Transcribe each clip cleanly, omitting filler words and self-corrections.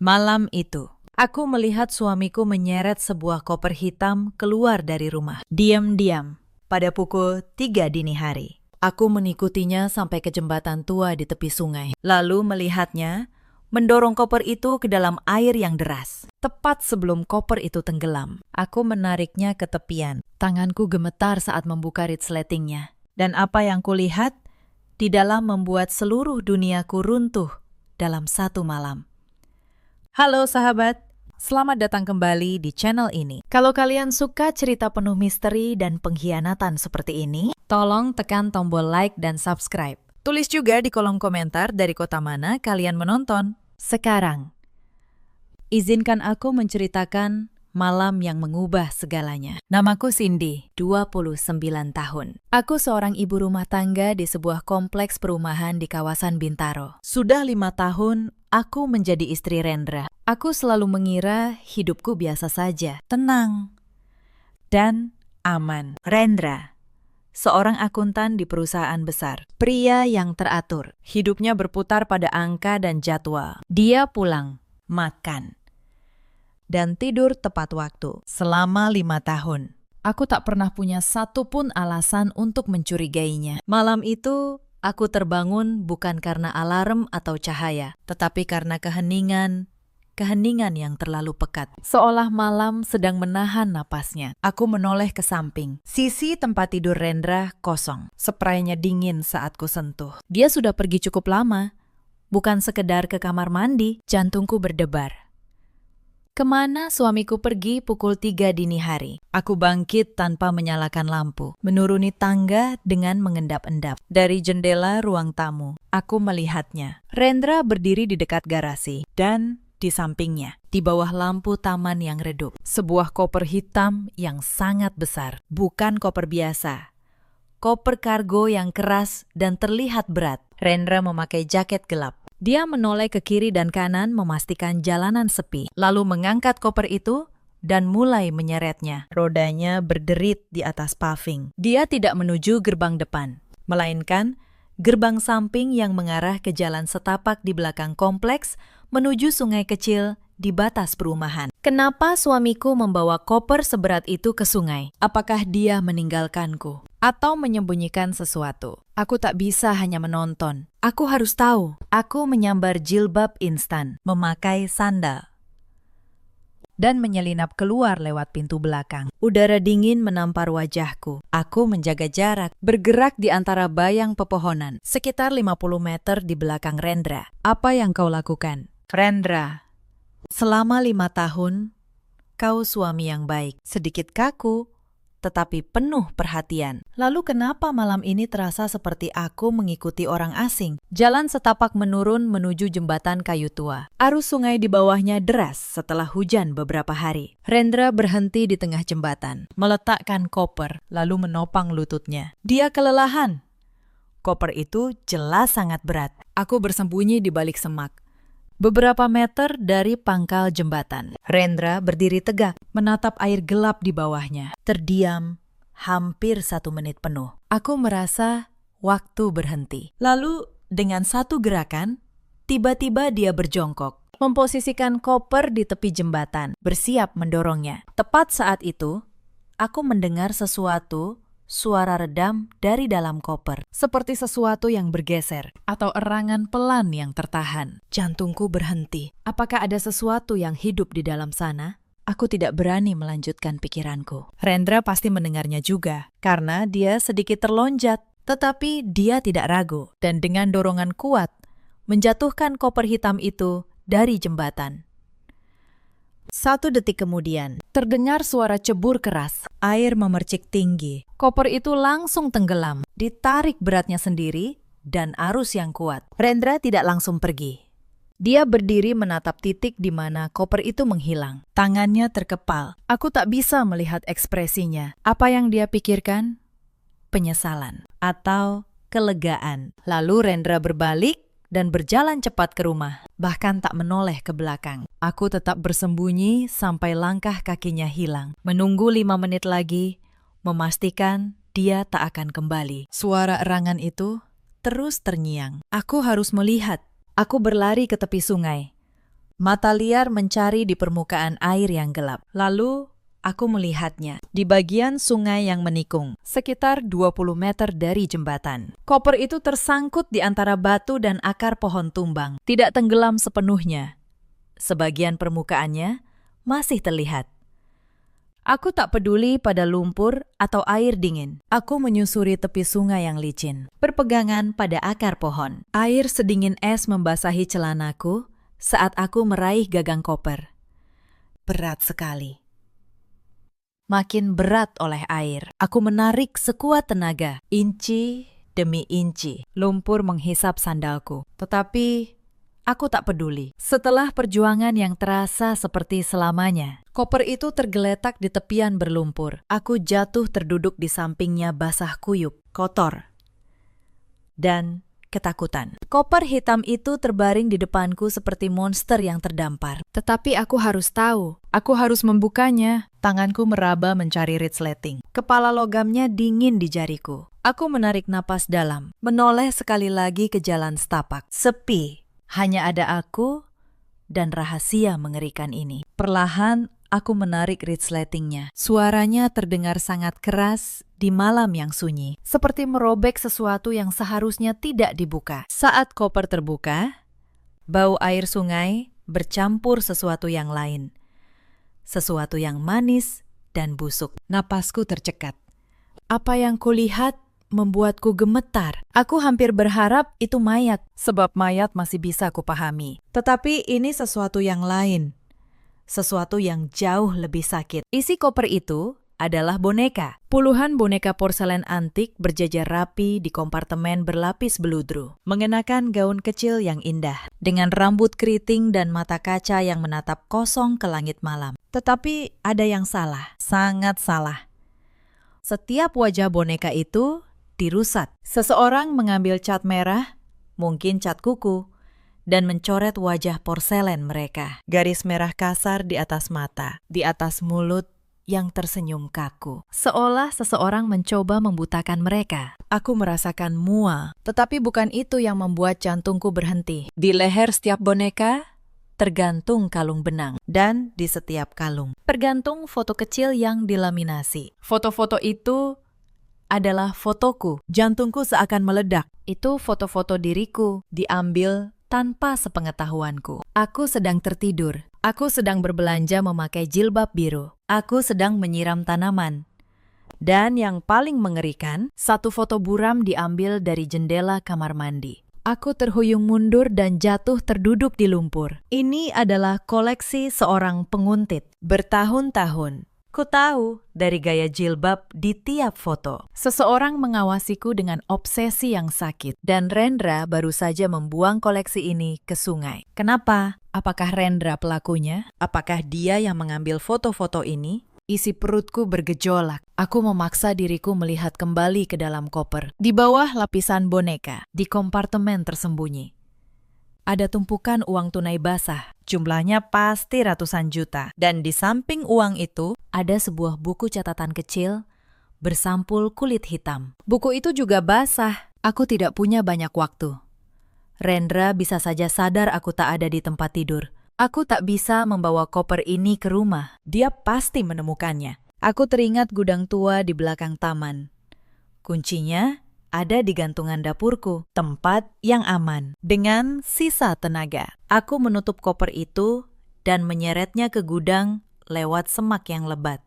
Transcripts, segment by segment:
Malam itu, aku melihat suamiku menyeret sebuah koper hitam keluar dari rumah. Diam-diam, pada pukul 3 dini hari. Aku mengikutinya sampai ke jembatan tua di tepi sungai. Lalu melihatnya mendorong koper itu ke dalam air yang deras. Tepat sebelum koper itu tenggelam, aku menariknya ke tepian. Tanganku gemetar saat membuka resletingnya. Dan apa yang kulihat, di dalam membuat seluruh duniaku runtuh dalam satu malam. Halo sahabat, selamat datang kembali di channel ini. Kalau kalian suka cerita penuh misteri dan pengkhianatan seperti ini, tolong tekan tombol like dan subscribe. Tulis juga di kolom komentar dari kota mana kalian menonton. Sekarang, izinkan aku menceritakan malam yang mengubah segalanya. Namaku Cindy, 29 tahun. Aku seorang ibu rumah tangga di sebuah kompleks perumahan di kawasan Bintaro. Sudah 5 tahun, aku menjadi istri Rendra. Aku selalu mengira hidupku biasa saja, tenang, dan aman. Rendra, seorang akuntan di perusahaan besar. Pria yang teratur. Hidupnya berputar pada angka dan jadwal. Dia pulang, makan, dan tidur tepat waktu selama 5 tahun. Aku tak pernah punya satupun alasan untuk mencurigainya. Malam itu, aku terbangun bukan karena alarm atau cahaya, tetapi karena keheningan yang terlalu pekat. Seolah malam sedang menahan napasnya. Aku menoleh ke samping. Sisi tempat tidur Rendra kosong. Spraynya dingin saat ku sentuh. Dia sudah pergi cukup lama. Bukan sekedar ke kamar mandi, jantungku berdebar. Kemana suamiku pergi pukul 3 dini hari? Aku bangkit tanpa menyalakan lampu, menuruni tangga dengan mengendap-endap. Dari jendela ruang tamu, aku melihatnya. Rendra berdiri di dekat garasi, dan di sampingnya, di bawah lampu taman yang redup, sebuah koper hitam yang sangat besar. Bukan koper biasa. Koper kargo yang keras dan terlihat berat. Rendra memakai jaket gelap. Dia menoleh ke kiri dan kanan memastikan jalanan sepi, lalu mengangkat koper itu dan mulai menyeretnya. Rodanya berderit di atas paving. Dia tidak menuju gerbang depan, melainkan gerbang samping yang mengarah ke jalan setapak di belakang kompleks menuju sungai kecil di batas perumahan. Kenapa suamiku membawa koper seberat itu ke sungai? Apakah dia meninggalkanku atau menyembunyikan sesuatu? Aku tak bisa hanya menonton. Aku harus tahu. Aku menyambar jilbab instan, memakai sandal, dan menyelinap keluar lewat pintu belakang. Udara dingin menampar wajahku. Aku menjaga jarak, bergerak di antara bayang pepohonan, sekitar 50 meter di belakang Rendra. Apa yang kau lakukan? Rendra, selama 5 tahun, kau suami yang baik, sedikit kaku, tetapi penuh perhatian. Lalu kenapa malam ini terasa seperti aku mengikuti orang asing? Jalan setapak menurun menuju jembatan kayu tua. Arus sungai di bawahnya deras setelah hujan beberapa hari. Rendra berhenti di tengah jembatan, meletakkan koper, lalu menopang lututnya. Dia kelelahan. Koper itu jelas sangat berat. Aku bersembunyi di balik semak, beberapa meter dari pangkal jembatan. Rendra berdiri tegak, menatap air gelap di bawahnya. Terdiam hampir 1 menit penuh. Aku merasa waktu berhenti. Lalu dengan satu gerakan, tiba-tiba dia berjongkok, memposisikan koper di tepi jembatan, bersiap mendorongnya. Tepat saat itu, aku mendengar suara redam dari dalam koper, seperti sesuatu yang bergeser, atau erangan pelan yang tertahan. Jantungku berhenti. Apakah ada sesuatu yang hidup di dalam sana? Aku tidak berani melanjutkan pikiranku. Rendra pasti mendengarnya juga, karena dia sedikit terlonjat. Tetapi dia tidak ragu, dan dengan dorongan kuat, menjatuhkan koper hitam itu dari jembatan. 1 detik kemudian, terdengar suara cebur keras. Air memercik tinggi. Koper itu langsung tenggelam, ditarik beratnya sendiri dan arus yang kuat. Rendra tidak langsung pergi. Dia berdiri menatap titik di mana koper itu menghilang. Tangannya terkepal. Aku tak bisa melihat ekspresinya. Apa yang dia pikirkan? Penyesalan atau kelegaan. Lalu Rendra berbalik dan berjalan cepat ke rumah, bahkan tak menoleh ke belakang. Aku tetap bersembunyi sampai langkah kakinya hilang. Menunggu 5 menit lagi, memastikan dia tak akan kembali. Suara erangan itu terus terngiang. Aku harus melihat. Aku berlari ke tepi sungai, Mata liar mencari di permukaan air yang gelap. Lalu, aku melihatnya di bagian sungai yang menikung, sekitar 20 meter dari jembatan. Koper itu tersangkut di antara batu dan akar pohon tumbang. Tidak tenggelam sepenuhnya. Sebagian permukaannya masih terlihat. Aku tak peduli pada lumpur atau air dingin. Aku menyusuri tepi sungai yang licin, berpegangan pada akar pohon. Air sedingin es membasahi celanaku saat aku meraih gagang koper. Berat sekali. Makin berat oleh air. Aku menarik sekuat tenaga, inci demi inci. Lumpur menghisap sandalku. Tetapi aku tak peduli. Setelah perjuangan yang terasa seperti selamanya, koper itu tergeletak di tepian berlumpur. Aku jatuh terduduk di sampingnya basah kuyup, kotor, dan ketakutan. Koper hitam itu terbaring di depanku seperti monster yang terdampar. Tetapi aku harus tahu. Aku harus membukanya. Tanganku meraba mencari resleting. Kepala logamnya dingin di jariku. Aku menarik napas dalam, menoleh sekali lagi ke jalan setapak. Sepi. Hanya ada aku dan rahasia mengerikan ini. Perlahan aku menarik resletingnya. Suaranya terdengar sangat keras di malam yang sunyi, seperti merobek sesuatu yang seharusnya tidak dibuka. Saat koper terbuka, bau air sungai bercampur sesuatu yang lain. Sesuatu yang manis dan busuk. Napasku tercekat. Apa yang kulihat membuatku gemetar. Aku hampir berharap itu mayat, sebab mayat masih bisa kupahami. Tetapi ini sesuatu yang lain. Sesuatu yang jauh lebih sakit. Isi koper itu adalah boneka. Puluhan boneka porselen antik berjajar rapi di kompartemen berlapis beludru. Mengenakan gaun kecil yang indah, dengan rambut keriting dan mata kaca yang menatap kosong ke langit malam. Tetapi ada yang salah, sangat salah. Setiap wajah boneka itu dirusak. Seseorang mengambil cat merah, mungkin cat kuku, dan mencoret wajah porselen mereka. Garis merah kasar di atas mata, di atas mulut yang tersenyum kaku. Seolah seseorang mencoba membutakan mereka. Aku merasakan mual, tetapi bukan itu yang membuat jantungku berhenti. Di leher setiap boneka tergantung kalung benang, dan di setiap kalung tergantung foto kecil yang dilaminasi. Foto-foto itu adalah fotoku. Jantungku seakan meledak. Itu foto-foto diriku diambil tanpa sepengetahuanku. Aku sedang tertidur. Aku sedang berbelanja memakai jilbab biru. Aku sedang menyiram tanaman. Dan yang paling mengerikan, satu foto buram diambil dari jendela kamar mandi. Aku terhuyung mundur dan jatuh terduduk di lumpur. Ini adalah koleksi seorang penguntit. Bertahun-tahun, ku tahu dari gaya jilbab di tiap foto. Seseorang mengawasiku dengan obsesi yang sakit. Dan Rendra baru saja membuang koleksi ini ke sungai. Kenapa? Apakah Rendra pelakunya? Apakah dia yang mengambil foto-foto ini? Isi perutku bergejolak. Aku memaksa diriku melihat kembali ke dalam koper. Di bawah lapisan boneka, di kompartemen tersembunyi, ada tumpukan uang tunai basah. Jumlahnya pasti ratusan juta. Dan di samping uang itu, ada sebuah buku catatan kecil bersampul kulit hitam. Buku itu juga basah. Aku tidak punya banyak waktu. Rendra bisa saja sadar aku tak ada di tempat tidur. Aku tak bisa membawa koper ini ke rumah. Dia pasti menemukannya. Aku teringat gudang tua di belakang taman. Kuncinya ada di gantungan dapurku, tempat yang aman. Dengan sisa tenaga, aku menutup koper itu dan menyeretnya ke gudang lewat semak yang lebat.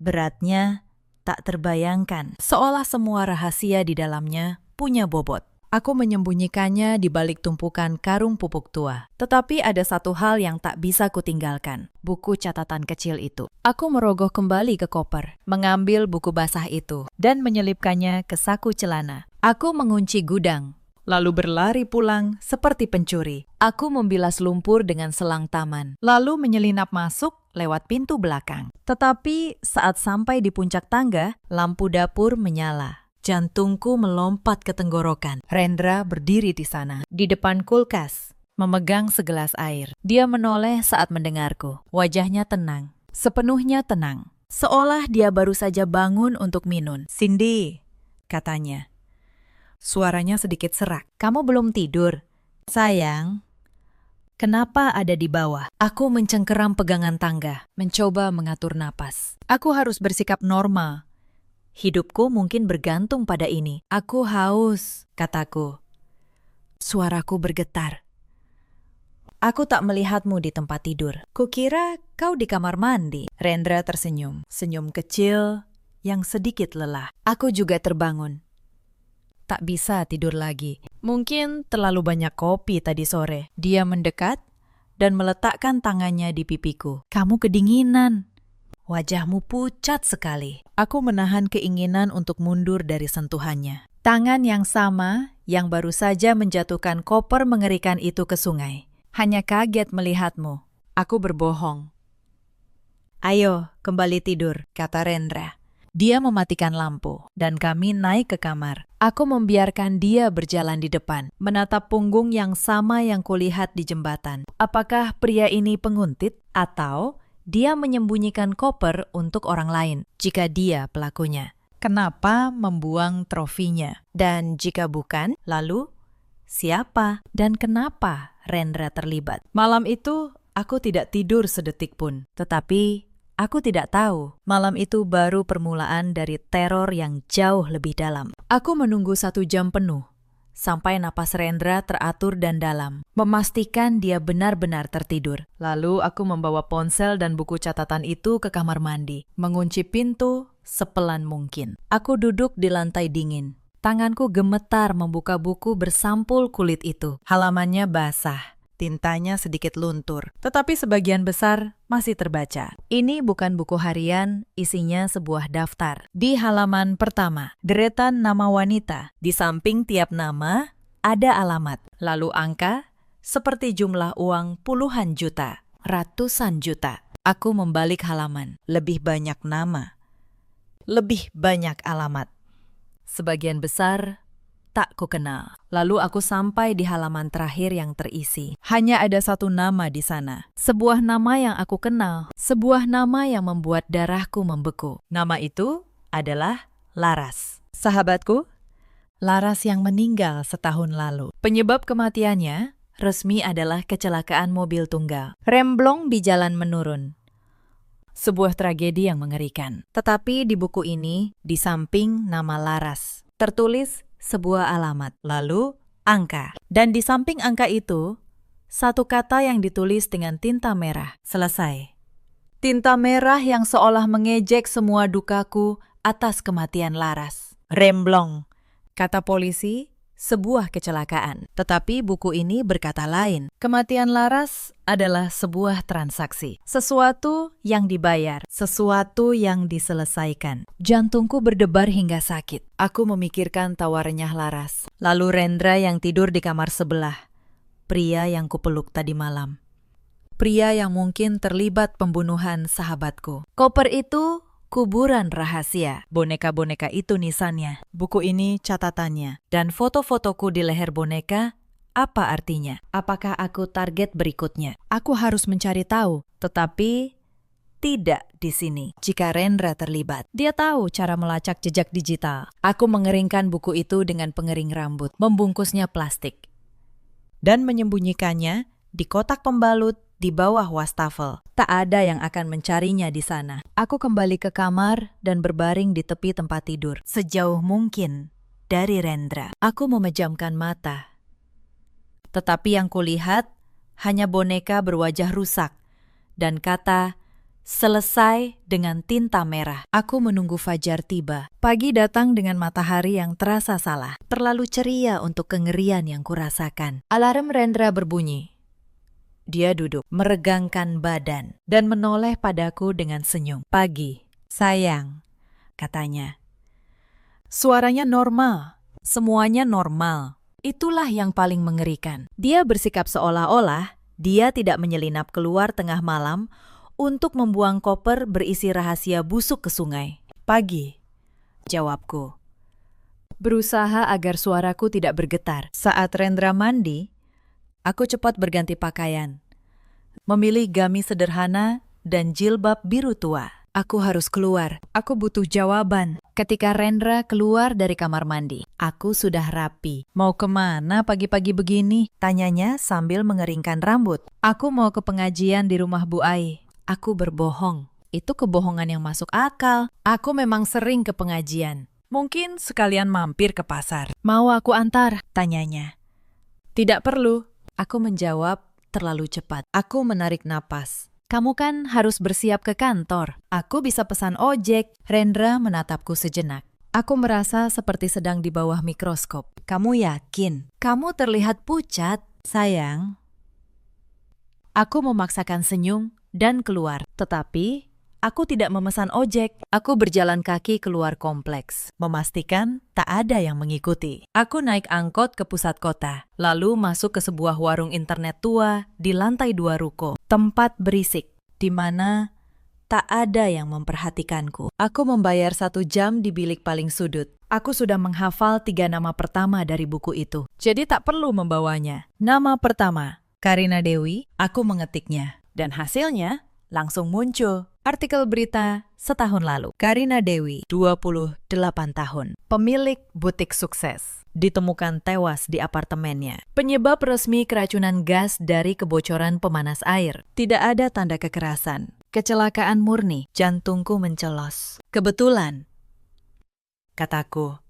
Beratnya tak terbayangkan, seolah semua rahasia di dalamnya punya bobot. Aku menyembunyikannya di balik tumpukan karung pupuk tua. Tetapi ada satu hal yang tak bisa kutinggalkan, buku catatan kecil itu. Aku merogoh kembali ke koper, mengambil buku basah itu, dan menyelipkannya ke saku celana. Aku mengunci gudang, lalu berlari pulang seperti pencuri. Aku membilas lumpur dengan selang taman, lalu menyelinap masuk lewat pintu belakang. Tetapi saat sampai di puncak tangga, lampu dapur menyala. Jantungku melompat ke tenggorokan. Rendra berdiri di sana, di depan kulkas, memegang segelas air. Dia menoleh saat mendengarku. Wajahnya tenang, sepenuhnya tenang. Seolah dia baru saja bangun untuk minum. "Cindy," katanya. Suaranya sedikit serak. "Kamu belum tidur?" "Sayang, Kenapa ada di bawah? Aku mencengkeram pegangan tangga, mencoba mengatur napas. Aku harus bersikap normal. Hidupku mungkin bergantung pada ini. Aku haus, kataku. Suaraku bergetar. Aku tak melihatmu di tempat tidur. Kukira kau di kamar mandi. Rendra tersenyum. Senyum kecil yang sedikit lelah. Aku juga terbangun. Tak bisa tidur lagi. Mungkin terlalu banyak kopi tadi sore. Dia mendekat dan meletakkan tangannya di pipiku. Kamu kedinginan. Wajahmu pucat sekali. Aku menahan keinginan untuk mundur dari sentuhannya. Tangan yang sama yang baru saja menjatuhkan koper mengerikan itu ke sungai. Hanya kaget melihatmu. Aku berbohong. Ayo, kembali tidur, kata Rendra. Dia mematikan lampu, dan kami naik ke kamar. Aku membiarkan dia berjalan di depan, menatap punggung yang sama yang kulihat di jembatan. Apakah pria ini penguntit, atau dia menyembunyikan koper untuk orang lain, jika dia pelakunya? Kenapa membuang trofinya? Dan jika bukan, lalu siapa dan kenapa Rendra terlibat? Malam itu, aku tidak tidur sedetik pun, tetapi aku tidak tahu, malam itu baru permulaan dari teror yang jauh lebih dalam. Aku menunggu 1 jam penuh, sampai napas Rendra teratur dan dalam, memastikan dia benar-benar tertidur. Lalu aku membawa ponsel dan buku catatan itu ke kamar mandi, mengunci pintu sepelan mungkin. Aku duduk di lantai dingin. Tanganku gemetar membuka buku bersampul kulit itu. Halamannya basah. Tintanya sedikit luntur, tetapi sebagian besar masih terbaca. Ini bukan buku harian, isinya sebuah daftar. Di halaman pertama, deretan nama wanita. Di samping tiap nama, ada alamat. Lalu angka, seperti jumlah uang puluhan juta, ratusan juta. Aku membalik halaman. Lebih banyak nama. Lebih banyak alamat. Sebagian besar tak kukenal. Lalu aku sampai di halaman terakhir yang terisi. Hanya ada 1 nama di sana. Sebuah nama yang aku kenal. Sebuah nama yang membuat darahku membeku. Nama itu adalah Laras. Sahabatku, Laras yang meninggal setahun lalu. Penyebab kematiannya resmi adalah kecelakaan mobil tunggal. Remblong di jalan menurun. Sebuah tragedi yang mengerikan. Tetapi di buku ini, di samping nama Laras, tertulis sebuah alamat, lalu angka. Dan di samping angka itu, 1 kata yang ditulis dengan tinta merah. Selesai. Tinta merah yang seolah mengejek semua dukaku atas kematian Laras. Remblong, kata polisi, sebuah kecelakaan. Tetapi buku ini berkata lain. Kematian Laras adalah sebuah transaksi. Sesuatu yang dibayar, sesuatu yang diselesaikan. Jantungku berdebar hingga sakit. Aku memikirkan tawar renyah Laras. Lalu Rendra yang tidur di kamar sebelah. Pria yang kupeluk tadi malam. Pria yang mungkin terlibat pembunuhan sahabatku. Koper itu kuburan rahasia. Boneka-boneka itu nisannya. Buku ini catatannya. Dan foto-fotoku di leher boneka, apa artinya? Apakah aku target berikutnya? Aku harus mencari tahu. Tetapi tidak di sini. Jika Rendra terlibat, dia tahu cara melacak jejak digital. Aku mengeringkan buku itu dengan pengering rambut, membungkusnya plastik, dan menyembunyikannya di kotak pembalut di bawah wastafel. Tak ada yang akan mencarinya di sana. Aku kembali ke kamar dan berbaring di tepi tempat tidur, sejauh mungkin dari Rendra. Aku memejamkan mata. Tetapi yang kulihat hanya boneka berwajah rusak dan kata selesai dengan tinta merah. Aku menunggu fajar tiba. Pagi datang dengan matahari yang terasa salah, terlalu ceria untuk kengerian yang kurasakan. Alarm Rendra berbunyi. Dia duduk, meregangkan badan, dan menoleh padaku dengan senyum. Pagi, sayang, katanya. Suaranya normal, semuanya normal. Itulah yang paling mengerikan. Dia bersikap seolah-olah dia tidak menyelinap keluar tengah malam untuk membuang koper berisi rahasia busuk ke sungai. Pagi, jawabku. Berusaha agar suaraku tidak bergetar. Saat Rendra mandi, aku cepat berganti pakaian, memilih gamis sederhana dan jilbab biru tua. Aku harus keluar. Aku butuh jawaban. Ketika Rendra keluar dari kamar mandi, aku sudah rapi. Mau kemana pagi-pagi begini? Tanyanya sambil mengeringkan rambut. Aku mau ke pengajian di rumah Bu Ai. Aku berbohong. Itu kebohongan yang masuk akal. Aku memang sering ke pengajian. Mungkin sekalian mampir ke pasar. Mau aku antar? Tanyanya. Tidak perlu. Aku menjawab terlalu cepat. Aku menarik napas. Kamu kan harus bersiap ke kantor. Aku bisa pesan ojek. Rendra menatapku sejenak. Aku merasa seperti sedang di bawah mikroskop. Kamu yakin? Kamu terlihat pucat, sayang. Aku memaksakan senyum dan keluar. Tetapi aku tidak memesan ojek. Aku berjalan kaki keluar kompleks, memastikan tak ada yang mengikuti. Aku naik angkot ke pusat kota, lalu masuk ke sebuah warung internet tua di lantai 2 ruko. Tempat berisik, di mana tak ada yang memperhatikanku. Aku membayar 1 jam di bilik paling sudut. Aku sudah menghafal 3 nama pertama dari buku itu, jadi tak perlu membawanya. Nama pertama, Karina Dewi, aku mengetiknya. Dan hasilnya langsung muncul. Artikel berita setahun lalu. Karina Dewi, 28 tahun. Pemilik butik sukses. Ditemukan tewas di apartemennya. Penyebab resmi keracunan gas dari kebocoran pemanas air. Tidak ada tanda kekerasan. Kecelakaan murni. Jantungku mencelos. Kebetulan, kataku.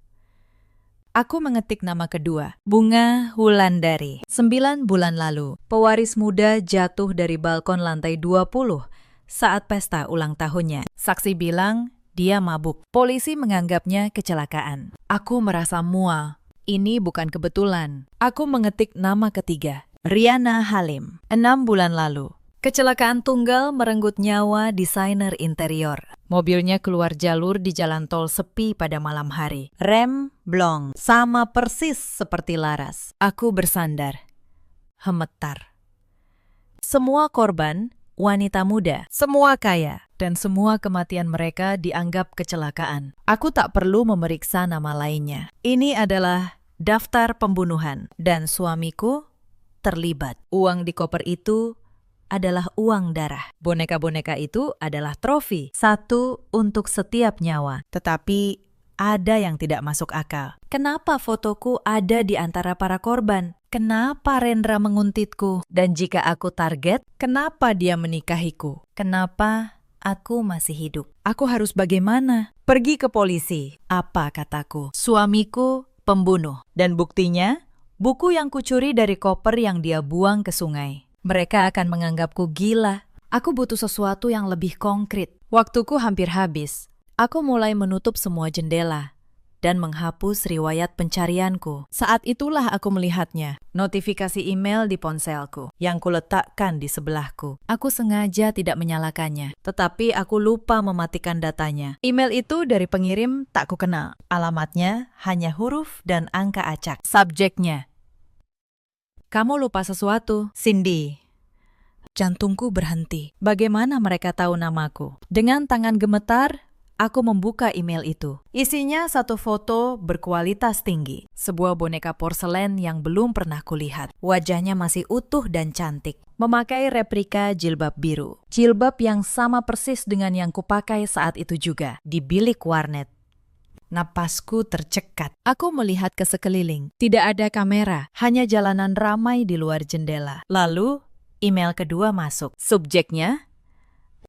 Aku mengetik nama kedua, Bunga Wulandari. 9 bulan lalu, pewaris muda jatuh dari balkon lantai 20 saat pesta ulang tahunnya. Saksi bilang dia mabuk. Polisi menganggapnya kecelakaan. Aku merasa mual. Ini bukan kebetulan. Aku mengetik nama ketiga, Riana Halim. 6 bulan lalu, kecelakaan tunggal merenggut nyawa desainer interior. Mobilnya keluar jalur di jalan tol sepi pada malam hari. Rem blong, sama persis seperti Laras. Aku bersandar. Gemetar. Semua korban wanita muda, semua kaya, dan semua kematian mereka dianggap kecelakaan. Aku tak perlu memeriksa nama lainnya. Ini adalah daftar pembunuhan, dan suamiku terlibat. Uang di koper itu adalah uang darah. Boneka-boneka itu adalah trofi, 1 untuk setiap nyawa. Tetapi ada yang tidak masuk akal. Kenapa fotoku ada di antara para korban? Kenapa Rendra menguntitku? Dan jika aku target, kenapa dia menikahiku? Kenapa aku masih hidup? Aku harus bagaimana? Pergi ke polisi. Apa kataku? Suamiku pembunuh. Dan buktinya, buku yang kucuri dari koper yang dia buang ke sungai. Mereka akan menganggapku gila. Aku butuh sesuatu yang lebih konkret. Waktuku hampir habis. Aku mulai menutup semua jendela dan menghapus riwayat pencarianku. Saat itulah aku melihatnya, notifikasi email di ponselku yang kuletakkan di sebelahku. Aku sengaja tidak menyalakannya, tetapi aku lupa mematikan datanya. Email itu dari pengirim tak kukenal. Alamatnya hanya huruf dan angka acak. Subjeknya, kamu lupa sesuatu, Cindy. Jantungku berhenti. Bagaimana mereka tahu namaku? Dengan tangan gemetar, aku membuka email itu. Isinya 1 foto berkualitas tinggi. Sebuah boneka porselen yang belum pernah kulihat. Wajahnya masih utuh dan cantik. Memakai replika jilbab biru. Jilbab yang sama persis dengan yang kupakai saat itu juga. Di bilik warnet. Napasku tercekat. Aku melihat ke sekeliling. Tidak ada kamera. Hanya jalanan ramai di luar jendela. Lalu, email kedua masuk. Subjeknya,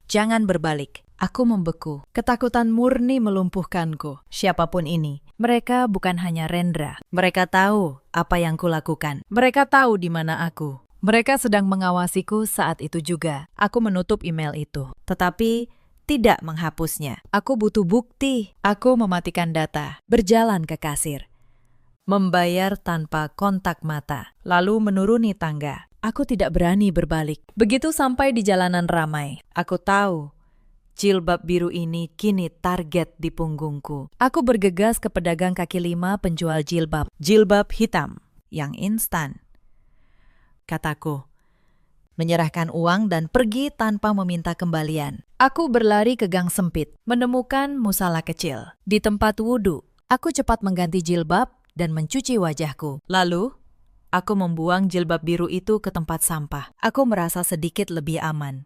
jangan berbalik. Aku membeku. Ketakutan murni melumpuhkanku. Siapapun ini, mereka bukan hanya Rendra. Mereka tahu apa yang kulakukan. Mereka tahu di mana aku. Mereka sedang mengawasiku saat itu juga. Aku menutup email itu, tetapi tidak menghapusnya. Aku butuh bukti. Aku mematikan data. Berjalan ke kasir. Membayar tanpa kontak mata. Lalu menuruni tangga. Aku tidak berani berbalik. Begitu sampai di jalanan ramai, aku tahu jilbab biru ini kini target di punggungku. Aku bergegas ke pedagang kaki 5 penjual jilbab. Jilbab hitam, yang instan. Kataku, menyerahkan uang dan pergi tanpa meminta kembalian. Aku berlari ke gang sempit, menemukan musala kecil. Di tempat wudhu, aku cepat mengganti jilbab dan mencuci wajahku. Lalu, aku membuang jilbab biru itu ke tempat sampah. Aku merasa sedikit lebih aman.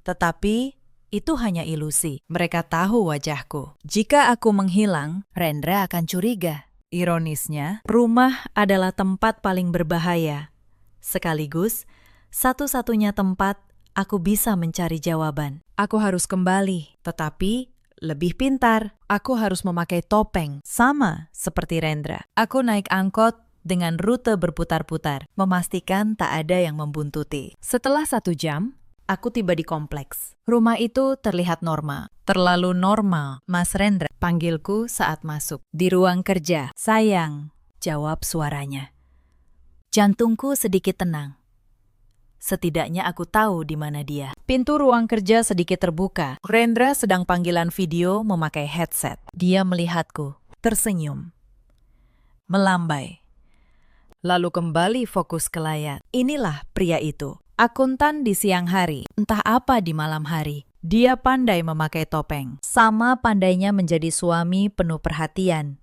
Tetapi, Itu hanya ilusi. Mereka tahu wajahku. Jika aku menghilang, Rendra akan curiga. Ironisnya, rumah adalah tempat paling berbahaya. Sekaligus, satu-satunya tempat aku bisa mencari jawaban. Aku harus kembali, tetapi lebih pintar. Aku harus memakai topeng, sama seperti Rendra. Aku naik angkot dengan rute berputar-putar, memastikan tak ada yang membuntuti. Setelah 1 jam, aku tiba di kompleks. Rumah itu terlihat normal. Terlalu normal, Mas Rendra. Panggilku saat masuk. Di ruang kerja. Sayang, jawab suaranya. Jantungku sedikit tenang. Setidaknya aku tahu di mana dia. Pintu ruang kerja sedikit terbuka. Rendra sedang panggilan video memakai headset. Dia melihatku, tersenyum, melambai. Lalu kembali fokus ke layar. Inilah pria itu. Akuntan di siang hari, entah apa di malam hari. Dia pandai memakai topeng. Sama pandainya menjadi suami penuh perhatian.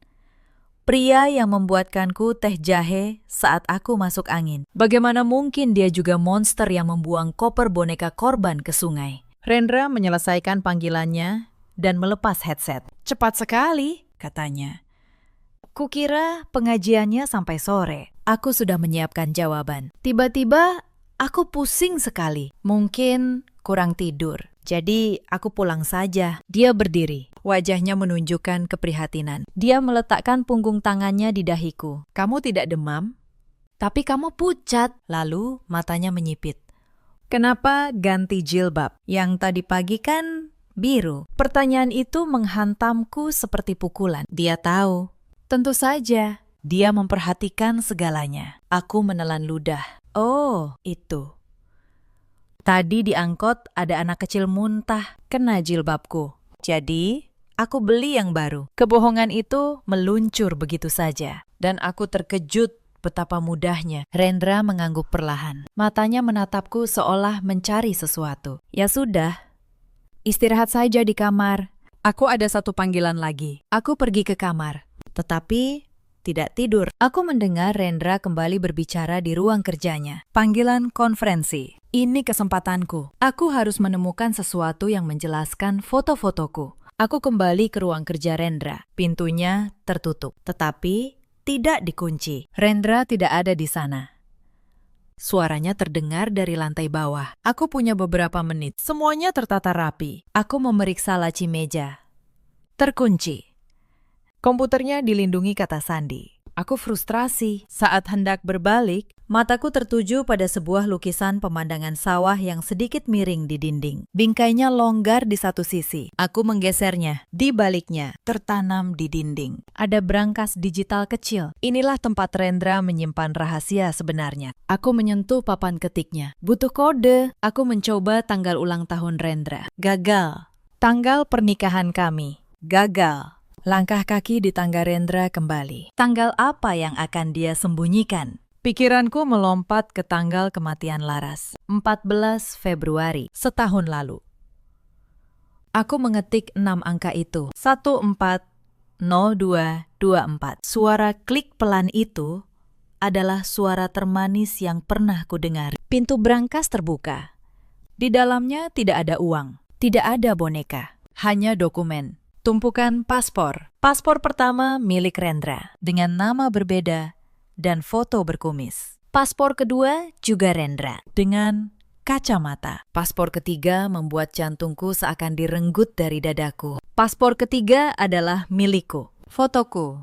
Pria yang membuatkanku teh jahe saat aku masuk angin. Bagaimana mungkin dia juga monster yang membuang koper boneka korban ke sungai? Rendra menyelesaikan panggilannya dan melepas headset. Cepat sekali, katanya. Kukira pengajiannya sampai sore. Aku sudah menyiapkan jawaban. Tiba-tiba aku pusing sekali. Mungkin kurang tidur. Jadi aku pulang saja. Dia berdiri. Wajahnya menunjukkan keprihatinan. Dia meletakkan punggung tangannya di dahiku. Kamu tidak demam? Tapi kamu pucat. Lalu matanya menyipit. Kenapa ganti jilbab? Yang tadi pagi kan biru. Pertanyaan itu menghantamku seperti pukulan. Dia tahu. Tentu saja. Dia memperhatikan segalanya. Aku menelan ludah. Oh, itu. Tadi di angkot ada anak kecil muntah kena jilbabku. Jadi, aku beli yang baru. Kebohongan itu meluncur begitu saja. Dan aku terkejut betapa mudahnya. Rendra mengangguk perlahan. Matanya menatapku seolah mencari sesuatu. Ya sudah, istirahat saja di kamar. Aku ada 1 panggilan lagi. Aku pergi ke kamar. Tetapi tidak tidur. Aku mendengar Rendra kembali berbicara di ruang kerjanya. Panggilan konferensi. Ini kesempatanku. Aku harus menemukan sesuatu yang menjelaskan foto-fotoku. Aku kembali ke ruang kerja Rendra. Pintunya tertutup, tetapi tidak dikunci. Rendra tidak ada di sana. Suaranya terdengar dari lantai bawah. Aku punya beberapa menit. Semuanya tertata rapi. Aku memeriksa laci meja. Terkunci. Komputernya dilindungi kata sandi. Aku frustrasi. Saat hendak berbalik, mataku tertuju pada sebuah lukisan pemandangan sawah yang sedikit miring di dinding. Bingkainya longgar di satu sisi. Aku menggesernya. Di baliknya, tertanam di dinding. Ada brankas digital kecil. Inilah tempat Rendra menyimpan rahasia sebenarnya. Aku menyentuh papan ketiknya. Butuh kode. Aku mencoba tanggal ulang tahun Rendra. Gagal. Tanggal pernikahan kami. Gagal. Langkah kaki di tangga Rendra kembali. Tanggal apa yang akan dia sembunyikan? Pikiranku melompat ke tanggal kematian Laras. 14 Februari, setahun lalu. Aku mengetik 6 angka itu. 140224. Suara klik pelan itu adalah suara termanis yang pernah kudengar. Pintu brankas terbuka. Di dalamnya tidak ada uang. Tidak ada boneka. Hanya dokumen. Tumpukan paspor. Paspor pertama milik Rendra, dengan nama berbeda dan foto berkumis. Paspor kedua juga Rendra, dengan kacamata. Paspor ketiga membuat jantungku seakan direnggut dari dadaku. Paspor ketiga adalah milikku. Fotoku.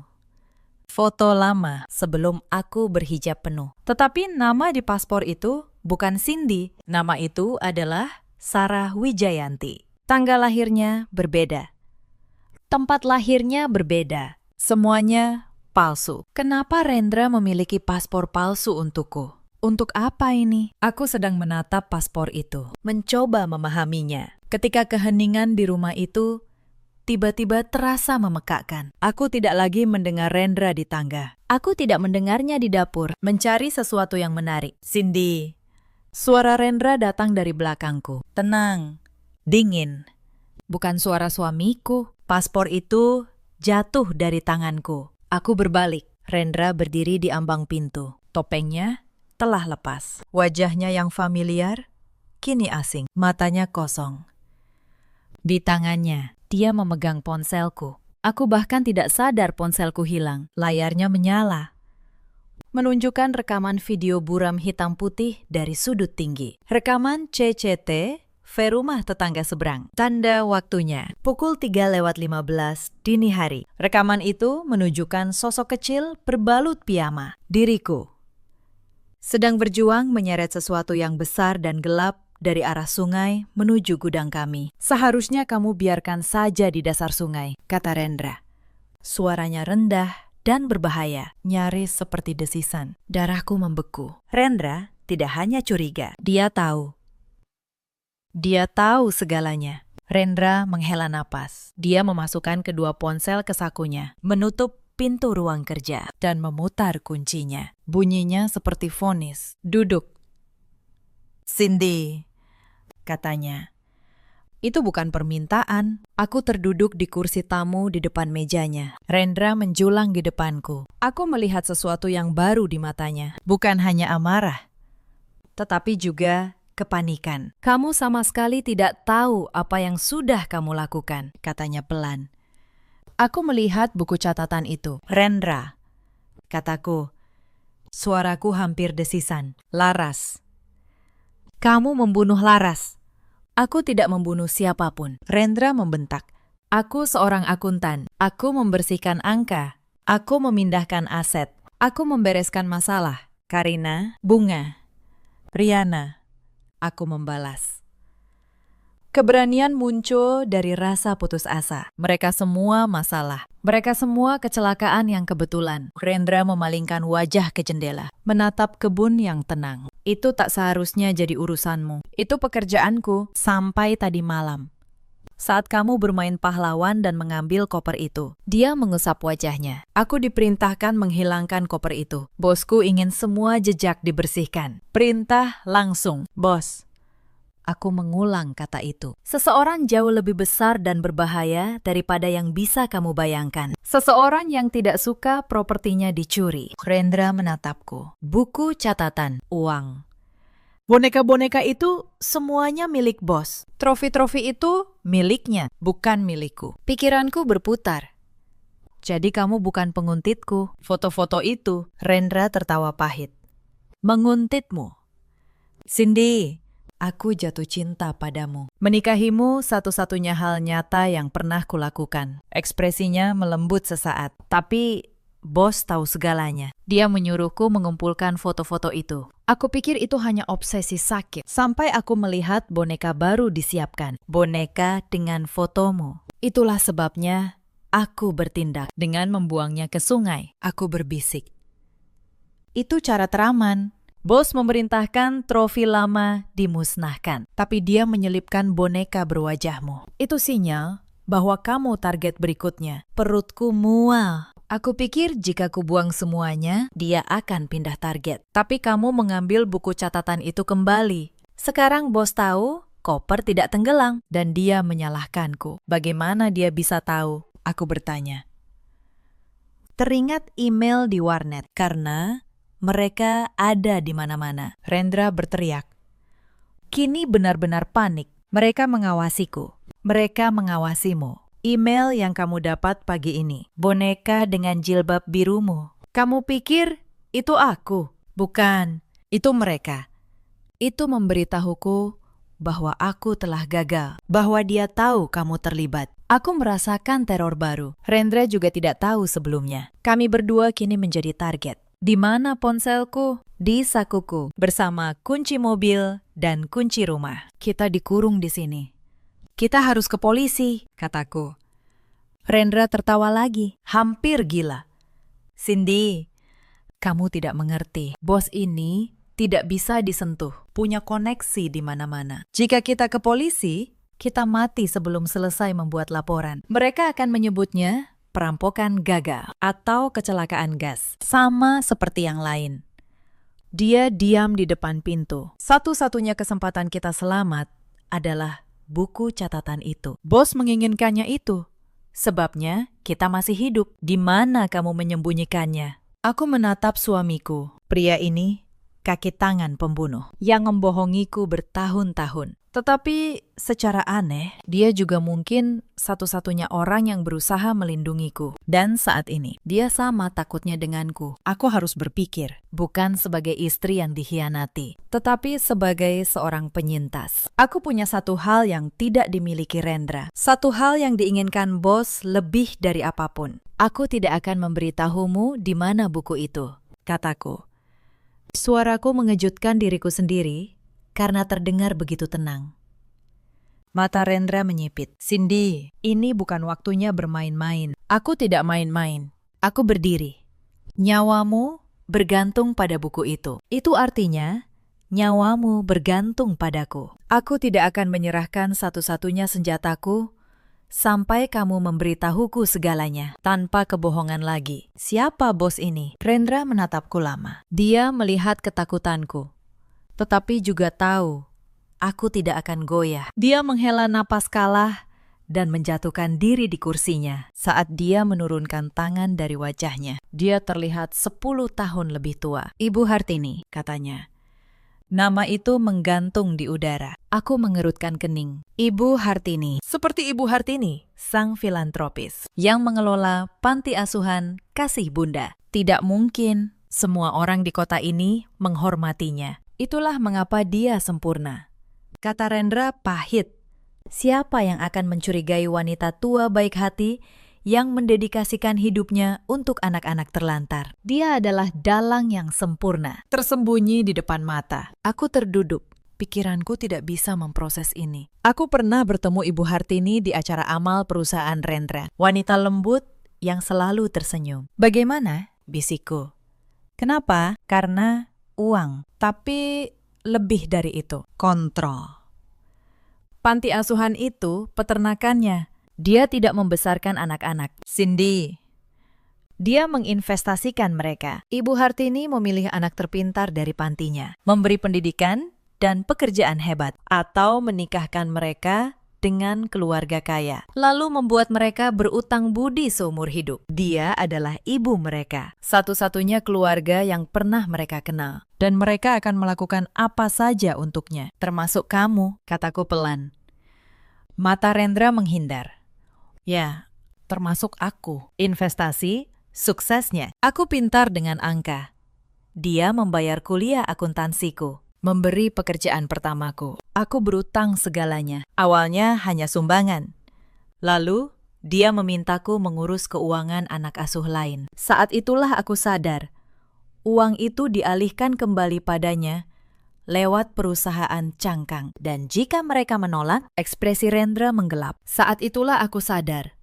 Foto lama sebelum aku berhijab penuh. Tetapi nama di paspor itu bukan Cindy. Nama itu adalah Sarah Wijayanti. Tanggal lahirnya berbeda. Tempat lahirnya berbeda. Semuanya palsu. Kenapa Rendra memiliki paspor palsu untukku? Untuk apa ini? Aku sedang menatap paspor itu, mencoba memahaminya. Ketika keheningan di rumah itu tiba-tiba terasa memekakkan. Aku tidak lagi mendengar Rendra di tangga. Aku tidak mendengarnya di dapur, mencari sesuatu yang menarik. Cindy. Suara Rendra datang dari belakangku. Tenang, dingin. Bukan suara suamiku. Paspor itu jatuh dari tanganku. Aku berbalik. Rendra berdiri di ambang pintu. Topengnya telah lepas. Wajahnya yang familiar kini asing. Matanya kosong. Di tangannya, dia memegang ponselku. Aku bahkan tidak sadar ponselku hilang. Layarnya menyala, menunjukkan rekaman video buram hitam putih dari sudut tinggi. Rekaman CCTV rumah tetangga seberang. Tanda waktunya, pukul 3:15 dini hari. Rekaman itu menunjukkan sosok kecil berbalut piyama, diriku, sedang berjuang menyeret sesuatu yang besar dan gelap dari arah sungai menuju gudang kami. Seharusnya kamu biarkan saja di dasar sungai, kata Rendra. Suaranya rendah dan berbahaya, nyaris seperti desisan. Darahku membeku. Rendra tidak hanya curiga, dia tahu. Dia tahu segalanya. Rendra menghela napas. Dia memasukkan kedua ponsel ke sakunya, menutup pintu ruang kerja, dan memutar kuncinya. Bunyinya seperti vonis. Duduk. Cindy, katanya. Itu bukan permintaan. Aku terduduk di kursi tamu di depan mejanya. Rendra menjulang di depanku. Aku melihat sesuatu yang baru di matanya. Bukan hanya amarah, tetapi juga kepanikan. Kamu sama sekali tidak tahu apa yang sudah kamu lakukan, katanya pelan. Aku melihat buku catatan itu. Rendra, kataku. Suaraku hampir desisan. Laras. Kamu membunuh Laras. Aku tidak membunuh siapapun. Rendra membentak. Aku seorang akuntan. Aku membersihkan angka. Aku memindahkan aset. Aku membereskan masalah. Karina, Bunga, Riana. Aku membalas. Keberanian muncul dari rasa putus asa. Mereka semua masalah. Mereka semua kecelakaan yang kebetulan. Rendra memalingkan wajah ke jendela, menatap kebun yang tenang. Itu tak seharusnya jadi urusanmu. Itu pekerjaanku sampai tadi malam. Saat kamu bermain pahlawan dan mengambil koper itu. Dia mengusap wajahnya. Aku diperintahkan menghilangkan koper itu. Bosku ingin semua jejak dibersihkan. Perintah langsung, bos. Aku mengulang kata itu. Seseorang jauh lebih besar dan berbahaya daripada yang bisa kamu bayangkan. Seseorang yang tidak suka propertinya dicuri. Rendra menatapku. Buku catatan, uang. Boneka-boneka itu semuanya milik bos. Trofi-trofi itu miliknya, bukan milikku. Pikiranku berputar. Jadi kamu bukan penguntitku. Foto-foto itu, Rendra tertawa pahit. Menguntitmu. Cindy, aku jatuh cinta padamu. Menikahimu satu-satunya hal nyata yang pernah kulakukan. Ekspresinya melembut sesaat. Tapi bos tahu segalanya. Dia menyuruhku mengumpulkan foto-foto itu. Aku pikir itu hanya obsesi sakit. Sampai aku melihat boneka baru disiapkan. Boneka dengan fotomu. Itulah sebabnya aku bertindak dengan membuangnya ke sungai. Aku berbisik. Itu cara teraman. Bos memerintahkan trofi lama dimusnahkan. Tapi dia menyelipkan boneka berwajahmu. Itu sinyal bahwa kamu target berikutnya. Perutku mual. Aku pikir jika kubuang semuanya, dia akan pindah target. Tapi kamu mengambil buku catatan itu kembali. Sekarang bos tahu koper tidak tenggelam dan dia menyalahkanku. Bagaimana dia bisa tahu? Aku bertanya. Teringat email di warnet karena mereka ada di mana-mana. Rendra berteriak. Kini benar-benar panik. Mereka mengawasiku. Mereka mengawasimu. Email yang kamu dapat pagi ini. Boneka dengan jilbab birumu. Kamu pikir itu aku? Bukan, itu mereka. Itu memberitahuku bahwa aku telah gagal. Bahwa dia tahu kamu terlibat. Aku merasakan teror baru. Rendra juga tidak tahu sebelumnya. Kami berdua kini menjadi target. Di mana ponselku? Di sakuku. Bersama kunci mobil dan kunci rumah. Kita dikurung di sini. Kita harus ke polisi, kataku. Rendra tertawa lagi, hampir gila. Cindy, kamu tidak mengerti. Bos ini tidak bisa disentuh, punya koneksi di mana-mana. Jika kita ke polisi, kita mati sebelum selesai membuat laporan. Mereka akan menyebutnya perampokan gagal atau kecelakaan gas, sama seperti yang lain. Dia diam di depan pintu. Satu-satunya kesempatan kita selamat adalah buku catatan itu. Bos menginginkannya itu. Sebabnya kita masih hidup. Di mana kamu menyembunyikannya? Aku menatap suamiku. Pria ini kaki tangan pembunuh yang membohongiku bertahun-tahun. Tetapi secara aneh, dia juga mungkin satu-satunya orang yang berusaha melindungiku. Dan saat ini, dia sama takutnya denganku. Aku harus berpikir, bukan sebagai istri yang dikhianati, tetapi sebagai seorang penyintas. Aku punya satu hal yang tidak dimiliki Rendra. Satu hal yang diinginkan bos lebih dari apapun. Aku tidak akan memberitahumu di mana buku itu, kataku. Suaraku mengejutkan diriku sendiri karena terdengar begitu tenang. Mata Rendra menyipit. Cindy, ini bukan waktunya bermain-main. Aku tidak main-main. Aku berdiri. Nyawamu bergantung pada buku itu. Itu artinya, nyawamu bergantung padaku. Aku tidak akan menyerahkan satu-satunya senjataku sampai kamu memberitahuku segalanya, tanpa kebohongan lagi. Siapa bos ini? Rendra menatapku lama. Dia melihat ketakutanku, tetapi juga tahu aku tidak akan goyah. Dia menghela napas kalah dan menjatuhkan diri di kursinya. Saat dia menurunkan tangan dari wajahnya, dia terlihat 10 tahun lebih tua. Ibu Hartini, katanya. Nama itu menggantung di udara. Aku mengerutkan kening. Ibu Hartini. Seperti Ibu Hartini, sang filantropis, yang mengelola panti asuhan Kasih Bunda. Tidak mungkin semua orang di kota ini menghormatinya. Itulah mengapa dia sempurna. Kata Rendra pahit. Siapa yang akan mencurigai wanita tua baik hati yang mendedikasikan hidupnya untuk anak-anak terlantar? Dia adalah dalang yang sempurna, tersembunyi di depan mata. Aku terduduk. Pikiranku tidak bisa memproses ini. Aku pernah bertemu Ibu Hartini di acara amal perusahaan Rendra. Wanita lembut yang selalu tersenyum. Bagaimana? Bisikku. Kenapa? Karena uang. Tapi lebih dari itu, kontrol. Panti asuhan itu peternakannya. Dia tidak membesarkan anak-anak. Cindy. Dia menginvestasikan mereka. Ibu Hartini memilih anak terpintar dari pantinya, memberi pendidikan dan pekerjaan hebat, atau menikahkan mereka dengan keluarga kaya, lalu membuat mereka berutang budi seumur hidup. Dia adalah ibu mereka, satu-satunya keluarga yang pernah mereka kenal. Dan mereka akan melakukan apa saja untuknya, termasuk kamu, kataku pelan. Mata Rendra menghindar. Ya, termasuk aku. Investasi, suksesnya. Aku pintar dengan angka. Dia membayar kuliah akuntansiku, memberi pekerjaan pertamaku. Aku berutang segalanya. Awalnya hanya sumbangan. Lalu, dia memintaku mengurus keuangan anak asuh lain. Saat itulah aku sadar, uang itu dialihkan kembali padanya lewat perusahaan cangkang. Dan jika mereka menolak, ekspresi Rendra menggelap. Saat itulah aku sadar,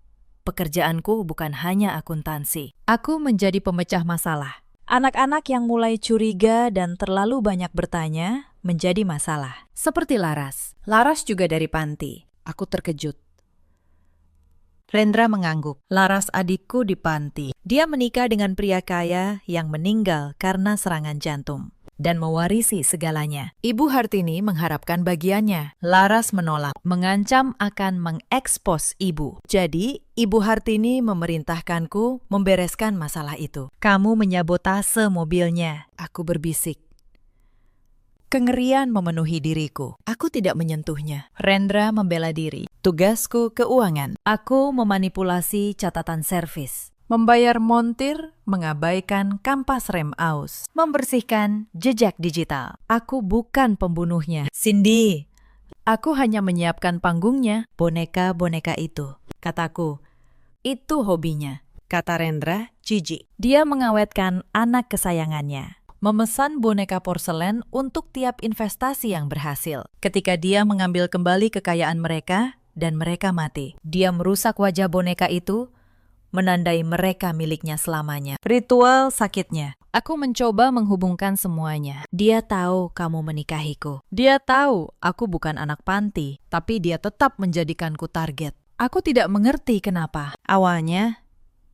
pekerjaanku bukan hanya akuntansi. Aku menjadi pemecah masalah. Anak-anak yang mulai curiga dan terlalu banyak bertanya menjadi masalah. Seperti Laras. Laras juga dari panti. Aku terkejut. Rendra mengangguk. Laras adikku di panti. Dia menikah dengan pria kaya yang meninggal karena serangan jantung dan mewarisi segalanya. Ibu Hartini mengharapkan bagiannya. Laras menolak, mengancam akan mengekspos ibu. Jadi, Ibu Hartini memerintahkanku membereskan masalah itu. Kamu menyabotase mobilnya, aku berbisik. Kengerian memenuhi diriku. Aku tidak menyentuhnya. Rendra membela diri. Tugasku keuangan. Aku memanipulasi catatan servis. Membayar montir, mengabaikan kampas rem aus, membersihkan jejak digital. Aku bukan pembunuhnya. Cindy, aku hanya menyiapkan panggungnya, boneka-boneka itu. Kataku, itu hobinya. Kata Rendra, jijik. Dia mengawetkan anak kesayangannya. Memesan boneka porselen untuk tiap investasi yang berhasil. Ketika dia mengambil kembali kekayaan mereka, dan mereka mati, dia merusak wajah boneka itu, menandai mereka miliknya selamanya. Ritual sakitnya. Aku mencoba menghubungkan semuanya. Dia tahu kamu menikahiku. Dia tahu aku bukan anak panti, tapi dia tetap menjadikanku target. Aku tidak mengerti kenapa. Awalnya,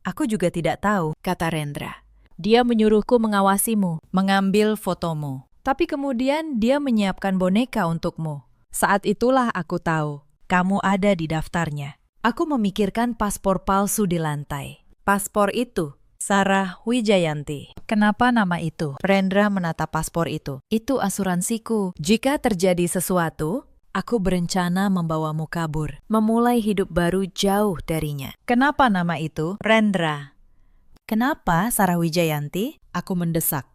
aku juga tidak tahu, kata Rendra. Dia menyuruhku mengawasimu, mengambil fotomu. Tapi kemudian dia menyiapkan boneka untukmu. Saat itulah aku tahu, kamu ada di daftarnya. Aku memikirkan paspor palsu di lantai. Paspor itu, Sarah Wijayanti. Kenapa nama itu? Rendra menatap paspor itu. Itu asuransiku. Jika terjadi sesuatu, Aku berencana membawamu kabur, memulai hidup baru jauh darinya. Kenapa nama itu? Rendra. Kenapa Sarah Wijayanti? Aku mendesak.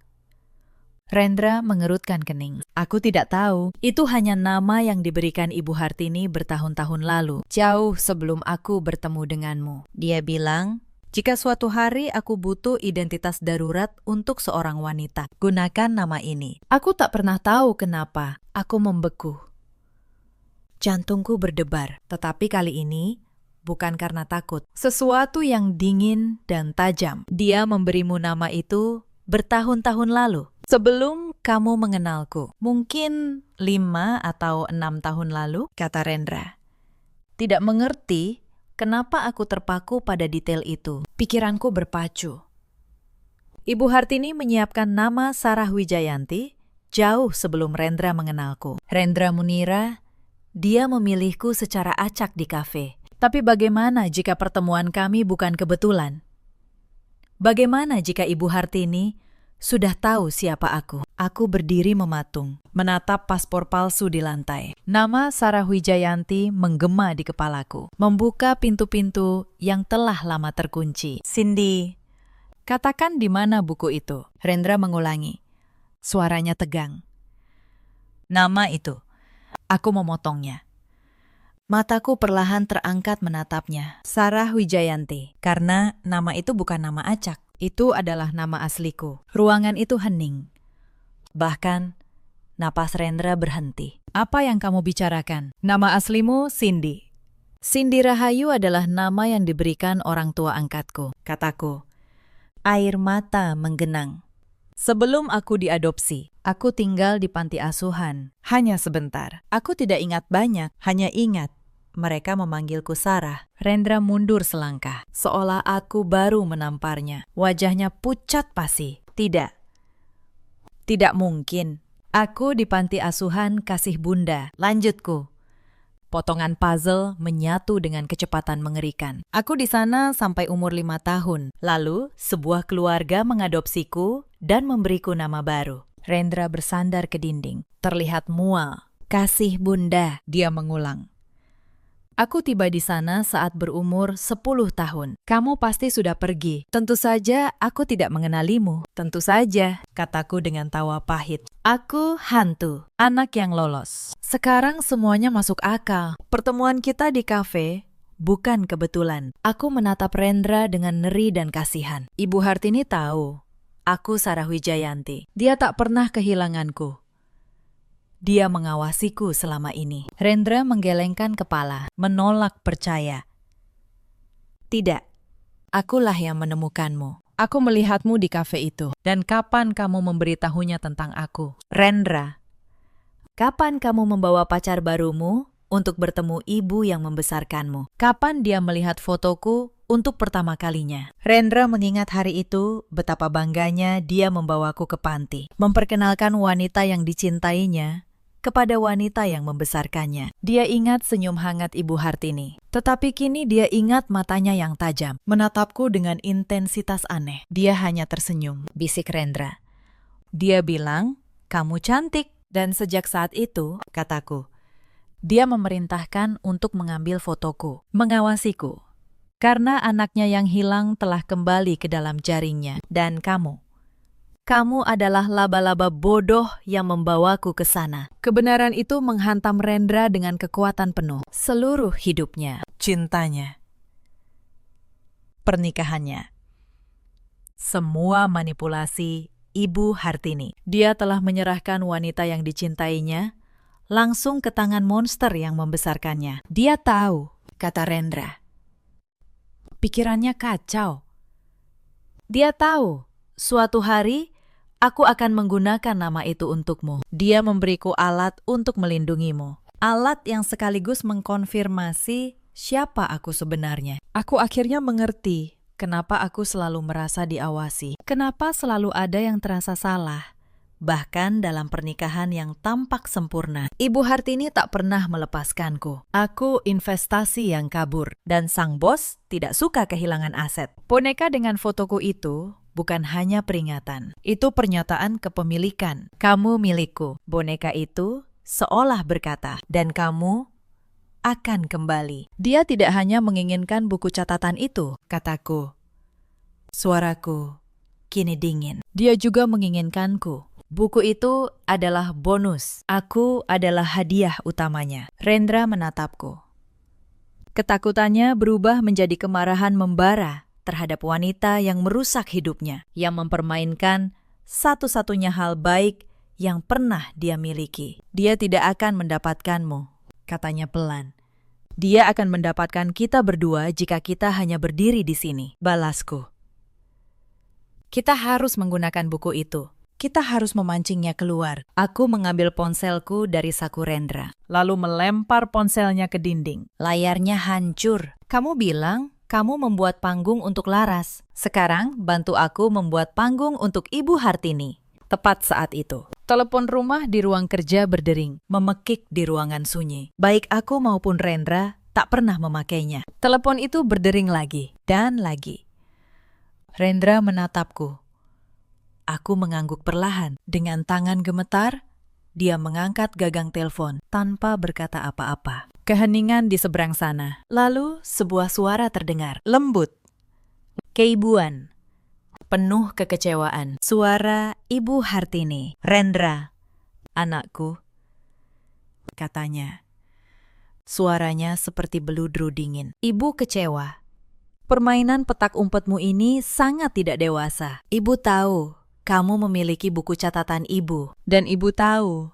Rendra mengerutkan kening. Aku tidak tahu. Itu hanya nama yang diberikan Ibu Hartini bertahun-tahun lalu, jauh sebelum aku bertemu denganmu. Dia bilang, jika suatu hari aku butuh identitas darurat untuk seorang wanita, gunakan nama ini. Aku tak pernah tahu kenapa. Aku membeku. Jantungku berdebar, tetapi kali ini bukan karena takut. Sesuatu yang dingin dan tajam. Dia memberimu nama itu bertahun-tahun lalu. Sebelum kamu mengenalku. Mungkin 5 atau 6 tahun lalu, kata Rendra. Tidak mengerti kenapa aku terpaku pada detail itu. Pikiranku berpacu. Ibu Hartini menyiapkan nama Sarah Wijayanti jauh sebelum Rendra mengenalku. Rendra mengira dia memilihku secara acak di kafe. Tapi bagaimana jika pertemuan kami bukan kebetulan? Bagaimana jika Ibu Hartini sudah tahu siapa aku? Aku berdiri mematung, menatap paspor palsu di lantai. Nama Sarah Wijayanti menggema di kepalaku, membuka pintu-pintu yang telah lama terkunci. Cindy, katakan di mana buku itu? Rendra mengulangi. Suaranya tegang. Nama itu. Aku memotongnya. Mataku perlahan terangkat menatapnya. Sarah Wijayanti. Karena nama itu bukan nama acak. Itu adalah nama asliku. Ruangan itu hening. Bahkan, napas Rendra berhenti. Apa yang kamu bicarakan? Nama aslimu Cindy. Cindy Rahayu adalah nama yang diberikan orang tua angkatku, kataku. Air mata menggenang. Sebelum aku diadopsi, aku tinggal di panti asuhan. Hanya sebentar. Aku tidak ingat banyak, hanya ingat mereka memanggilku Sarah. Rendra mundur selangkah, seolah aku baru menamparnya. Wajahnya pucat pasi. Tidak. Tidak mungkin. Aku di panti asuhan Kasih Bunda. Lanjutku. Potongan puzzle menyatu dengan kecepatan mengerikan. Aku di sana sampai umur 5 tahun. Lalu, sebuah keluarga mengadopsiku dan memberiku nama baru. Rendra bersandar ke dinding. Terlihat mual. Kasih Bunda, dia mengulang. Aku tiba di sana saat berumur 10 tahun. Kamu pasti sudah pergi. Tentu saja aku tidak mengenalimu. Tentu saja, kataku dengan tawa pahit. Aku hantu, anak yang lolos. Sekarang semuanya masuk akal. Pertemuan kita di kafe bukan kebetulan. Aku menatap Rendra dengan ngeri dan kasihan. Ibu Hartini tahu, aku Sarah Wijayanti. Dia tak pernah kehilanganku. Dia mengawasiku selama ini. Rendra menggelengkan kepala, menolak percaya. Tidak, akulah yang menemukanmu. Aku melihatmu di kafe itu. Dan kapan kamu memberitahunya tentang aku? Rendra, kapan kamu membawa pacar barumu untuk bertemu ibu yang membesarkanmu? Kapan dia melihat fotoku untuk pertama kalinya? Rendra mengingat hari itu, betapa bangganya dia membawaku ke panti. Memperkenalkan wanita yang dicintainya kepada wanita yang membesarkannya. Dia ingat senyum hangat Ibu Hartini. Tetapi kini dia ingat matanya yang tajam, menatapku dengan intensitas aneh. Dia hanya tersenyum, bisik Rendra. Dia bilang, kamu cantik. Dan sejak saat itu, kataku, dia memerintahkan untuk mengambil fotoku, mengawasiku. Karena anaknya yang hilang telah kembali ke dalam jaringnya. Dan kamu adalah laba-laba bodoh yang membawaku ke sana. Kebenaran itu menghantam Rendra dengan kekuatan penuh. Seluruh hidupnya, cintanya, pernikahannya. Semua manipulasi Ibu Hartini. Dia telah menyerahkan wanita yang dicintainya langsung ke tangan monster yang membesarkannya. Dia tahu, kata Rendra. Pikirannya kacau. Dia tahu, suatu hari aku akan menggunakan nama itu untukmu. Dia memberiku alat untuk melindungimu. Alat yang sekaligus mengkonfirmasi siapa aku sebenarnya. Aku akhirnya mengerti kenapa aku selalu merasa diawasi. Kenapa selalu ada yang terasa salah. Bahkan dalam pernikahan yang tampak sempurna. Ibu Hartini tak pernah melepaskanku. Aku investasi yang kabur. Dan sang bos tidak suka kehilangan aset. Boneka dengan fotoku itu bukan hanya peringatan. Itu pernyataan kepemilikan. Kamu milikku. Boneka itu seolah berkata, "Dan kamu akan kembali." Dia tidak hanya menginginkan buku catatan itu, kataku. Suaraku kini dingin. Dia juga menginginkanku. Buku itu adalah bonus. Aku adalah hadiah utamanya. Rendra menatapku. Ketakutannya berubah menjadi kemarahan membara terhadap wanita yang merusak hidupnya, yang mempermainkan satu-satunya hal baik yang pernah dia miliki. Dia tidak akan mendapatkanmu, katanya pelan. Dia akan mendapatkan kita berdua jika kita hanya berdiri di sini, balasku. Kita harus menggunakan buku itu. Kita harus memancingnya keluar. Aku mengambil ponselku dari saku Rendra, lalu melempar ponselnya ke dinding. Layarnya hancur. Kamu bilang kamu membuat panggung untuk Laras. Sekarang bantu aku membuat panggung untuk Ibu Hartini. Tepat saat itu, telepon rumah di ruang kerja berdering, memekik di ruangan sunyi. Baik aku maupun Rendra tak pernah memakainya. Telepon itu berdering lagi dan lagi. Rendra menatapku. Aku mengangguk perlahan. Dengan tangan gemetar, dia mengangkat gagang telepon tanpa berkata apa-apa. Keheningan di seberang sana. Lalu sebuah suara terdengar, lembut, keibuan, penuh kekecewaan. Suara Ibu Hartini. "Rendra, anakku," katanya. Suaranya seperti beludru dingin. "Ibu kecewa. Permainan petak umpetmu ini sangat tidak dewasa. Ibu tahu kamu memiliki buku catatan ibu. Dan ibu tahu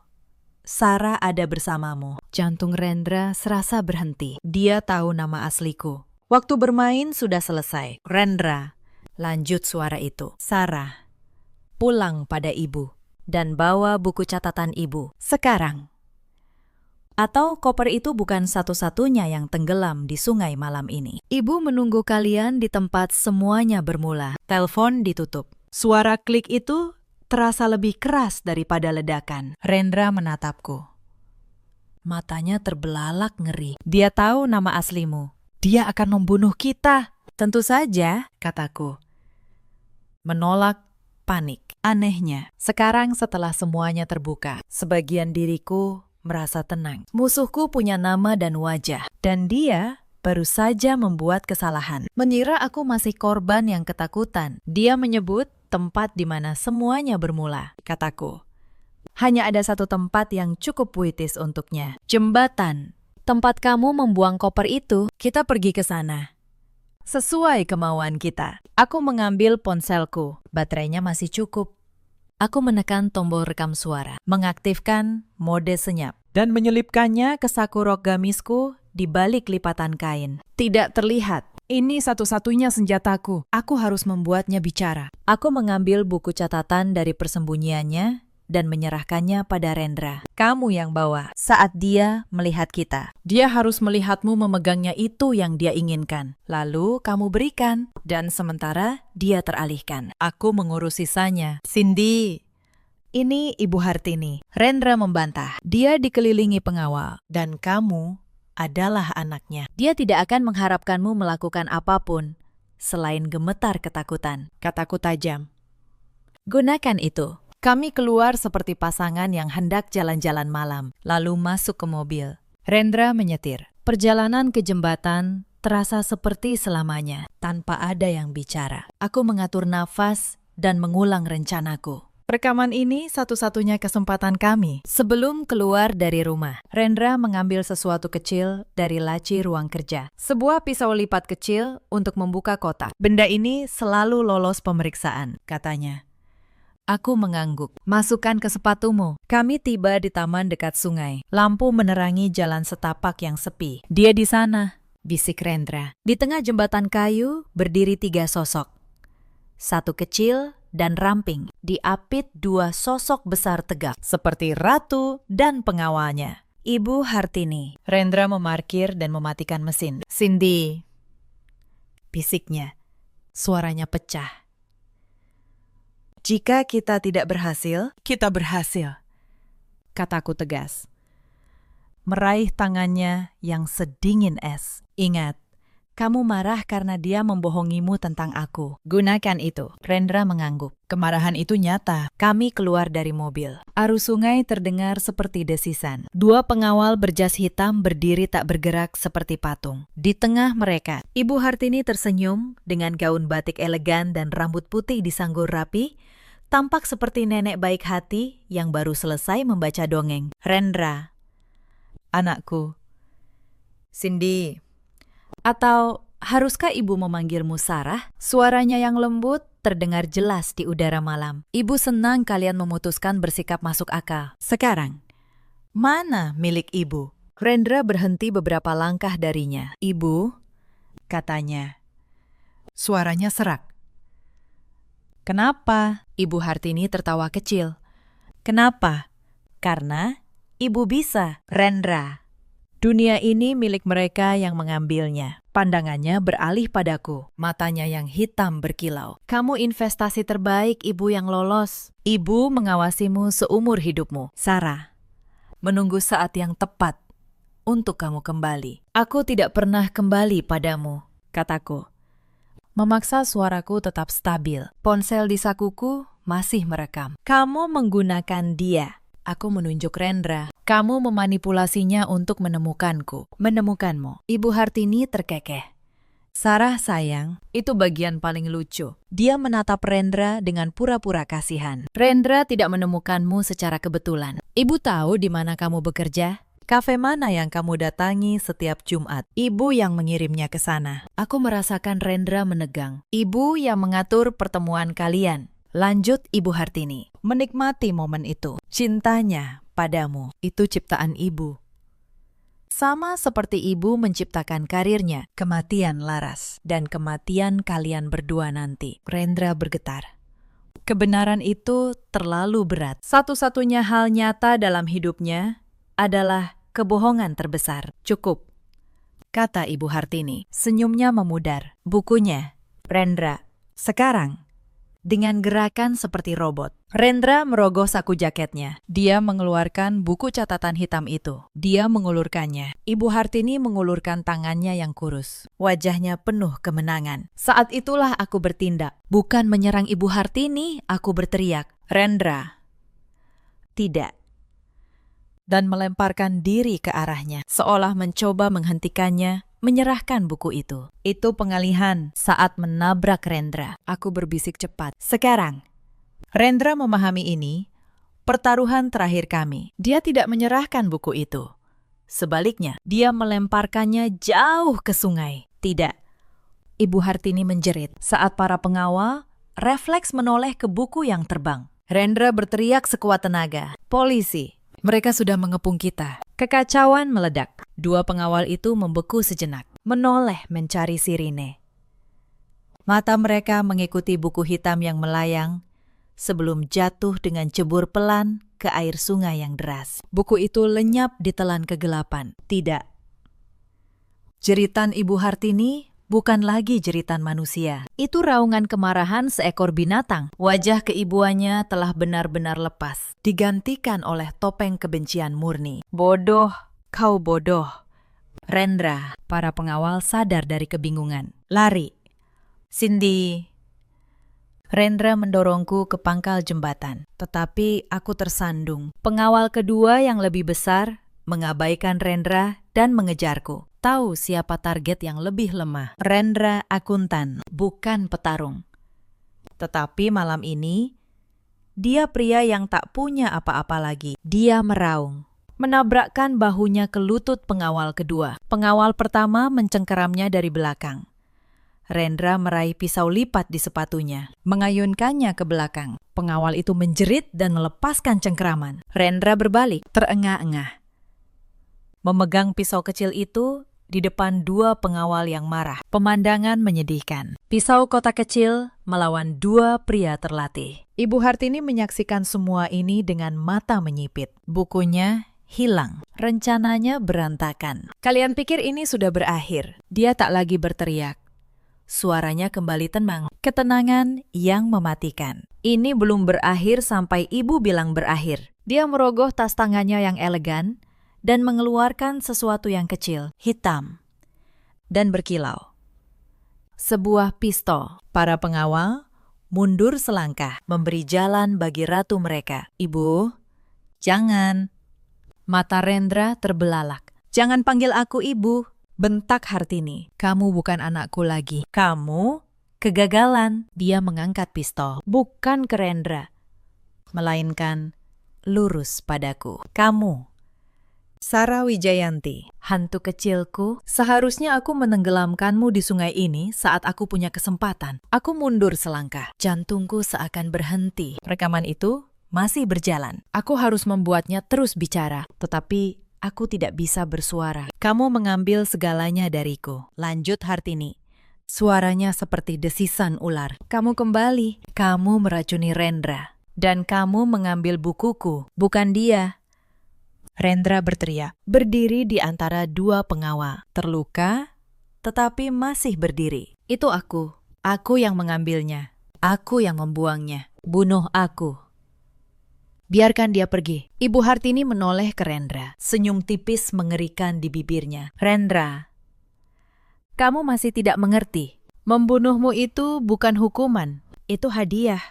Sarah ada bersamamu." Jantung Rendra serasa berhenti. Dia tahu nama asliku. Waktu bermain sudah selesai. "Rendra," lanjut suara itu. "Sarah, pulang pada ibu dan bawa buku catatan ibu sekarang. Atau koper itu bukan satu-satunya yang tenggelam di sungai malam ini. Ibu menunggu kalian di tempat semuanya bermula." Telepon ditutup. Suara klik itu terasa lebih keras daripada ledakan. Rendra menatapku. Matanya terbelalak ngeri. "Dia tahu nama aslimu. Dia akan membunuh kita." "Tentu saja," kataku. Menolak panik. Anehnya, sekarang setelah semuanya terbuka, sebagian diriku merasa tenang. Musuhku punya nama dan wajah, dan dia baru saja membuat kesalahan. Mengira aku masih korban yang ketakutan. Dia menyebut tempat di mana semuanya bermula, kataku. Hanya ada satu tempat yang cukup puitis untuknya. Jembatan. Tempat kamu membuang koper itu, kita pergi ke sana. Sesuai kemauan kita. Aku mengambil ponselku. Baterainya masih cukup. Aku menekan tombol rekam suara, mengaktifkan mode senyap, dan menyelipkannya ke saku rok gamisku di balik lipatan kain. Tidak terlihat. Ini satu-satunya senjataku. Aku harus membuatnya bicara. Aku mengambil buku catatan dari persembunyiannya dan menyerahkannya pada Rendra. Kamu yang bawa. Saat dia melihat kita, dia harus melihatmu memegangnya itu yang dia inginkan. Lalu kamu berikan. Dan sementara dia teralihkan. Aku mengurus sisanya. Cindy. Ini Ibu Hartini. Rendra membantah. Dia dikelilingi pengawal. Dan kamu adalah anaknya. Dia tidak akan mengharapkanmu melakukan apapun selain gemetar ketakutan. Kataku tajam. Gunakan itu. Kami keluar seperti pasangan yang hendak jalan-jalan malam, lalu masuk ke mobil. Rendra menyetir. Perjalanan ke jembatan terasa seperti selamanya, tanpa ada yang bicara. Aku mengatur nafas dan mengulang rencanaku. Rekaman ini satu-satunya kesempatan kami sebelum keluar dari rumah. Rendra mengambil sesuatu kecil dari laci ruang kerja. Sebuah pisau lipat kecil untuk membuka kotak. Benda ini selalu lolos pemeriksaan, katanya. Aku mengangguk. Masukkan ke sepatumu. Kami tiba di taman dekat sungai. Lampu menerangi jalan setapak yang sepi. Dia di sana, bisik Rendra. Di tengah jembatan kayu berdiri 3 sosok. Satu kecil dan ramping, diapit 2 sosok besar tegak, seperti ratu dan pengawalnya. Ibu Hartini. Rendra memarkir dan mematikan mesin. Cindy, bisiknya. Suaranya pecah. Jika kita tidak berhasil, kita berhasil, kataku tegas. Meraih tangannya yang sedingin es. Ingat, Kamu marah karena dia membohongimu tentang aku. Gunakan itu. Rendra mengangguk. Kemarahan itu nyata. Kami keluar dari mobil. Arus sungai terdengar seperti desisan. Dua pengawal berjas hitam berdiri tak bergerak seperti patung. Di tengah mereka, Ibu Hartini tersenyum dengan gaun batik elegan dan rambut putih disanggur rapi, tampak seperti nenek baik hati yang baru selesai membaca dongeng. Rendra, anakku. Cindy. Atau haruskah ibu memanggilmu Sarah? Suaranya yang lembut terdengar jelas di udara malam. Ibu senang kalian memutuskan bersikap masuk akal. Sekarang, mana milik ibu? Rendra berhenti beberapa langkah darinya. Ibu, katanya. Suaranya serak. Kenapa? Ibu Hartini tertawa kecil. Kenapa? Karena ibu bisa. Rendra. Dunia ini milik mereka yang mengambilnya. Pandangannya beralih padaku. Matanya yang hitam berkilau. Kamu investasi terbaik ibu yang lolos. Ibu mengawasimu seumur hidupmu. Sarah, menunggu saat yang tepat untuk kamu kembali. Aku tidak pernah kembali padamu, kataku. Memaksa suaraku tetap stabil. Ponsel di sakuku masih merekam. Kamu menggunakan dia. Aku menunjuk Rendra. Kamu memanipulasinya untuk menemukanku. Menemukanmu. Ibu Hartini terkekeh. Sarah sayang, itu bagian paling lucu. Dia menatap Rendra dengan pura-pura kasihan. Rendra tidak menemukanmu secara kebetulan. Ibu tahu di mana kamu bekerja? Kafe mana yang kamu datangi setiap Jumat? Ibu yang mengirimnya ke sana. Aku merasakan Rendra menegang. Ibu yang mengatur pertemuan kalian. Lanjut Ibu Hartini, menikmati momen itu. Cintanya padamu, itu ciptaan ibu. Sama seperti ibu menciptakan karirnya, kematian Laras, dan kematian kalian berdua nanti. Rendra bergetar. Kebenaran itu terlalu berat. Satu-satunya hal nyata dalam hidupnya adalah kebohongan terbesar. Cukup, kata Ibu Hartini. Senyumnya memudar. Bukunya, Rendra, sekarang. Dengan gerakan seperti robot. Rendra merogoh saku jaketnya. Dia mengeluarkan buku catatan hitam itu. Dia mengulurkannya. Ibu Hartini mengulurkan tangannya yang kurus. Wajahnya penuh kemenangan. Saat itulah aku bertindak. Bukan menyerang Ibu Hartini, aku berteriak. Rendra. Tidak. Dan melemparkan diri ke arahnya. Seolah mencoba menghentikannya. Menyerahkan buku itu. Itu pengalihan saat menabrak Rendra. Aku berbisik cepat. Sekarang. Rendra memahami ini. Pertaruhan terakhir kami. Dia tidak menyerahkan buku itu. Sebaliknya, dia melemparkannya jauh ke sungai. Tidak. Ibu Hartini menjerit. Saat para pengawal, refleks menoleh ke buku yang terbang. Rendra berteriak sekuat tenaga. Polisi. Mereka sudah mengepung kita. Kekacauan meledak. Dua pengawal itu membeku sejenak, menoleh mencari sirine. Mata mereka mengikuti buku hitam yang melayang sebelum jatuh dengan cebur pelan ke air sungai yang deras. Buku itu lenyap di telan kegelapan. Tidak. Jeritan Ibu Hartini bukan lagi jeritan manusia. Itu raungan kemarahan seekor binatang. Wajah keibuannya telah benar-benar lepas, digantikan oleh topeng kebencian murni. Bodoh, kau bodoh. Rendra, para pengawal sadar dari kebingungan. Lari. Cindy. Rendra mendorongku ke pangkal jembatan, tetapi aku tersandung. Pengawal kedua yang lebih besar mengabaikan Rendra dan mengejarku. Tahu siapa target yang lebih lemah. Rendra akuntan, bukan petarung. Tetapi malam ini, dia pria yang tak punya apa-apa lagi. Dia meraung, menabrakkan bahunya ke lutut pengawal kedua. Pengawal pertama mencengkeramnya dari belakang. Rendra meraih pisau lipat di sepatunya, mengayunkannya ke belakang. Pengawal itu menjerit dan melepaskan cengkeraman. Rendra berbalik, terengah-engah. Memegang pisau kecil itu di depan dua pengawal yang marah. Pemandangan menyedihkan. Pisau kotak kecil melawan dua pria terlatih. Ibu Hartini menyaksikan semua ini dengan mata menyipit. Bukunya hilang. Rencananya berantakan. Kalian pikir ini sudah berakhir? Dia tak lagi berteriak. Suaranya kembali tenang. Ketenangan yang mematikan. Ini belum berakhir sampai ibu bilang berakhir. Dia merogoh tas tangannya yang elegan dan mengeluarkan sesuatu yang kecil, hitam, dan berkilau. sebuah pistol. Para pengawal mundur selangkah, memberi jalan bagi ratu mereka. Ibu, jangan. Mata Rendra terbelalak. Jangan panggil aku ibu, bentak Hartini. Kamu bukan anakku lagi. Kamu kegagalan. Dia mengangkat pistol, bukan ke Rendra, melainkan lurus padaku. Kamu, Sara Wijayanti, hantu kecilku, seharusnya aku menenggelamkanmu di sungai ini saat aku punya kesempatan. Aku mundur selangkah, jantungku seakan berhenti. Rekaman itu masih berjalan. Aku harus membuatnya terus bicara, tetapi aku tidak bisa bersuara. Kamu mengambil segalanya dariku. Lanjut Hartini. Suaranya seperti desisan ular. Kamu kembali. Kamu meracuni Rendra. Dan kamu mengambil bukuku, bukan dia. Rendra berteriak, berdiri di antara dua pengawal. Terluka, tetapi masih berdiri. Itu aku. Aku yang mengambilnya. Aku yang membuangnya. Bunuh aku. Biarkan dia pergi. Ibu Hartini menoleh ke Rendra. Senyum tipis mengerikan di bibirnya. Rendra, kamu masih tidak mengerti. Membunuhmu itu bukan hukuman. Itu hadiah.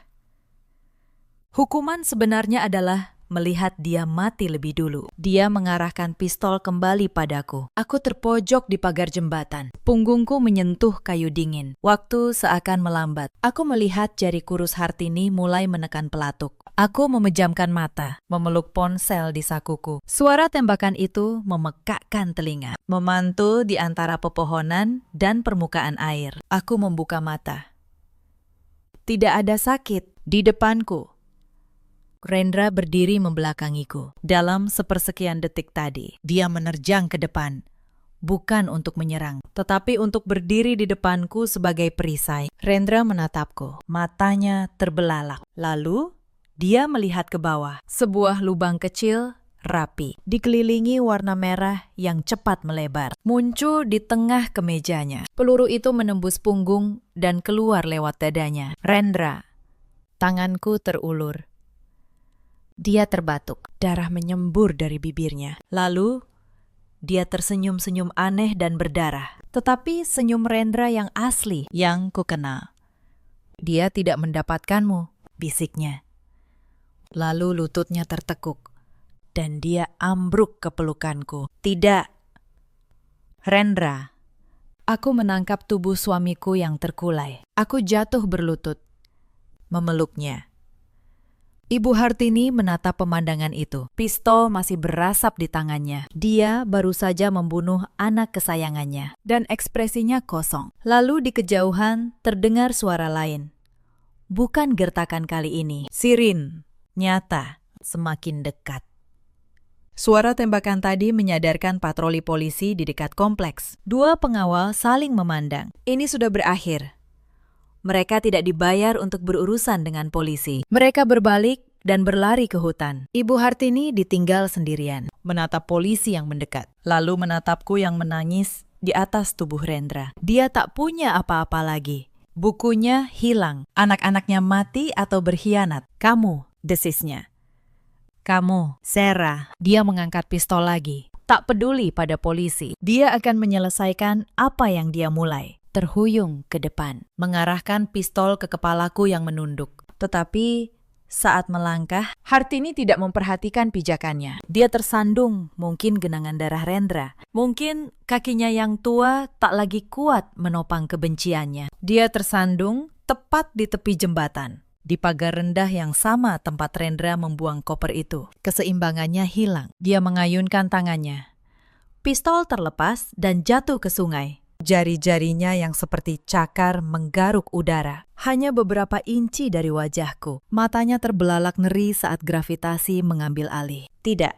Hukuman sebenarnya adalah melihat dia mati lebih dulu. Dia mengarahkan pistol kembali padaku. Aku terpojok di pagar jembatan. Punggungku menyentuh kayu dingin. Waktu seakan melambat. Aku melihat jari kurus Hartini mulai menekan pelatuk. Aku memejamkan mata, memeluk ponsel di sakuku. Suara tembakan itu memekakkan telinga, memantul di antara pepohonan dan permukaan air. Aku membuka mata. Tidak ada sakit di depanku. Rendra berdiri membelakangiku. Dalam sepersekian detik tadi, dia menerjang ke depan. Bukan untuk menyerang, tetapi untuk berdiri di depanku sebagai perisai. Rendra menatapku. Matanya terbelalak. Lalu, dia melihat ke bawah. Sebuah lubang kecil, rapi, dikelilingi warna merah yang cepat melebar. Muncul di tengah kemejanya. Peluru itu menembus punggung dan keluar lewat dadanya. Rendra. Tanganku terulur. Dia terbatuk, darah menyembur dari bibirnya. Lalu, dia tersenyum-senyum aneh dan berdarah. Tetapi senyum Rendra yang asli, yang kukenal. Dia tidak mendapatkanmu, bisiknya. Lalu lututnya tertekuk, dan dia ambruk ke pelukanku. Tidak. Rendra. Aku menangkap tubuh suamiku yang terkulai. Aku jatuh berlutut, memeluknya. Ibu Hartini menatap pemandangan itu. Pistol masih berasap di tangannya. Dia baru saja membunuh anak kesayangannya. Dan ekspresinya kosong. Lalu di kejauhan terdengar suara lain. Bukan gertakan kali ini. Sirin. Nyata. Semakin dekat. Suara tembakan tadi menyadarkan patroli polisi di dekat kompleks. Dua pengawal saling memandang. Ini sudah berakhir. Mereka tidak dibayar untuk berurusan dengan polisi. Mereka berbalik dan berlari ke hutan. Ibu Hartini ditinggal sendirian, menatap polisi yang mendekat, lalu menatapku yang menangis di atas tubuh Rendra. Dia tak punya apa-apa lagi. Bukunya hilang, anak-anaknya mati atau berkhianat. Kamu, desisnya. Kamu, Sarah. Dia mengangkat pistol lagi. Tak peduli pada polisi. Dia akan menyelesaikan apa yang dia mulai. Terhuyung ke depan, mengarahkan pistol ke kepalaku yang menunduk. Tetapi saat melangkah, Hartini tidak memperhatikan pijakannya. Dia tersandung, mungkin genangan darah Rendra. Mungkin kakinya yang tua tak lagi kuat menopang kebenciannya. Dia tersandung tepat di tepi jembatan, di pagar rendah yang sama tempat Rendra membuang koper itu. Keseimbangannya hilang. Dia mengayunkan tangannya. Pistol terlepas dan jatuh ke sungai. Jari-jarinya yang seperti cakar menggaruk udara. Hanya beberapa inci dari wajahku. Matanya terbelalak ngeri saat gravitasi mengambil alih. Tidak.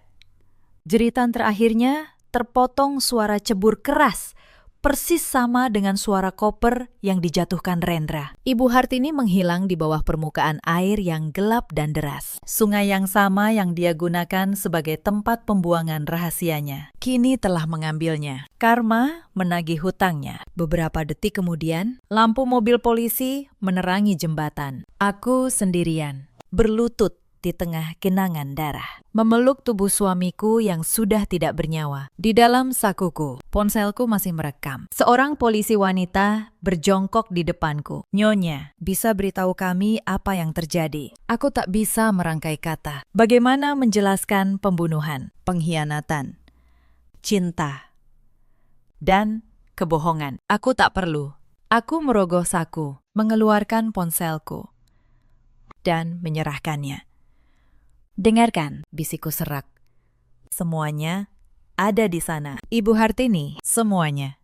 Jeritan terakhirnya terpotong suara cebur keras. Persis sama dengan suara koper yang dijatuhkan Rendra. Ibu Hartini menghilang di bawah permukaan air yang gelap dan deras. Sungai yang sama yang dia gunakan sebagai tempat pembuangan rahasianya kini telah mengambilnya. Karma menagih hutangnya. Beberapa detik kemudian, lampu mobil polisi menerangi jembatan. Aku sendirian, berlutut di tengah genangan darah. Memeluk tubuh suamiku yang sudah tidak bernyawa. Di dalam sakuku, ponselku masih merekam. Seorang polisi wanita berjongkok di depanku. "Nyonya, bisa beritahu kami apa yang terjadi?" Aku tak bisa merangkai kata. Bagaimana menjelaskan pembunuhan, pengkhianatan, cinta, dan kebohongan? Aku tak perlu. Aku merogoh saku, mengeluarkan ponselku, dan menyerahkannya. "Dengarkan," bisikku serak. "Semuanya ada di sana. Ibu Hartini, semuanya."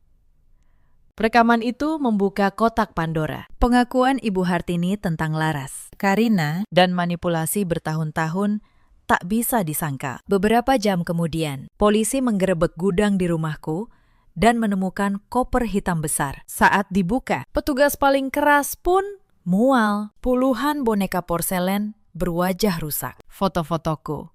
Rekaman itu membuka kotak Pandora. Pengakuan Ibu Hartini tentang Laras, Karina, dan manipulasi bertahun-tahun tak bisa disangka. Beberapa jam kemudian, polisi menggerebek gudang di rumahku dan menemukan koper hitam besar. Saat dibuka, petugas paling keras pun mual. Puluhan boneka porselen berwajah rusak, foto-fotoku,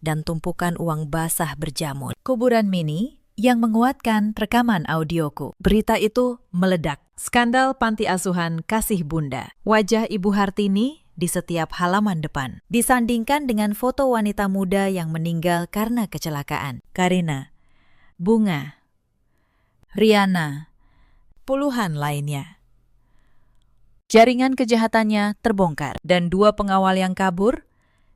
dan tumpukan uang basah berjamur. Kuburan mini yang menguatkan rekaman audioku. Berita itu meledak. Skandal panti asuhan Kasih Bunda. Wajah Ibu Hartini di setiap halaman depan. Disandingkan dengan foto wanita muda yang meninggal karena kecelakaan. Karina, Bunga, Riana, puluhan lainnya. Jaringan kejahatannya terbongkar dan 2 pengawal yang kabur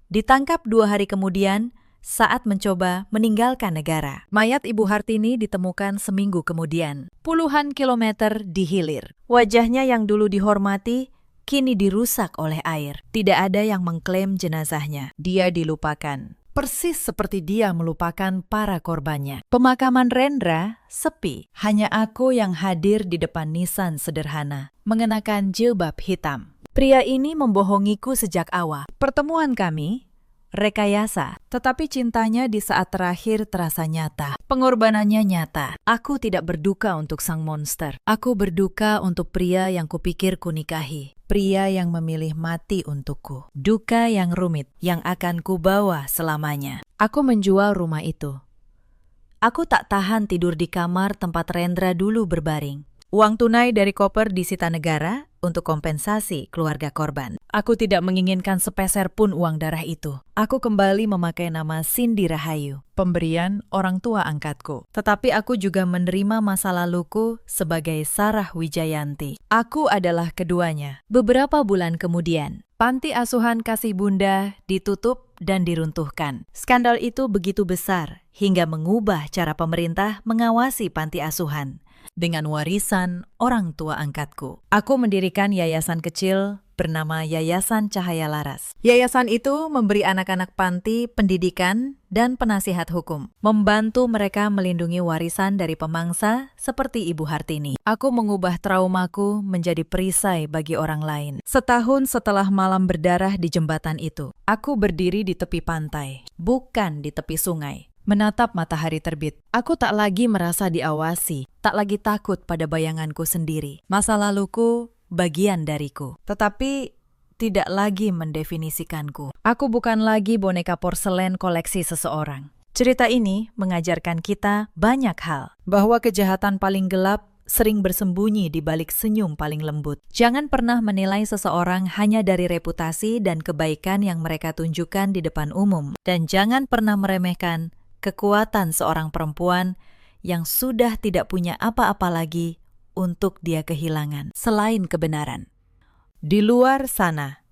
ditangkap 2 hari kemudian saat mencoba meninggalkan negara. Mayat Ibu Hartini ditemukan seminggu kemudian, puluhan kilometer di hilir. Wajahnya yang dulu dihormati kini dirusak oleh air. Tidak ada yang mengklaim jenazahnya. Dia dilupakan. Persis seperti dia melupakan para korbannya. Pemakaman Rendra sepi. Hanya aku yang hadir di depan nisan sederhana, mengenakan jilbab hitam. Pria ini membohongiku sejak awal. Pertemuan kami rekayasa, tetapi cintanya di saat terakhir terasa nyata. Pengorbanannya nyata. Aku tidak berduka untuk sang monster. Aku berduka untuk pria yang kupikir kunikahi. Pria yang memilih mati untukku. Duka yang rumit yang akan kubawa selamanya. Aku menjual rumah itu. Aku tak tahan tidur di kamar tempat Rendra dulu berbaring. Uang tunai dari koper disita negara untuk kompensasi keluarga korban. Aku tidak menginginkan sepeser pun uang darah itu. Aku kembali memakai nama Cindy Rahayu, pemberian orang tua angkatku. Tetapi aku juga menerima masa laluku sebagai Sarah Wijayanti. Aku adalah keduanya. Beberapa bulan kemudian, panti asuhan Kasih Bunda ditutup dan diruntuhkan. Skandal itu begitu besar hingga mengubah cara pemerintah mengawasi panti asuhan. Dengan warisan orang tua angkatku, aku mendirikan yayasan kecil bernama Yayasan Cahaya Laras. Yayasan itu memberi anak-anak panti pendidikan dan penasihat hukum, membantu mereka melindungi warisan dari pemangsa seperti Ibu Hartini. Aku mengubah traumaku menjadi perisai bagi orang lain. Setahun setelah malam berdarah di jembatan itu, aku berdiri di tepi pantai, bukan di tepi sungai. Menatap matahari terbit, aku tak lagi merasa diawasi, tak lagi takut pada bayanganku sendiri. Masa laluku bagian dariku, tetapi tidak lagi mendefinisikanku. Aku bukan lagi boneka porselen koleksi seseorang. Cerita ini mengajarkan kita banyak hal, bahwa kejahatan paling gelap sering bersembunyi di balik senyum paling lembut. Jangan pernah menilai seseorang hanya dari reputasi dan kebaikan yang mereka tunjukkan di depan umum, dan jangan pernah meremehkan kekuatan seorang perempuan yang sudah tidak punya apa-apa lagi untuk dia kehilangan selain kebenaran. Di luar sana,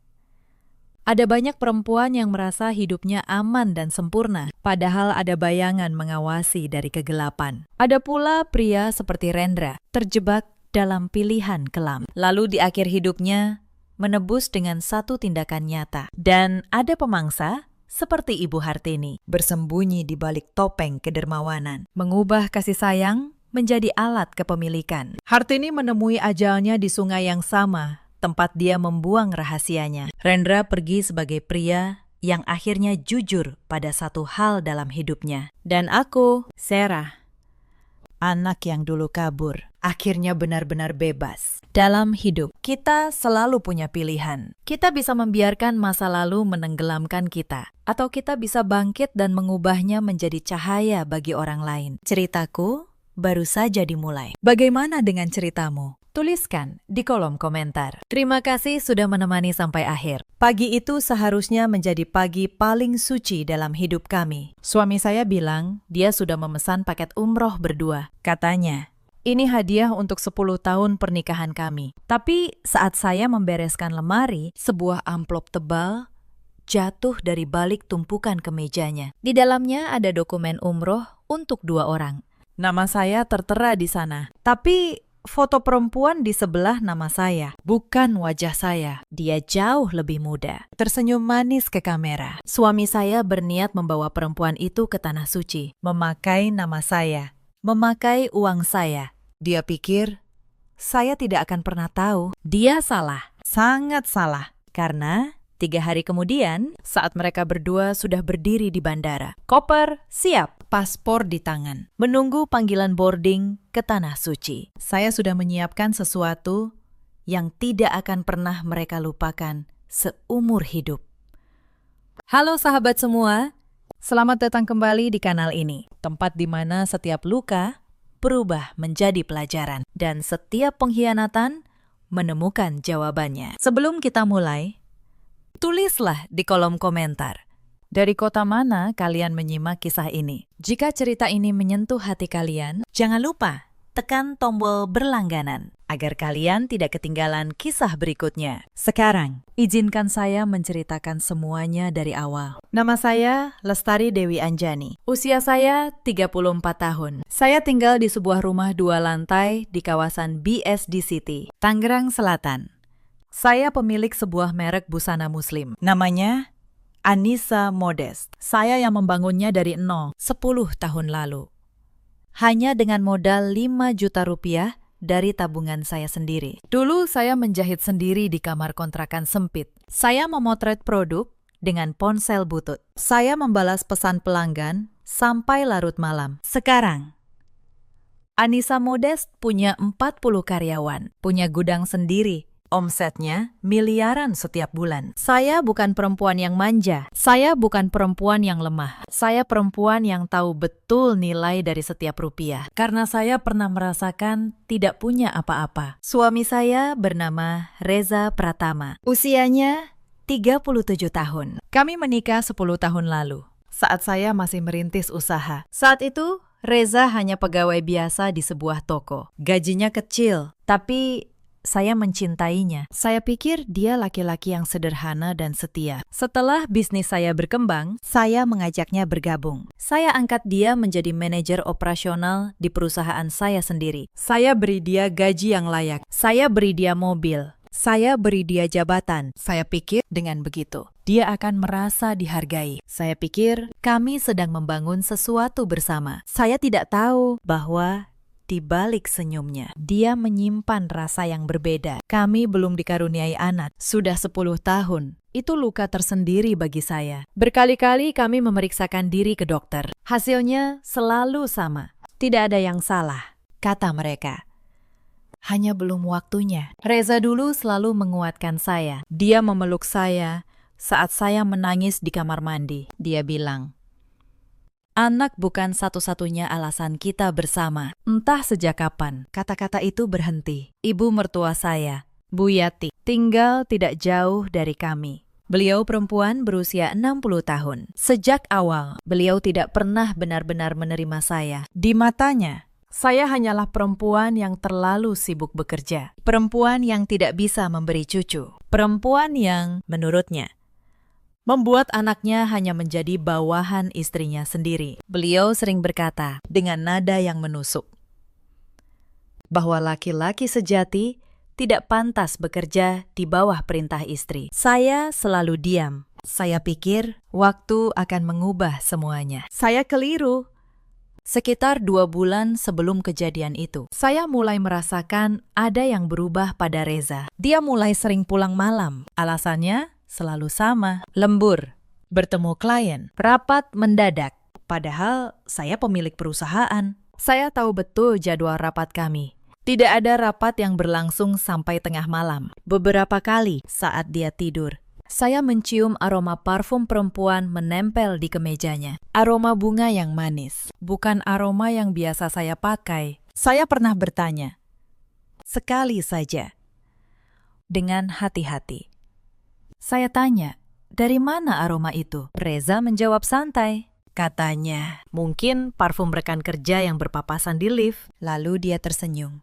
ada banyak perempuan yang merasa hidupnya aman dan sempurna, padahal ada bayangan mengawasi dari kegelapan. Ada pula pria seperti Rendra, terjebak dalam pilihan kelam, lalu di akhir hidupnya menebus dengan satu tindakan nyata. Dan ada pemangsa seperti Ibu Hartini, bersembunyi di balik topeng kedermawanan, mengubah kasih sayang menjadi alat kepemilikan. Hartini menemui ajalnya di sungai yang sama, tempat dia membuang rahasianya. Rendra pergi sebagai pria yang akhirnya jujur pada satu hal dalam hidupnya. Dan aku, Sarah, anak yang dulu kabur, akhirnya benar-benar bebas. Dalam hidup, kita selalu punya pilihan. Kita bisa membiarkan masa lalu menenggelamkan kita, atau kita bisa bangkit dan mengubahnya menjadi cahaya bagi orang lain. Ceritaku baru saja dimulai. Bagaimana dengan ceritamu? Tuliskan di kolom komentar. Terima kasih sudah menemani sampai akhir. Pagi itu seharusnya menjadi pagi paling suci dalam hidup kami. Suami saya bilang dia sudah memesan paket umroh berdua. Katanya, ini hadiah untuk 10 tahun pernikahan kami. Tapi saat saya membereskan lemari, sebuah amplop tebal jatuh dari balik tumpukan kemejanya. Di dalamnya ada dokumen umroh untuk 2 orang. Nama saya tertera di sana. Tapi foto perempuan di sebelah nama saya, bukan wajah saya. Dia jauh lebih muda, tersenyum manis ke kamera. Suami saya berniat membawa perempuan itu ke tanah suci, memakai nama saya, memakai uang saya. Dia pikir, saya tidak akan pernah tahu. Dia salah, sangat salah. Karena 3 hari kemudian, saat mereka berdua sudah berdiri di bandara. Koper siap, paspor di tangan. Menunggu panggilan boarding ke tanah suci. Saya sudah menyiapkan sesuatu yang tidak akan pernah mereka lupakan seumur hidup. Halo sahabat semua, selamat datang kembali di kanal ini. Tempat di mana setiap luka berubah menjadi pelajaran. Dan setiap pengkhianatan menemukan jawabannya. Sebelum kita mulai, tulislah di kolom komentar, dari kota mana kalian menyimak kisah ini. Jika cerita ini menyentuh hati kalian, jangan lupa tekan tombol berlangganan agar kalian tidak ketinggalan kisah berikutnya. Sekarang, izinkan saya menceritakan semuanya dari awal. Nama saya Lestari Dewi Anjani. Usia saya 34 tahun. Saya tinggal di sebuah rumah 2 lantai di kawasan BSD City, Tangerang Selatan. Saya pemilik sebuah merek busana muslim. Namanya Anissa Modest. Saya yang membangunnya dari nol 10 tahun lalu. Hanya dengan modal 5 juta rupiah dari tabungan saya sendiri. Dulu saya menjahit sendiri di kamar kontrakan sempit. Saya memotret produk dengan ponsel butut. Saya membalas pesan pelanggan sampai larut malam. Sekarang, Anissa Modest punya 40 karyawan, punya gudang sendiri. Omsetnya miliaran setiap bulan. Saya bukan perempuan yang manja. Saya bukan perempuan yang lemah. Saya perempuan yang tahu betul nilai dari setiap rupiah. Karena saya pernah merasakan tidak punya apa-apa. Suami saya bernama Reza Pratama. Usianya 37 tahun. Kami menikah 10 tahun lalu, saat saya masih merintis usaha. Saat itu, Reza hanya pegawai biasa di sebuah toko. Gajinya kecil, tapi saya mencintainya. Saya pikir dia laki-laki yang sederhana dan setia. Setelah bisnis saya berkembang, saya mengajaknya bergabung. Saya angkat dia menjadi manajer operasional di perusahaan saya sendiri. Saya beri dia gaji yang layak. Saya beri dia mobil. Saya beri dia jabatan. Saya pikir dengan begitu, dia akan merasa dihargai. Saya pikir kami sedang membangun sesuatu bersama. Saya tidak tahu bahwa di balik senyumnya, dia menyimpan rasa yang berbeda. Kami belum dikaruniai anak, sudah 10 tahun. Itu luka tersendiri bagi saya. Berkali-kali kami memeriksakan diri ke dokter. Hasilnya selalu sama. Tidak ada yang salah, kata mereka. Hanya belum waktunya. Reza dulu selalu menguatkan saya. Dia memeluk saya saat saya menangis di kamar mandi. Dia bilang, anak bukan satu-satunya alasan kita bersama. Entah sejak kapan, kata-kata itu berhenti. Ibu mertua saya, Bu Yati, tinggal tidak jauh dari kami. Beliau perempuan berusia 60 tahun. Sejak awal, beliau tidak pernah benar-benar menerima saya. Di matanya, saya hanyalah perempuan yang terlalu sibuk bekerja. Perempuan yang tidak bisa memberi cucu. Perempuan yang, menurutnya, membuat anaknya hanya menjadi bawahan istrinya sendiri. Beliau sering berkata dengan nada yang menusuk bahwa laki-laki sejati tidak pantas bekerja di bawah perintah istri. Saya selalu diam. Saya pikir waktu akan mengubah semuanya. Saya keliru. Sekitar 2 bulan sebelum kejadian itu, saya mulai merasakan ada yang berubah pada Reza. Dia mulai sering pulang malam. Alasannya selalu sama, lembur, bertemu klien, rapat mendadak. Padahal saya pemilik perusahaan. Saya tahu betul jadwal rapat kami. Tidak ada rapat yang berlangsung sampai tengah malam. Beberapa kali saat dia tidur, saya mencium aroma parfum perempuan menempel di kemejanya. Aroma bunga yang manis, bukan aroma yang biasa saya pakai. Saya pernah bertanya, sekali saja. Dengan hati-hati. Saya tanya, dari mana aroma itu? Reza menjawab santai. Katanya, mungkin parfum rekan kerja yang berpapasan di lift. Lalu dia tersenyum,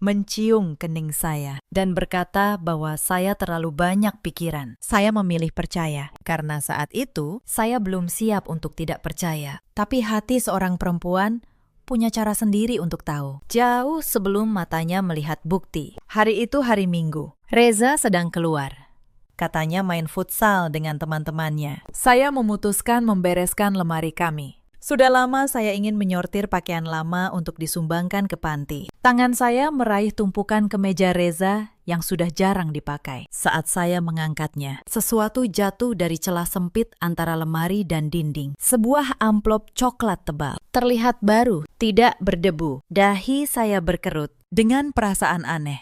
mencium kening saya, dan berkata bahwa saya terlalu banyak pikiran. Saya memilih percaya, karena saat itu saya belum siap untuk tidak percaya. Tapi hati seorang perempuan punya cara sendiri untuk tahu. Jauh sebelum matanya melihat bukti. Hari itu hari Minggu. Reza sedang keluar. Katanya main futsal dengan teman-temannya. Saya memutuskan membereskan lemari kami. Sudah lama saya ingin menyortir pakaian lama untuk disumbangkan ke panti. Tangan saya meraih tumpukan kemeja Reza yang sudah jarang dipakai. Saat saya mengangkatnya, sesuatu jatuh dari celah sempit antara lemari dan dinding. Sebuah amplop coklat tebal. Terlihat baru, tidak berdebu. Dahi saya berkerut dengan perasaan aneh.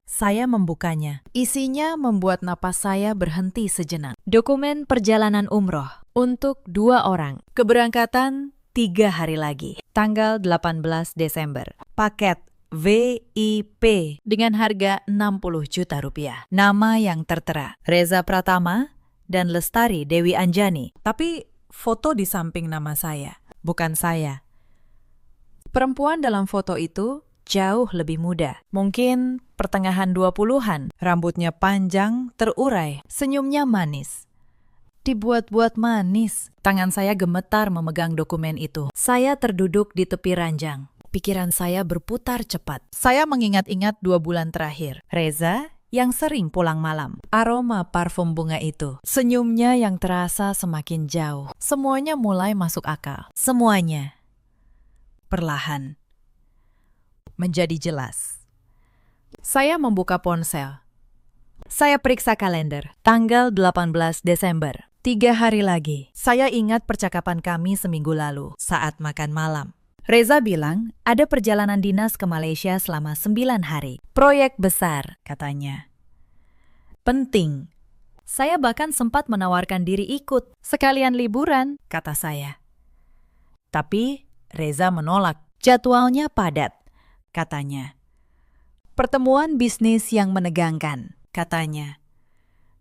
Saya membukanya. Isinya membuat napas saya berhenti sejenak. Dokumen perjalanan umroh untuk 2 orang. Keberangkatan 3 hari lagi. Tanggal 18 Desember. Paket VIP dengan harga 60 juta rupiah. Nama yang tertera, Reza Pratama dan Lestari Dewi Anjani. Tapi foto di samping nama saya, bukan saya. Perempuan dalam foto itu jauh lebih muda. Mungkin pertengahan 20-an. Rambutnya panjang, terurai. Senyumnya manis. Dibuat-buat manis. Tangan saya gemetar memegang dokumen itu. Saya terduduk di tepi ranjang. Pikiran saya berputar cepat. Saya mengingat-ingat 2 bulan terakhir. Reza yang sering pulang malam. Aroma parfum bunga itu. Senyumnya yang terasa semakin jauh. Semuanya mulai masuk akal. Semuanya. Perlahan. Menjadi jelas. Saya membuka ponsel. Saya periksa kalender. Tanggal 18 Desember. 3 hari lagi. Saya ingat percakapan kami seminggu lalu saat makan malam. Reza bilang ada perjalanan dinas ke Malaysia selama 9 hari. Proyek besar, katanya. Penting. Saya bahkan sempat menawarkan diri ikut. Sekalian liburan, kata saya. Tapi Reza menolak. Jadwalnya padat, katanya. Pertemuan bisnis yang menegangkan, katanya.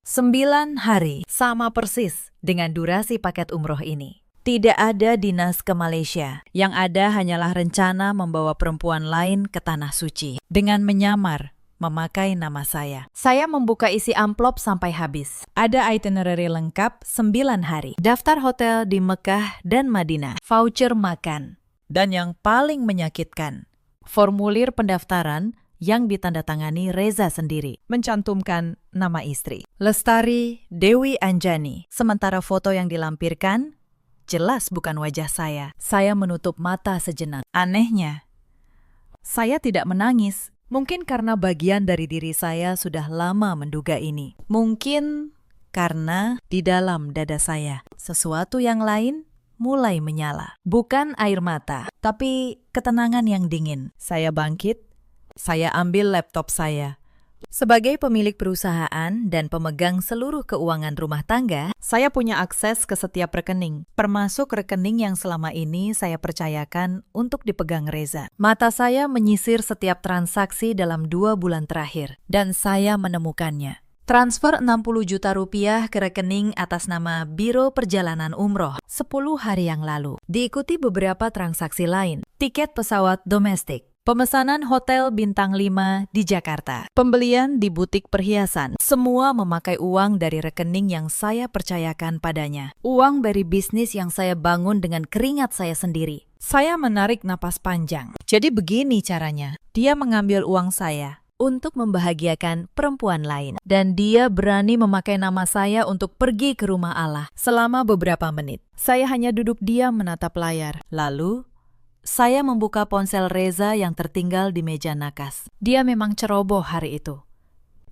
9 hari, sama persis dengan durasi paket umroh ini. Tidak ada dinas ke Malaysia. Yang ada hanyalah rencana membawa perempuan lain ke Tanah Suci. Dengan menyamar, memakai nama saya. Saya membuka isi amplop sampai habis. Ada itinerary lengkap 9 hari. Daftar hotel di Mekah dan Madinah. Voucher makan. Dan yang paling menyakitkan, formulir pendaftaran yang ditandatangani Reza sendiri, mencantumkan nama istri, Lestari Dewi Anjani. Sementara foto yang dilampirkan, jelas bukan wajah saya. Saya menutup mata sejenak. Anehnya, saya tidak menangis. Mungkin karena bagian dari diri saya sudah lama menduga ini. Mungkin karena di dalam dada saya, sesuatu yang lain mulai menyala. Bukan air mata, tapi ketenangan yang dingin. Saya bangkit, saya ambil laptop saya. Sebagai pemilik perusahaan dan pemegang seluruh keuangan rumah tangga, saya punya akses ke setiap rekening, termasuk rekening yang selama ini saya percayakan untuk dipegang Reza. Mata saya menyisir setiap transaksi dalam 2 bulan terakhir, dan saya menemukannya. Transfer 60 juta rupiah ke rekening atas nama Biro Perjalanan Umroh 10 hari yang lalu. Diikuti beberapa transaksi lain. Tiket pesawat domestik. Pemesanan hotel bintang 5 di Jakarta. Pembelian di butik perhiasan. Semua memakai uang dari rekening yang saya percayakan padanya. Uang dari bisnis yang saya bangun dengan keringat saya sendiri. Saya menarik napas panjang. Jadi begini caranya. Dia mengambil uang saya untuk membahagiakan perempuan lain. Dan dia berani memakai nama saya untuk pergi ke rumah Allah selama beberapa menit. Saya hanya duduk diam menatap layar. Lalu, saya membuka ponsel Reza yang tertinggal di meja nakas. Dia memang ceroboh hari itu.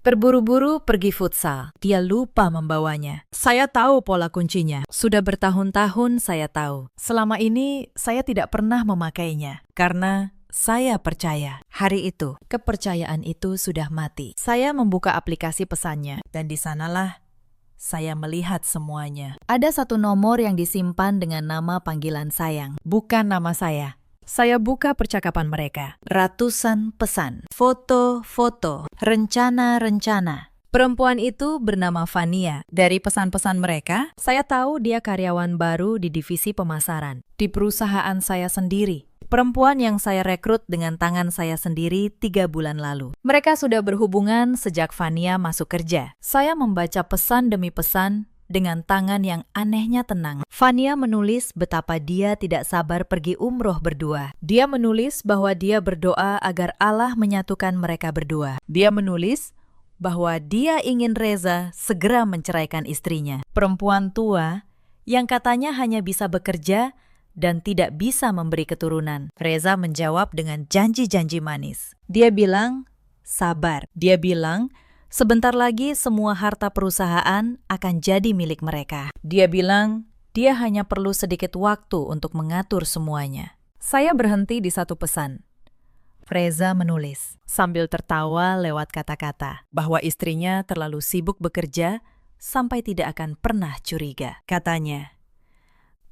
Terburu-buru pergi futsal. Dia lupa membawanya. Saya tahu pola kuncinya. Sudah bertahun-tahun saya tahu. Selama ini saya tidak pernah memakainya. Karena saya percaya, hari itu, kepercayaan itu sudah mati. Saya membuka aplikasi pesannya, dan di sanalah saya melihat semuanya. Ada 1 nomor yang disimpan dengan nama panggilan sayang, bukan nama saya. Saya buka percakapan mereka. Ratusan pesan, foto-foto, rencana-rencana. Perempuan itu bernama Fania. Dari pesan-pesan mereka, saya tahu dia karyawan baru di divisi pemasaran, di perusahaan saya sendiri. Perempuan yang saya rekrut dengan tangan saya sendiri 3 bulan lalu. Mereka sudah berhubungan sejak Fania masuk kerja. Saya membaca pesan demi pesan dengan tangan yang anehnya tenang. Fania menulis betapa dia tidak sabar pergi umroh berdua. Dia menulis bahwa dia berdoa agar Allah menyatukan mereka berdua. Dia menulis bahwa dia ingin Reza segera menceraikan istrinya. Perempuan tua yang katanya hanya bisa bekerja dan tidak bisa memberi keturunan. Reza menjawab dengan janji-janji manis. Dia bilang, sabar. Dia bilang, sebentar lagi semua harta perusahaan akan jadi milik mereka. Dia bilang, dia hanya perlu sedikit waktu untuk mengatur semuanya. Saya berhenti di satu pesan. Reza menulis, sambil tertawa lewat kata-kata, bahwa istrinya terlalu sibuk bekerja sampai tidak akan pernah curiga. Katanya,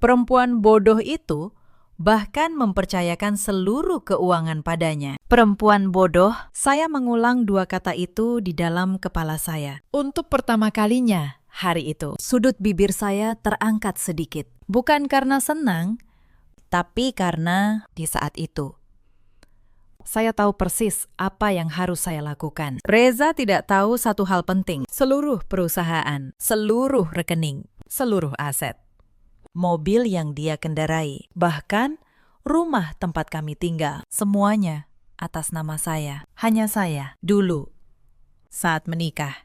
perempuan bodoh itu bahkan mempercayakan seluruh keuangan padanya. Perempuan bodoh, saya mengulang 2 kata itu di dalam kepala saya. Untuk pertama kalinya hari itu, sudut bibir saya terangkat sedikit. Bukan karena senang, tapi karena di saat itu saya tahu persis apa yang harus saya lakukan. Reza tidak tahu satu hal penting. Seluruh perusahaan, seluruh rekening, seluruh aset, mobil yang dia kendarai, bahkan rumah tempat kami tinggal, semuanya atas nama saya. Hanya saya, dulu, saat menikah.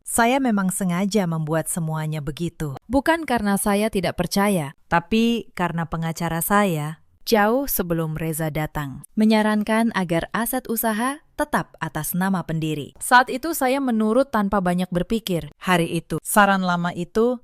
Saya memang sengaja membuat semuanya begitu. Bukan karena saya tidak percaya, tapi karena pengacara saya jauh sebelum Reza datang, menyarankan agar aset usaha tetap atas nama pendiri. Saat itu saya menurut tanpa banyak berpikir. Hari itu, saran lama itu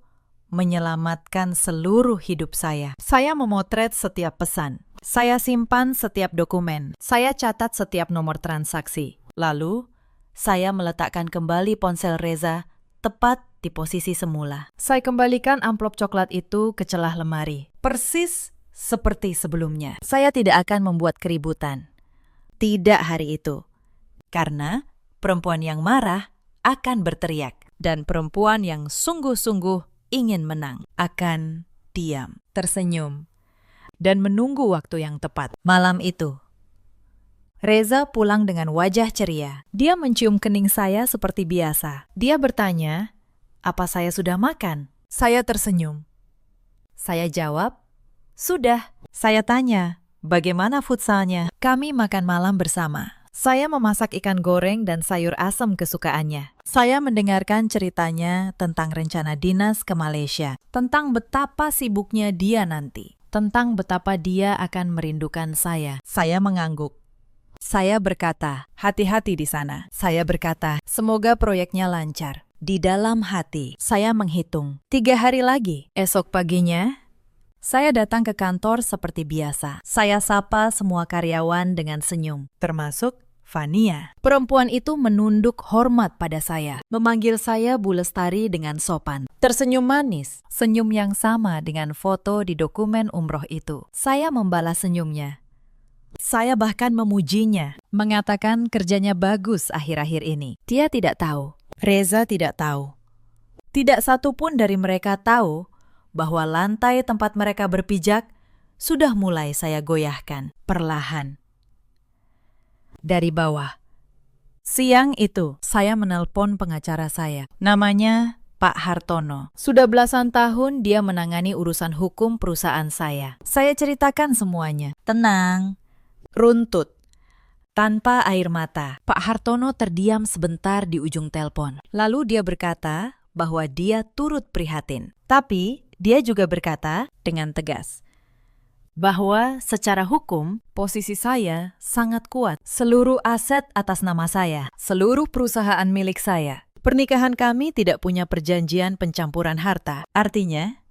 menyelamatkan seluruh hidup saya. Saya memotret setiap pesan. Saya simpan setiap dokumen. Saya catat setiap nomor transaksi. Lalu, saya meletakkan kembali ponsel Reza tepat di posisi semula. Saya kembalikan amplop coklat itu ke celah lemari. Persis seperti sebelumnya. Saya tidak akan membuat keributan. Tidak hari itu. Karena perempuan yang marah akan berteriak. Dan perempuan yang sungguh-sungguh ingin menang akan diam, tersenyum, dan menunggu waktu yang tepat. Malam itu, Reza pulang dengan wajah ceria. Dia mencium kening saya seperti biasa. Dia bertanya, apa saya sudah makan? Saya tersenyum. Saya jawab, sudah. Saya tanya, bagaimana futsalnya? Kami makan malam bersama. Saya memasak ikan goreng dan sayur asam kesukaannya. Saya mendengarkan ceritanya tentang rencana dinas ke Malaysia. Tentang betapa sibuknya dia nanti. Tentang betapa dia akan merindukan saya. Saya mengangguk. Saya berkata, hati-hati di sana. Saya berkata, semoga proyeknya lancar. Di dalam hati, saya menghitung. 3 hari lagi. Esok paginya, saya datang ke kantor seperti biasa. Saya sapa semua karyawan dengan senyum, termasuk Fania. Perempuan itu menunduk hormat pada saya, memanggil saya Bu Lestari dengan sopan. Tersenyum manis, senyum yang sama dengan foto di dokumen umroh itu. Saya membalas senyumnya. Saya bahkan memujinya, mengatakan kerjanya bagus akhir-akhir ini. Dia tidak tahu, Reza tidak tahu. Tidak satu pun dari mereka tahu bahwa lantai tempat mereka berpijak sudah mulai saya goyahkan perlahan dari bawah. Siang itu, saya menelpon pengacara saya. Namanya Pak Hartono. Sudah belasan tahun dia menangani urusan hukum perusahaan saya. Saya ceritakan semuanya. Tenang, runtut, tanpa air mata. Pak Hartono terdiam sebentar di ujung telepon. Lalu dia berkata bahwa dia turut prihatin. Tapi dia juga berkata dengan tegas bahwa secara hukum posisi saya sangat kuat. Seluruh aset atas nama saya, seluruh perusahaan milik saya. Pernikahan kami tidak punya perjanjian pencampuran harta. Artinya,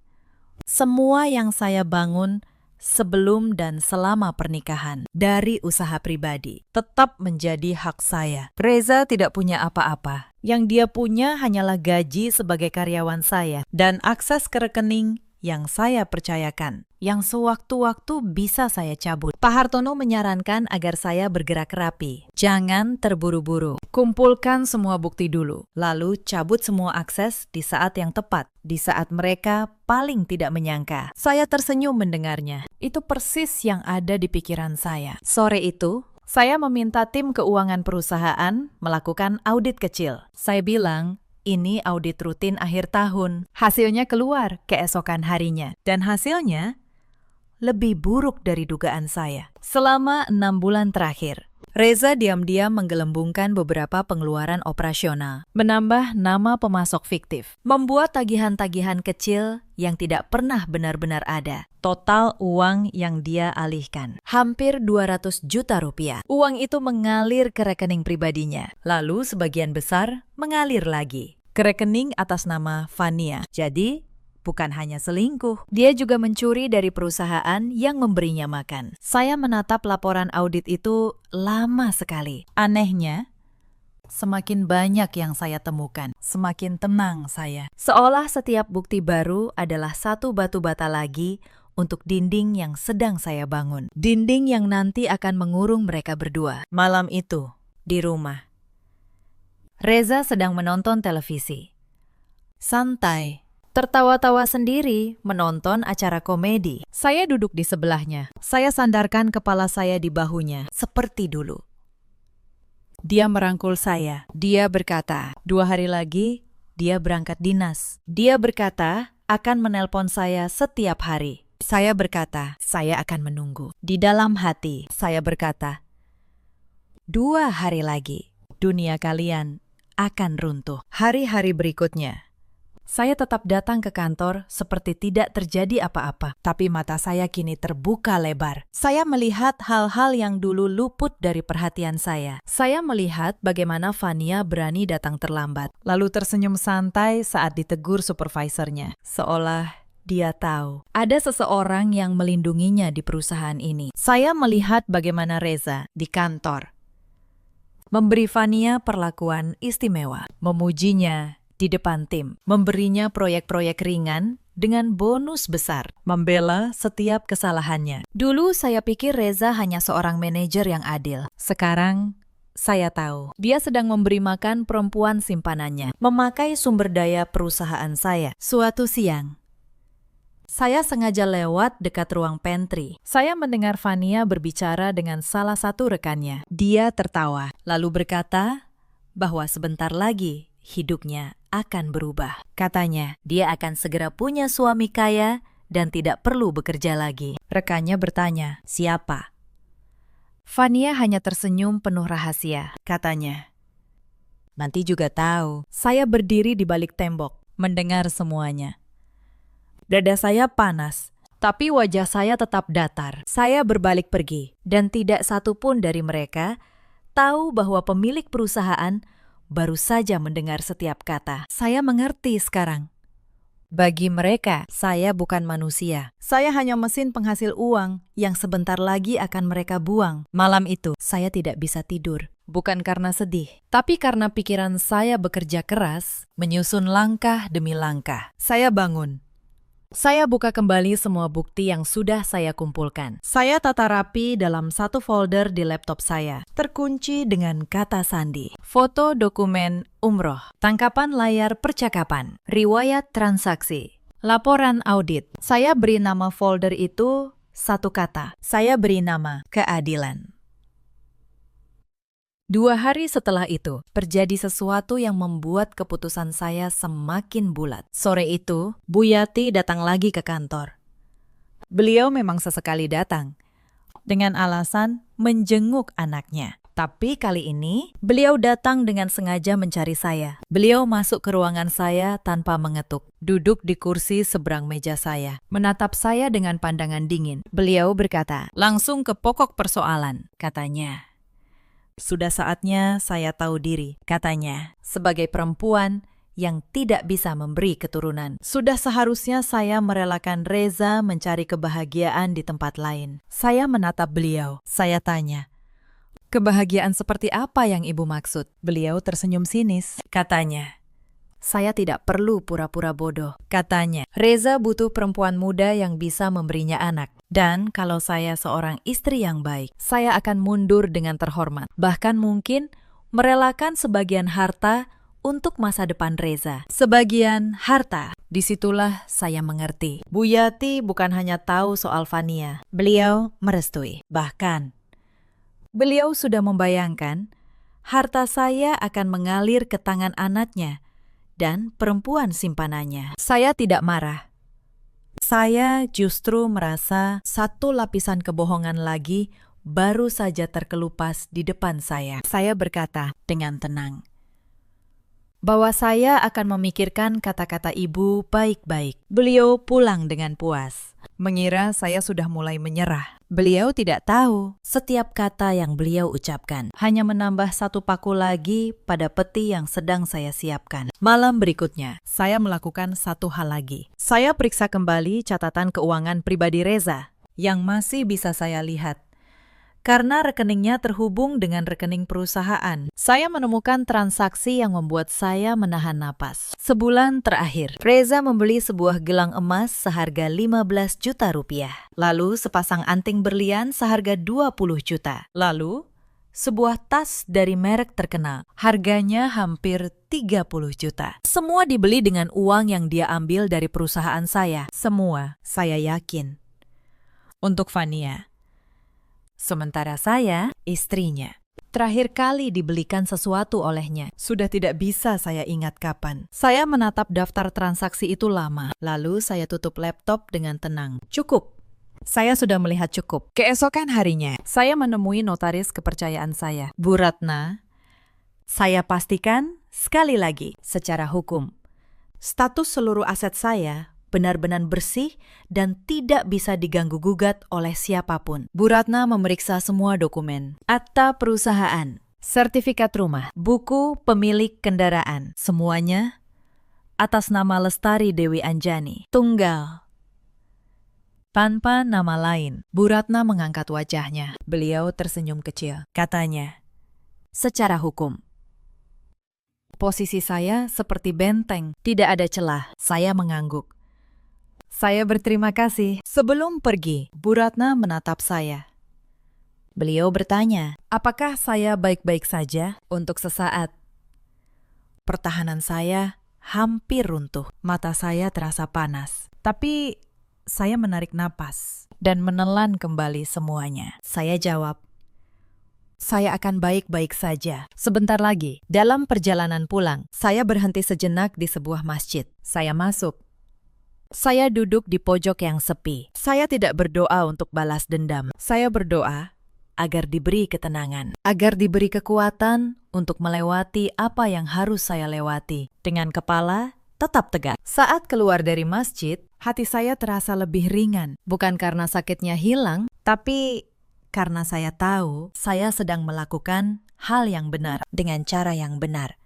semua yang saya bangun sebelum dan selama pernikahan dari usaha pribadi tetap menjadi hak saya. Reza tidak punya apa-apa. Yang dia punya hanyalah gaji sebagai karyawan saya dan akses ke rekening yang saya percayakan. yang sewaktu-waktu bisa saya cabut. Pak Hartono menyarankan agar saya bergerak rapi. Jangan terburu-buru. Kumpulkan semua bukti dulu, lalu cabut semua akses di saat yang tepat, di saat mereka paling tidak menyangka. Saya tersenyum mendengarnya. Itu persis yang ada di pikiran saya. Sore itu, saya meminta tim keuangan perusahaan melakukan audit kecil. Saya bilang, ini audit rutin akhir tahun. Hasilnya keluar keesokan harinya. Dan hasilnya lebih buruk dari dugaan saya. Selama 6 bulan terakhir, Reza diam-diam menggelembungkan beberapa pengeluaran operasional, menambah nama pemasok fiktif, membuat tagihan-tagihan kecil yang tidak pernah benar-benar ada. Total uang yang dia alihkan, hampir 200 juta rupiah. Uang itu mengalir ke rekening pribadinya, lalu sebagian besar mengalir lagi ke rekening atas nama Fania. Jadi, bukan hanya selingkuh, dia juga mencuri dari perusahaan yang memberinya makan. Saya menatap laporan audit itu lama sekali. Anehnya, semakin banyak yang saya temukan, semakin tenang saya. Seolah setiap bukti baru adalah satu batu bata lagi untuk dinding yang sedang saya bangun. Dinding yang nanti akan mengurung mereka berdua. Malam itu, di rumah, Reza sedang menonton televisi. Santai, tertawa-tawa sendiri menonton acara komedi. Saya duduk di sebelahnya. Saya sandarkan kepala saya di bahunya, seperti dulu. Dia merangkul saya. Dia berkata, 2 hari lagi dia berangkat dinas. Dia berkata akan menelpon saya setiap hari. Saya berkata, saya akan menunggu. Di dalam hati, saya berkata, 2 hari lagi dunia kalian akan runtuh. Hari-hari berikutnya, saya tetap datang ke kantor seperti tidak terjadi apa-apa, tapi mata saya kini terbuka lebar. Saya melihat hal-hal yang dulu luput dari perhatian saya. Saya melihat bagaimana Fania berani datang terlambat, lalu tersenyum santai saat ditegur supervisornya, seolah dia tahu ada seseorang yang melindunginya di perusahaan ini. Saya melihat bagaimana Reza di kantor memberi Fania perlakuan istimewa, memujinya di depan tim, memberinya proyek-proyek ringan dengan bonus besar, membela setiap kesalahannya. Dulu saya pikir Reza hanya seorang manajer yang adil. Sekarang saya tahu dia sedang memberi makan perempuan simpanannya, memakai sumber daya perusahaan saya. Suatu siang, saya sengaja lewat dekat ruang pantry. Saya mendengar Fania berbicara dengan salah satu rekannya. Dia tertawa, lalu berkata bahwa sebentar lagi hidupnya akan berubah. Katanya, dia akan segera punya suami kaya dan tidak perlu bekerja lagi. Rekannya bertanya, siapa? Fania hanya tersenyum penuh rahasia. Katanya, nanti juga tahu. Saya berdiri di balik tembok, mendengar semuanya. Dada saya panas, tapi wajah saya tetap datar. Saya berbalik pergi, dan tidak satu pun dari mereka tahu bahwa pemilik perusahaan baru saja mendengar setiap kata. Saya mengerti sekarang. Bagi mereka, saya bukan manusia. Saya hanya mesin penghasil uang yang sebentar lagi akan mereka buang. Malam itu, saya tidak bisa tidur. Bukan karena sedih, tapi karena pikiran saya bekerja keras, menyusun langkah demi langkah. Saya bangun. Saya buka kembali semua bukti yang sudah saya kumpulkan. Saya tata rapi dalam satu folder di laptop saya, terkunci dengan kata sandi. Foto dokumen umroh, tangkapan layar percakapan, riwayat transaksi, laporan audit. Saya beri nama folder itu satu kata. Saya beri nama keadilan. 2 hari setelah itu, terjadi sesuatu yang membuat keputusan saya semakin bulat. Sore itu, Bu Yati datang lagi ke kantor. Beliau memang sesekali datang, dengan alasan menjenguk anaknya. Tapi kali ini, beliau datang dengan sengaja mencari saya. Beliau masuk ke ruangan saya tanpa mengetuk, duduk di kursi seberang meja saya, menatap saya dengan pandangan dingin. Beliau berkata, langsung ke pokok persoalan, katanya. Sudah saatnya saya tahu diri, katanya, sebagai perempuan yang tidak bisa memberi keturunan. Sudah seharusnya saya merelakan Reza mencari kebahagiaan di tempat lain. Saya menatap beliau. Saya tanya, kebahagiaan seperti apa yang ibu maksud? Beliau tersenyum sinis. Katanya, Saya tidak perlu pura-pura bodoh, katanya. Reza butuh perempuan muda yang bisa memberinya anak. Dan kalau saya seorang istri yang baik, saya akan mundur dengan terhormat. Bahkan mungkin merelakan sebagian harta untuk masa depan Reza. Sebagian harta. Disitulah saya mengerti. Bu Yati bukan hanya tahu soal Fania. Beliau merestui. Bahkan, beliau sudah membayangkan harta saya akan mengalir ke tangan anaknya dan perempuan simpanannya. Saya tidak marah. Saya justru merasa satu lapisan kebohongan lagi baru saja terkelupas di depan saya. Saya berkata dengan tenang bahwa saya akan memikirkan kata-kata ibu baik-baik. Beliau pulang dengan puas, mengira saya sudah mulai menyerah. Beliau tidak tahu setiap kata yang beliau ucapkan hanya menambah satu paku lagi pada peti yang sedang saya siapkan. Malam berikutnya, saya melakukan satu hal lagi. Saya periksa kembali catatan keuangan pribadi Reza yang masih bisa saya lihat. Karena rekeningnya terhubung dengan rekening perusahaan, saya menemukan transaksi yang membuat saya menahan napas. Sebulan terakhir, Reza membeli sebuah gelang emas seharga 15 juta rupiah. Lalu sepasang anting berlian seharga 20 juta. Lalu sebuah tas dari merek terkenal. Harganya hampir 30 juta. Semua dibeli dengan uang yang dia ambil dari perusahaan saya. Semua, saya yakin. Untuk Fania. Sementara saya, istrinya. Terakhir kali dibelikan sesuatu olehnya. Sudah tidak bisa saya ingat kapan. Saya menatap daftar transaksi itu lama. Lalu saya tutup laptop dengan tenang. Cukup. Saya sudah melihat cukup. Keesokan harinya, saya menemui notaris kepercayaan saya, Bu Ratna. Saya pastikan, sekali lagi, secara hukum, status seluruh aset saya benar-benar bersih dan tidak bisa diganggu-gugat oleh siapapun. Bu Ratna memeriksa semua dokumen, akta perusahaan, sertifikat rumah, buku pemilik kendaraan, semuanya atas nama Lestari Dewi Anjani, tunggal, tanpa nama lain. Bu Ratna mengangkat wajahnya. Beliau tersenyum kecil. Katanya, secara hukum, posisi saya seperti benteng, tidak ada celah. Saya mengangguk. Saya berterima kasih. Sebelum pergi, Bu Ratna menatap saya. Beliau bertanya, apakah saya baik-baik saja? Untuk sesaat, pertahanan saya hampir runtuh. Mata saya terasa panas. Tapi saya menarik napas dan menelan kembali semuanya. Saya jawab, saya akan baik-baik saja. Sebentar lagi, dalam perjalanan pulang, saya berhenti sejenak di sebuah masjid. Saya masuk. Saya duduk di pojok yang sepi. Saya tidak berdoa untuk balas dendam. Saya berdoa agar diberi ketenangan, agar diberi kekuatan untuk melewati apa yang harus saya lewati. Dengan kepala tetap tegak. Saat keluar dari masjid, hati saya terasa lebih ringan. Bukan karena sakitnya hilang, tapi karena saya tahu saya sedang melakukan hal yang benar dengan cara yang benar.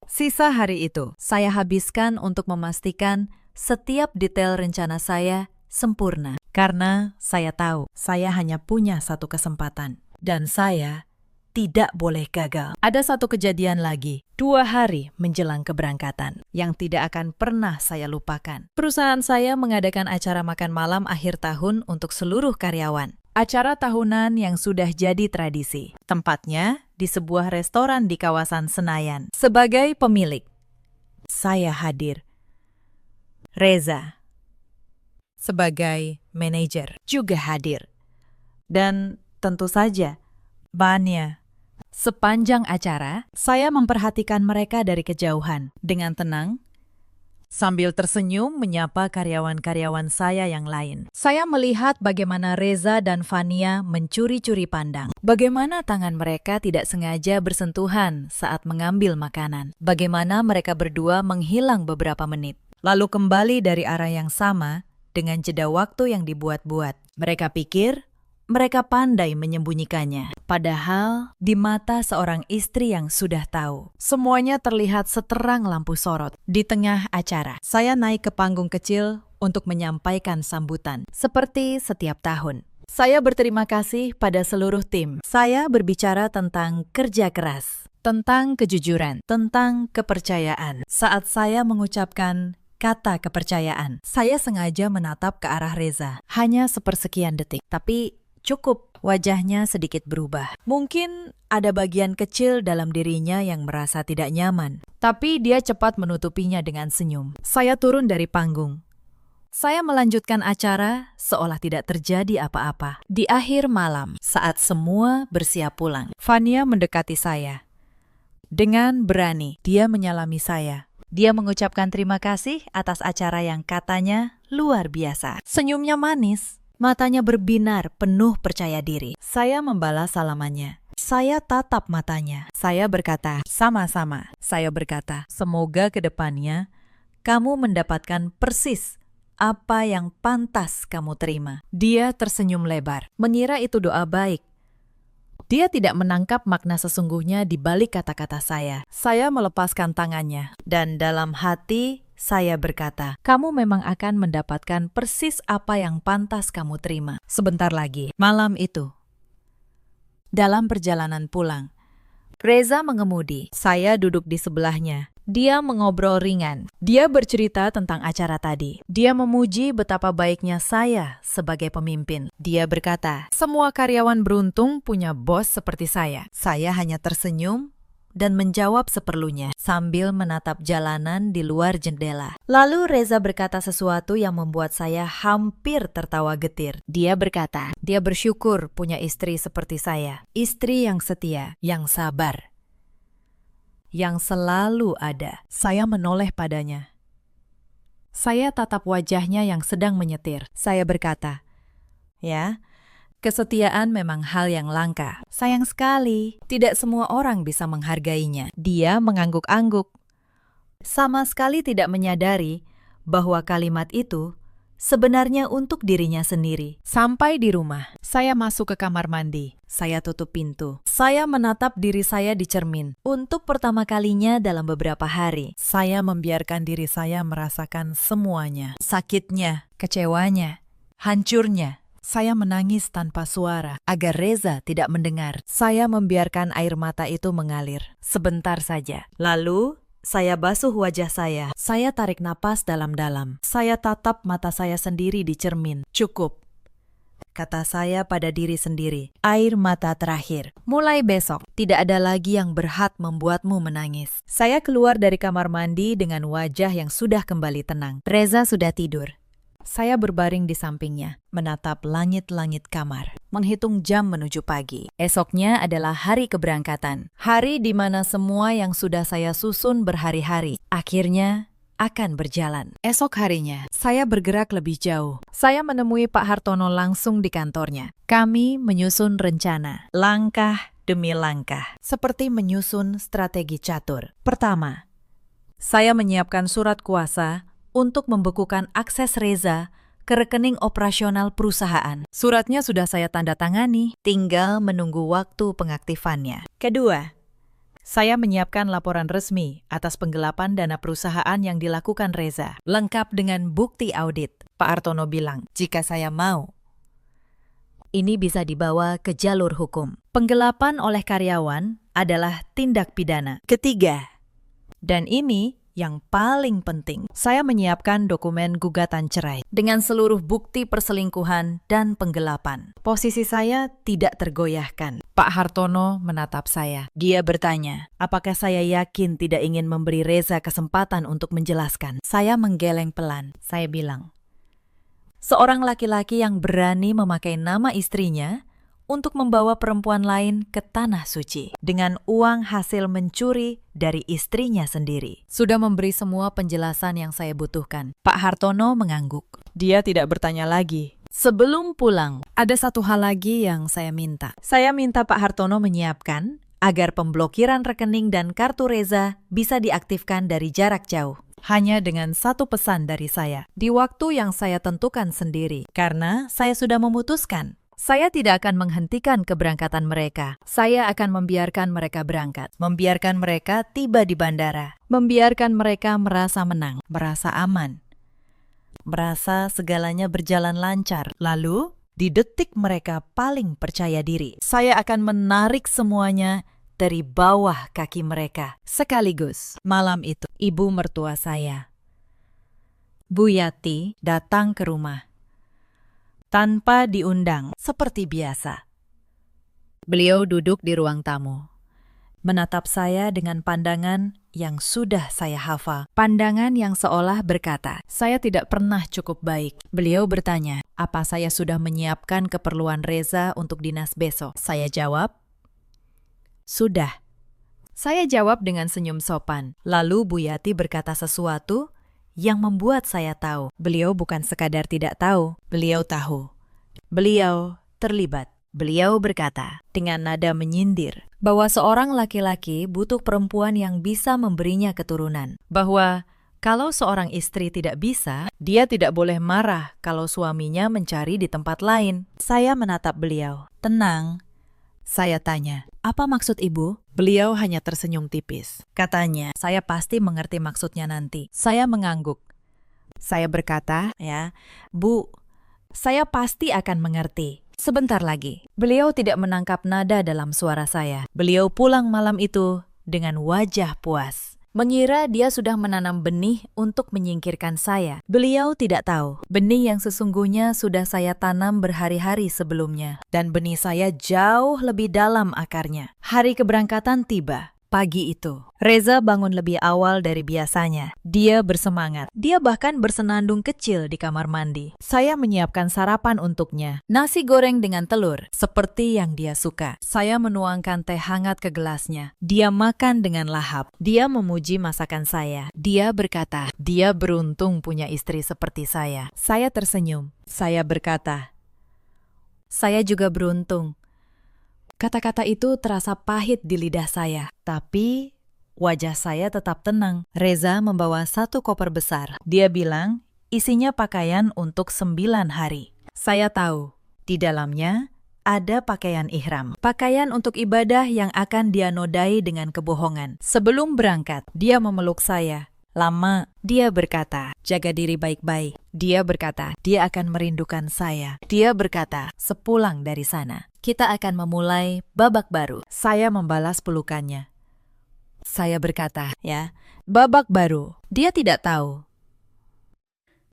Sisa hari itu, saya habiskan untuk memastikan setiap detail rencana saya sempurna. Karena saya tahu saya hanya punya satu kesempatan. Dan saya tidak boleh gagal. Ada satu kejadian lagi, 2 hari menjelang keberangkatan, yang tidak akan pernah saya lupakan. Perusahaan saya mengadakan acara makan malam akhir tahun untuk seluruh karyawan. Acara tahunan yang sudah jadi tradisi. Tempatnya di sebuah restoran di kawasan Senayan. Sebagai pemilik, saya hadir. Reza, sebagai manajer, juga hadir. Dan tentu saja, Fania. Sepanjang acara, saya memperhatikan mereka dari kejauhan. Dengan tenang, sambil tersenyum menyapa karyawan-karyawan saya yang lain. Saya melihat bagaimana Reza dan Fania mencuri-curi pandang. Bagaimana tangan mereka tidak sengaja bersentuhan saat mengambil makanan. Bagaimana mereka berdua menghilang beberapa menit. Lalu kembali dari arah yang sama dengan jeda waktu yang dibuat-buat. Mereka pikir mereka pandai menyembunyikannya. Padahal di mata seorang istri yang sudah tahu, semuanya terlihat seterang lampu sorot. Di tengah acara, saya naik ke panggung kecil untuk menyampaikan sambutan. Seperti setiap tahun, saya berterima kasih pada seluruh tim. Saya berbicara tentang kerja keras, tentang kejujuran, tentang kepercayaan. Saat saya mengucapkan kata kepercayaan, saya sengaja menatap ke arah Reza. Hanya sepersekian detik, tapi cukup. Wajahnya sedikit berubah. Mungkin ada bagian kecil dalam dirinya yang merasa tidak nyaman, tapi dia cepat menutupinya dengan senyum. Saya turun dari panggung. Saya melanjutkan acara seolah tidak terjadi apa-apa. Di akhir malam, saat semua bersiap pulang, Fania mendekati saya. Dengan berani, dia menyalami saya. Dia mengucapkan terima kasih atas acara yang katanya luar biasa. Senyumnya manis, matanya berbinar penuh percaya diri. Saya membalas salamannya. Saya tatap matanya. Saya berkata, sama-sama. Saya berkata, semoga ke depannya kamu mendapatkan persis apa yang pantas kamu terima. Dia tersenyum lebar, mengira itu doa baik. Dia tidak menangkap makna sesungguhnya di balik kata-kata saya. Saya melepaskan tangannya, dan dalam hati saya berkata, kamu memang akan mendapatkan persis apa yang pantas kamu terima. Sebentar lagi, malam itu. Dalam perjalanan pulang, Reza mengemudi. Saya duduk di sebelahnya. Dia mengobrol ringan. Dia bercerita tentang acara tadi. Dia memuji betapa baiknya saya sebagai pemimpin. Dia berkata, semua karyawan beruntung punya bos seperti saya. Saya hanya tersenyum dan menjawab seperlunya sambil menatap jalanan di luar jendela. Lalu Reza berkata sesuatu yang membuat saya hampir tertawa getir. Dia berkata, dia bersyukur punya istri seperti saya. Istri yang setia, yang sabar, yang selalu ada. Saya menoleh padanya. Saya tatap wajahnya yang sedang menyetir. Saya berkata, ya, kesetiaan memang hal yang langka. Sayang sekali, tidak semua orang bisa menghargainya. Dia mengangguk-angguk. Sama sekali tidak menyadari bahwa kalimat itu sebenarnya untuk dirinya sendiri. Sampai di rumah, saya masuk ke kamar mandi. Saya tutup pintu. Saya menatap diri saya di cermin. Untuk pertama kalinya dalam beberapa hari, saya membiarkan diri saya merasakan semuanya. Sakitnya, kecewanya, hancurnya. Saya menangis tanpa suara agar Reza tidak mendengar. Saya membiarkan air mata itu mengalir sebentar saja. Lalu saya basuh wajah saya. Saya tarik napas dalam-dalam. Saya tatap mata saya sendiri di cermin. Cukup, kata saya pada diri sendiri. Air mata terakhir. Mulai besok, tidak ada lagi yang berhak membuatmu menangis. Saya keluar dari kamar mandi dengan wajah yang sudah kembali tenang. Reza sudah tidur. Saya berbaring di sampingnya, menatap langit-langit kamar, menghitung jam menuju pagi. Esoknya adalah hari keberangkatan. Hari di mana semua yang sudah saya susun berhari-hari akhirnya akan berjalan. Esok harinya, saya bergerak lebih jauh. Saya menemui Pak Hartono langsung di kantornya. Kami menyusun rencana, langkah demi langkah, seperti menyusun strategi catur. Pertama, saya menyiapkan surat kuasa untuk membekukan akses Reza ke rekening operasional perusahaan. Suratnya sudah saya tanda tangani, tinggal menunggu waktu pengaktifannya. Kedua, saya menyiapkan laporan resmi atas penggelapan dana perusahaan yang dilakukan Reza, lengkap dengan bukti audit. Pak Hartono bilang, jika saya mau, ini bisa dibawa ke jalur hukum. Penggelapan oleh karyawan adalah tindak pidana. Ketiga, dan ini yang paling penting, saya menyiapkan dokumen gugatan cerai dengan seluruh bukti perselingkuhan dan penggelapan. Posisi saya tidak tergoyahkan. Pak Hartono menatap saya. Dia bertanya, apakah saya yakin tidak ingin memberi Reza kesempatan untuk menjelaskan? Saya menggeleng pelan. Saya bilang, seorang laki-laki yang berani memakai nama istrinya untuk membawa perempuan lain ke tanah suci dengan uang hasil mencuri dari istrinya sendiri. Sudah memberi semua penjelasan yang saya butuhkan. Pak Hartono mengangguk. Dia tidak bertanya lagi. Sebelum pulang, ada satu hal lagi yang saya minta. Saya minta Pak Hartono menyiapkan agar pemblokiran rekening dan kartu Reza bisa diaktifkan dari jarak jauh. Hanya dengan satu pesan dari saya, di waktu yang saya tentukan sendiri, karena saya sudah memutuskan. Saya tidak akan menghentikan keberangkatan mereka. Saya akan membiarkan mereka berangkat, membiarkan mereka tiba di bandara, membiarkan mereka merasa menang, merasa aman, merasa segalanya berjalan lancar. Lalu, di detik mereka paling percaya diri, saya akan menarik semuanya dari bawah kaki mereka. Sekaligus, malam itu, ibu mertua saya, Bu Yati, datang ke rumah. Tanpa diundang, seperti biasa. Beliau duduk di ruang tamu, menatap saya dengan pandangan yang sudah saya hafal. Pandangan yang seolah berkata, saya tidak pernah cukup baik. Beliau bertanya, apa saya sudah menyiapkan keperluan Reza untuk dinas besok? Saya jawab, sudah. Saya jawab dengan senyum sopan. Lalu Bu Yati berkata sesuatu yang membuat saya tahu. Beliau bukan sekadar tidak tahu, beliau tahu. Beliau terlibat. Beliau berkata dengan nada menyindir bahwa seorang laki-laki butuh perempuan yang bisa memberinya keturunan. Bahwa kalau seorang istri tidak bisa, dia tidak boleh marah kalau suaminya mencari di tempat lain. Saya menatap beliau. Tenang. Saya tanya, apa maksud ibu? Beliau hanya tersenyum tipis. Katanya, saya pasti mengerti maksudnya nanti. Saya mengangguk. Saya berkata, Bu, saya pasti akan mengerti. Sebentar lagi, beliau tidak menangkap nada dalam suara saya. Beliau pulang malam itu dengan wajah puas. Mengira dia sudah menanam benih untuk menyingkirkan saya. Beliau tidak tahu, benih yang sesungguhnya sudah saya tanam berhari-hari sebelumnya. Dan benih saya jauh lebih dalam akarnya. Hari keberangkatan tiba. Pagi itu, Reza bangun lebih awal dari biasanya. Dia bersemangat. Dia bahkan bersenandung kecil di kamar mandi. Saya menyiapkan sarapan untuknya. Nasi goreng dengan telur, seperti yang dia suka. Saya menuangkan teh hangat ke gelasnya. Dia makan dengan lahap. Dia memuji masakan saya. Dia berkata, dia beruntung punya istri seperti saya. Saya tersenyum. Saya berkata, saya juga beruntung. Kata-kata itu terasa pahit di lidah saya, tapi wajah saya tetap tenang. Reza membawa satu koper besar. Dia bilang, isinya pakaian untuk 9 hari. Saya tahu, di dalamnya ada pakaian ihram. Pakaian untuk ibadah yang akan dia nodai dengan kebohongan. Sebelum berangkat, dia memeluk saya. Lama, dia berkata, jaga diri baik-baik. Dia berkata, dia akan merindukan saya. Dia berkata, sepulang dari sana, kita akan memulai babak baru. Saya membalas pelukannya. Saya berkata, babak baru. Dia tidak tahu.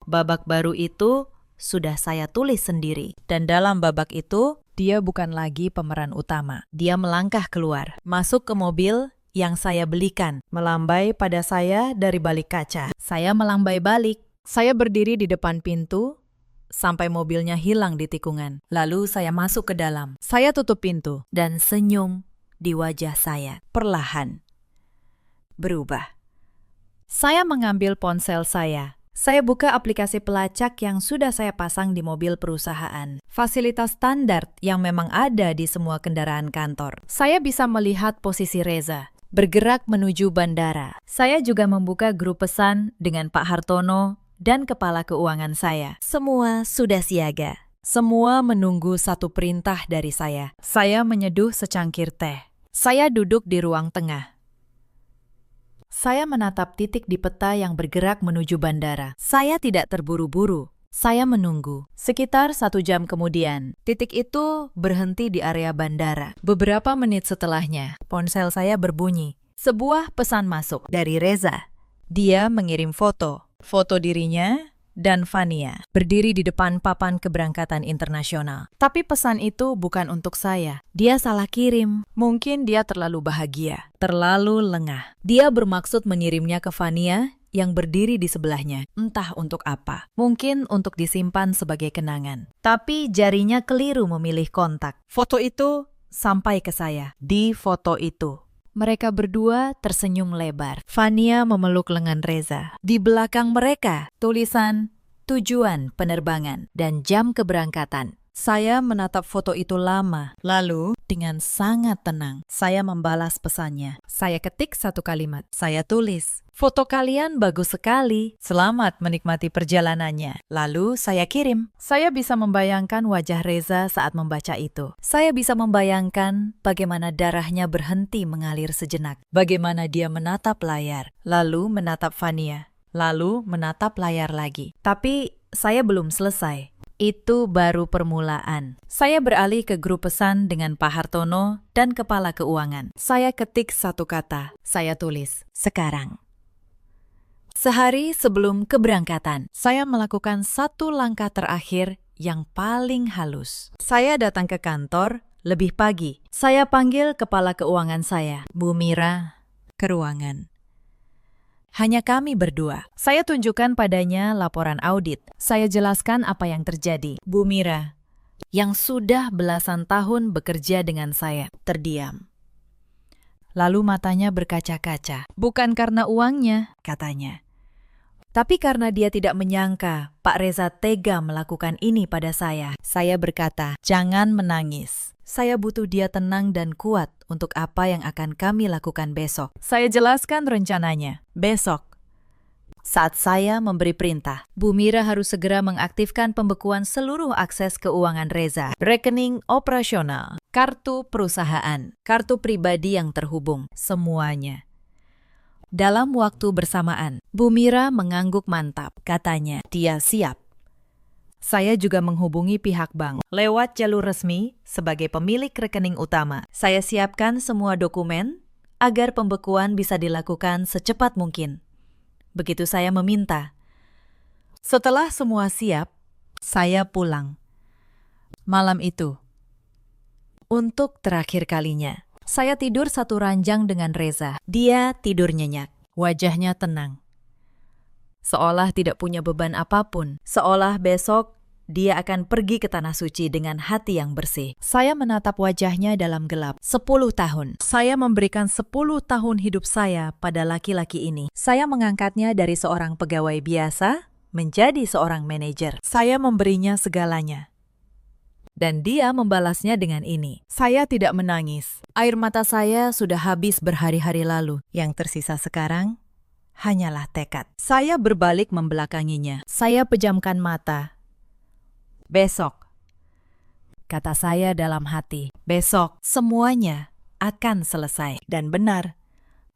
Babak baru itu sudah saya tulis sendiri. Dan dalam babak itu, dia bukan lagi pemeran utama. Dia melangkah keluar, masuk ke mobil yang saya belikan, melambai pada saya dari balik kaca. Saya melambai balik. Saya berdiri di depan pintu sampai mobilnya hilang di tikungan. Lalu saya masuk ke dalam. Saya tutup pintu dan senyum di wajah saya perlahan berubah. Saya mengambil ponsel saya. Saya buka aplikasi pelacak yang sudah saya pasang di mobil perusahaan. Fasilitas standar yang memang ada di semua kendaraan kantor. Saya bisa melihat posisi Reza bergerak menuju bandara. Saya juga membuka grup pesan dengan Pak Hartono dan kepala keuangan saya. Semua sudah siaga. Semua menunggu satu perintah dari saya. Saya menyeduh secangkir teh. Saya duduk di ruang tengah. Saya menatap titik di peta yang bergerak menuju bandara. Saya tidak terburu-buru. Saya menunggu. Sekitar 1 jam kemudian, titik itu berhenti di area bandara. Beberapa menit setelahnya, ponsel saya berbunyi. Sebuah pesan masuk dari Reza. Dia mengirim foto dirinya dan Fania berdiri di depan papan keberangkatan internasional. Tapi pesan itu bukan untuk saya. Dia salah kirim. Mungkin dia terlalu bahagia, terlalu lengah. Dia bermaksud mengirimnya ke Fania yang berdiri di sebelahnya, entah untuk apa. Mungkin untuk disimpan sebagai kenangan. Tapi jarinya keliru memilih kontak. Foto itu sampai ke saya. Di foto itu, mereka berdua tersenyum lebar. Fania memeluk lengan Reza. Di belakang mereka, tulisan tujuan penerbangan dan jam keberangkatan. Saya menatap foto itu lama. Lalu, dengan sangat tenang, saya membalas pesannya. Saya ketik satu kalimat. Saya tulis, foto kalian bagus sekali. Selamat menikmati perjalanannya. Lalu saya kirim. Saya bisa membayangkan wajah Reza saat membaca itu. Saya bisa membayangkan bagaimana darahnya berhenti mengalir sejenak. Bagaimana dia menatap layar, lalu menatap Fania, lalu menatap layar lagi. Tapi saya belum selesai. Itu baru permulaan. Saya beralih ke grup pesan dengan Pak Hartono dan Kepala Keuangan. Saya ketik satu kata. Saya tulis, sekarang. Sehari sebelum keberangkatan, saya melakukan satu langkah terakhir yang paling halus. Saya datang ke kantor lebih pagi. Saya panggil Kepala Keuangan saya, Bu Mira, ke ruangan. Hanya kami berdua. Saya tunjukkan padanya laporan audit. Saya jelaskan apa yang terjadi. Bu Mira, yang sudah belasan tahun bekerja dengan saya, terdiam. Lalu matanya berkaca-kaca. Bukan karena uangnya, katanya. Tapi karena dia tidak menyangka Pak Reza tega melakukan ini pada saya. Saya berkata, jangan menangis. Saya butuh dia tenang dan kuat untuk apa yang akan kami lakukan besok. Saya jelaskan rencananya. Besok, saat saya memberi perintah, Bu Mira harus segera mengaktifkan pembekuan seluruh akses keuangan Reza, rekening operasional, kartu perusahaan, kartu pribadi yang terhubung, semuanya. Dalam waktu bersamaan, Bu Mira mengangguk mantap. Katanya, dia siap. Saya juga menghubungi pihak bank lewat jalur resmi sebagai pemilik rekening utama. Saya siapkan semua dokumen agar pembekuan bisa dilakukan secepat mungkin. Begitu saya meminta. Setelah semua siap, saya pulang. Malam itu, untuk terakhir kalinya, saya tidur satu ranjang dengan Reza. Dia tidur nyenyak, wajahnya tenang. Seolah tidak punya beban apapun, seolah besok dia akan pergi ke Tanah Suci dengan hati yang bersih. Saya menatap wajahnya dalam gelap. 10 tahun. Saya memberikan 10 tahun hidup saya pada laki-laki ini. Saya mengangkatnya dari seorang pegawai biasa menjadi seorang manajer. Saya memberinya segalanya. Dan dia membalasnya dengan ini. Saya tidak menangis. Air mata saya sudah habis berhari-hari lalu. Yang tersisa sekarang hanyalah tekad. Saya berbalik membelakanginya. Saya pejamkan mata. Besok, kata saya dalam hati, besok semuanya akan selesai. Dan benar,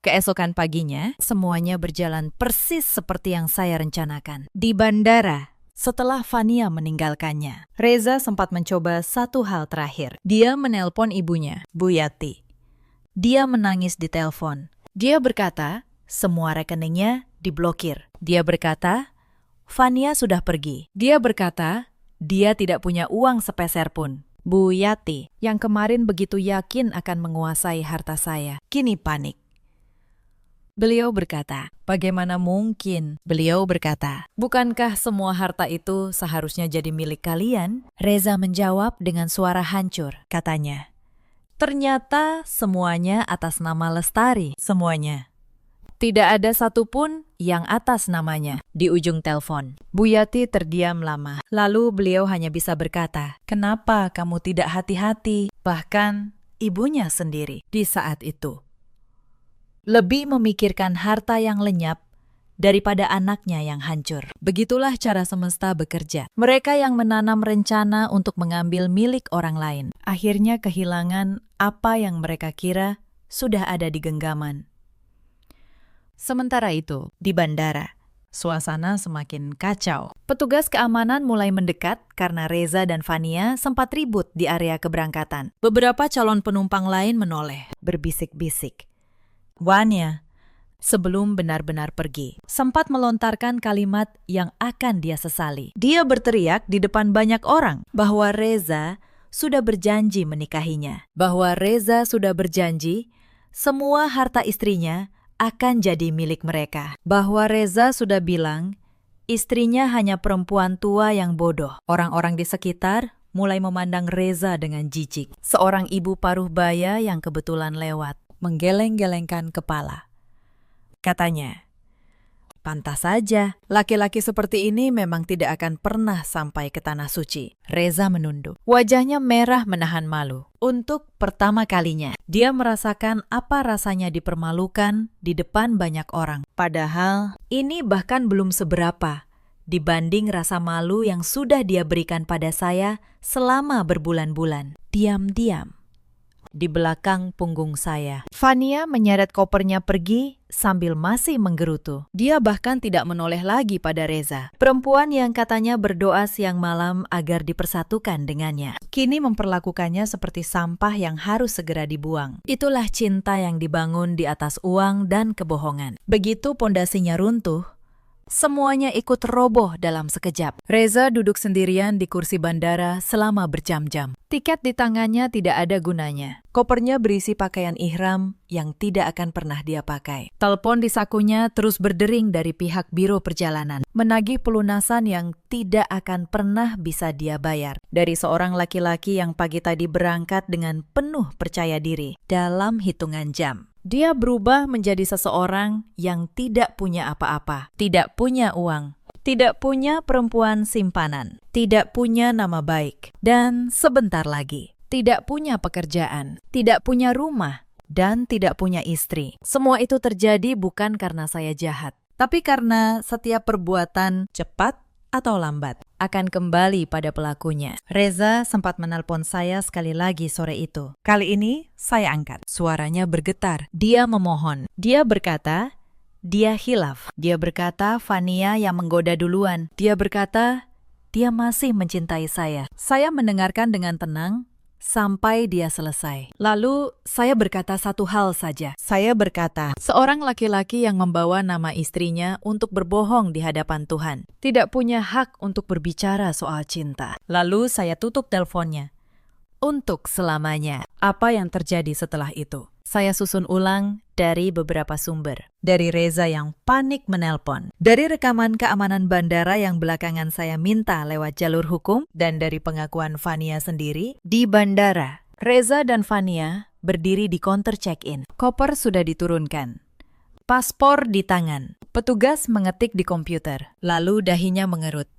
keesokan paginya semuanya berjalan persis seperti yang saya rencanakan. Di bandara, setelah Fania meninggalkannya, Reza sempat mencoba satu hal terakhir. Dia menelpon ibunya, Bu Yati. Dia menangis di telepon. Dia berkata, semua rekeningnya diblokir. Dia berkata, Fania sudah pergi. Dia berkata, dia tidak punya uang sepeser pun. Bu Yati, yang kemarin begitu yakin akan menguasai harta saya, kini panik. Beliau berkata, bagaimana mungkin? Beliau berkata, bukankah semua harta itu seharusnya jadi milik kalian? Reza menjawab dengan suara hancur, katanya. Ternyata semuanya atas nama Lestari, semuanya. Tidak ada satupun yang atas namanya. Di ujung telepon, Bu Yati terdiam lama. Lalu beliau hanya bisa berkata, kenapa kamu tidak hati-hati? Bahkan ibunya sendiri di saat itu lebih memikirkan harta yang lenyap daripada anaknya yang hancur. Begitulah cara semesta bekerja. Mereka yang menanam rencana untuk mengambil milik orang lain, akhirnya kehilangan apa yang mereka kira sudah ada di genggaman. Sementara itu, di bandara, suasana semakin kacau. Petugas keamanan mulai mendekat karena Reza dan Fania sempat ribut di area keberangkatan. Beberapa calon penumpang lain menoleh, berbisik-bisik. Vania, sebelum benar-benar pergi, sempat melontarkan kalimat yang akan dia sesali. Dia berteriak di depan banyak orang bahwa Reza sudah berjanji menikahinya. Bahwa Reza sudah berjanji semua harta istrinya akan jadi milik mereka. Bahwa Reza sudah bilang istrinya hanya perempuan tua yang bodoh. Orang-orang di sekitar mulai memandang Reza dengan jijik. Seorang ibu paruh baya yang kebetulan lewat menggeleng-gelengkan kepala. Katanya, pantas saja, laki-laki seperti ini memang tidak akan pernah sampai ke Tanah Suci. Reza menunduk. Wajahnya merah menahan malu. Untuk pertama kalinya, dia merasakan apa rasanya dipermalukan di depan banyak orang. Padahal, ini bahkan belum seberapa dibanding rasa malu yang sudah dia berikan pada saya selama berbulan-bulan. Diam-diam, di belakang punggung saya. Fania menyeret kopernya pergi sambil masih menggerutu. Dia bahkan tidak menoleh lagi pada Reza, perempuan yang katanya berdoa siang malam agar dipersatukan dengannya. Kini memperlakukannya seperti sampah yang harus segera dibuang. Itulah cinta yang dibangun di atas uang dan kebohongan. Begitu pondasinya runtuh, semuanya ikut roboh dalam sekejap. Reza duduk sendirian di kursi bandara selama berjam-jam. Tiket di tangannya tidak ada gunanya. Kopernya berisi pakaian ihram yang tidak akan pernah dia pakai. Telepon di sakunya terus berdering dari pihak biro perjalanan, menagih pelunasan yang tidak akan pernah bisa dia bayar. Dari seorang laki-laki yang pagi tadi berangkat dengan penuh percaya diri. Dalam hitungan jam, dia berubah menjadi seseorang yang tidak punya apa-apa, tidak punya uang, tidak punya perempuan simpanan, tidak punya nama baik, dan sebentar lagi tidak punya pekerjaan, tidak punya rumah, dan tidak punya istri. Semua itu terjadi bukan karena saya jahat, tapi karena setiap perbuatan cepat atau lambat akan kembali pada pelakunya. Reza sempat menelpon saya sekali lagi sore itu. Kali ini saya angkat. Suaranya bergetar. Dia memohon. Dia berkata, dia hilaf. Dia berkata Fania yang menggoda duluan. Dia berkata, dia masih mencintai saya. Saya mendengarkan dengan tenang sampai dia selesai. Lalu saya berkata satu hal saja. Saya berkata, seorang laki-laki yang membawa nama istrinya untuk berbohong di hadapan Tuhan tidak punya hak untuk berbicara soal cinta. Lalu saya tutup teleponnya. Untuk selamanya. Apa yang terjadi setelah itu? Saya susun ulang dari beberapa sumber. Dari Reza yang panik menelpon. Dari rekaman keamanan bandara yang belakangan saya minta lewat jalur hukum. Dan dari pengakuan Fania sendiri di bandara. Reza dan Fania berdiri di counter check-in. Koper sudah diturunkan. Paspor di tangan. Petugas mengetik di komputer. Lalu dahinya mengerut.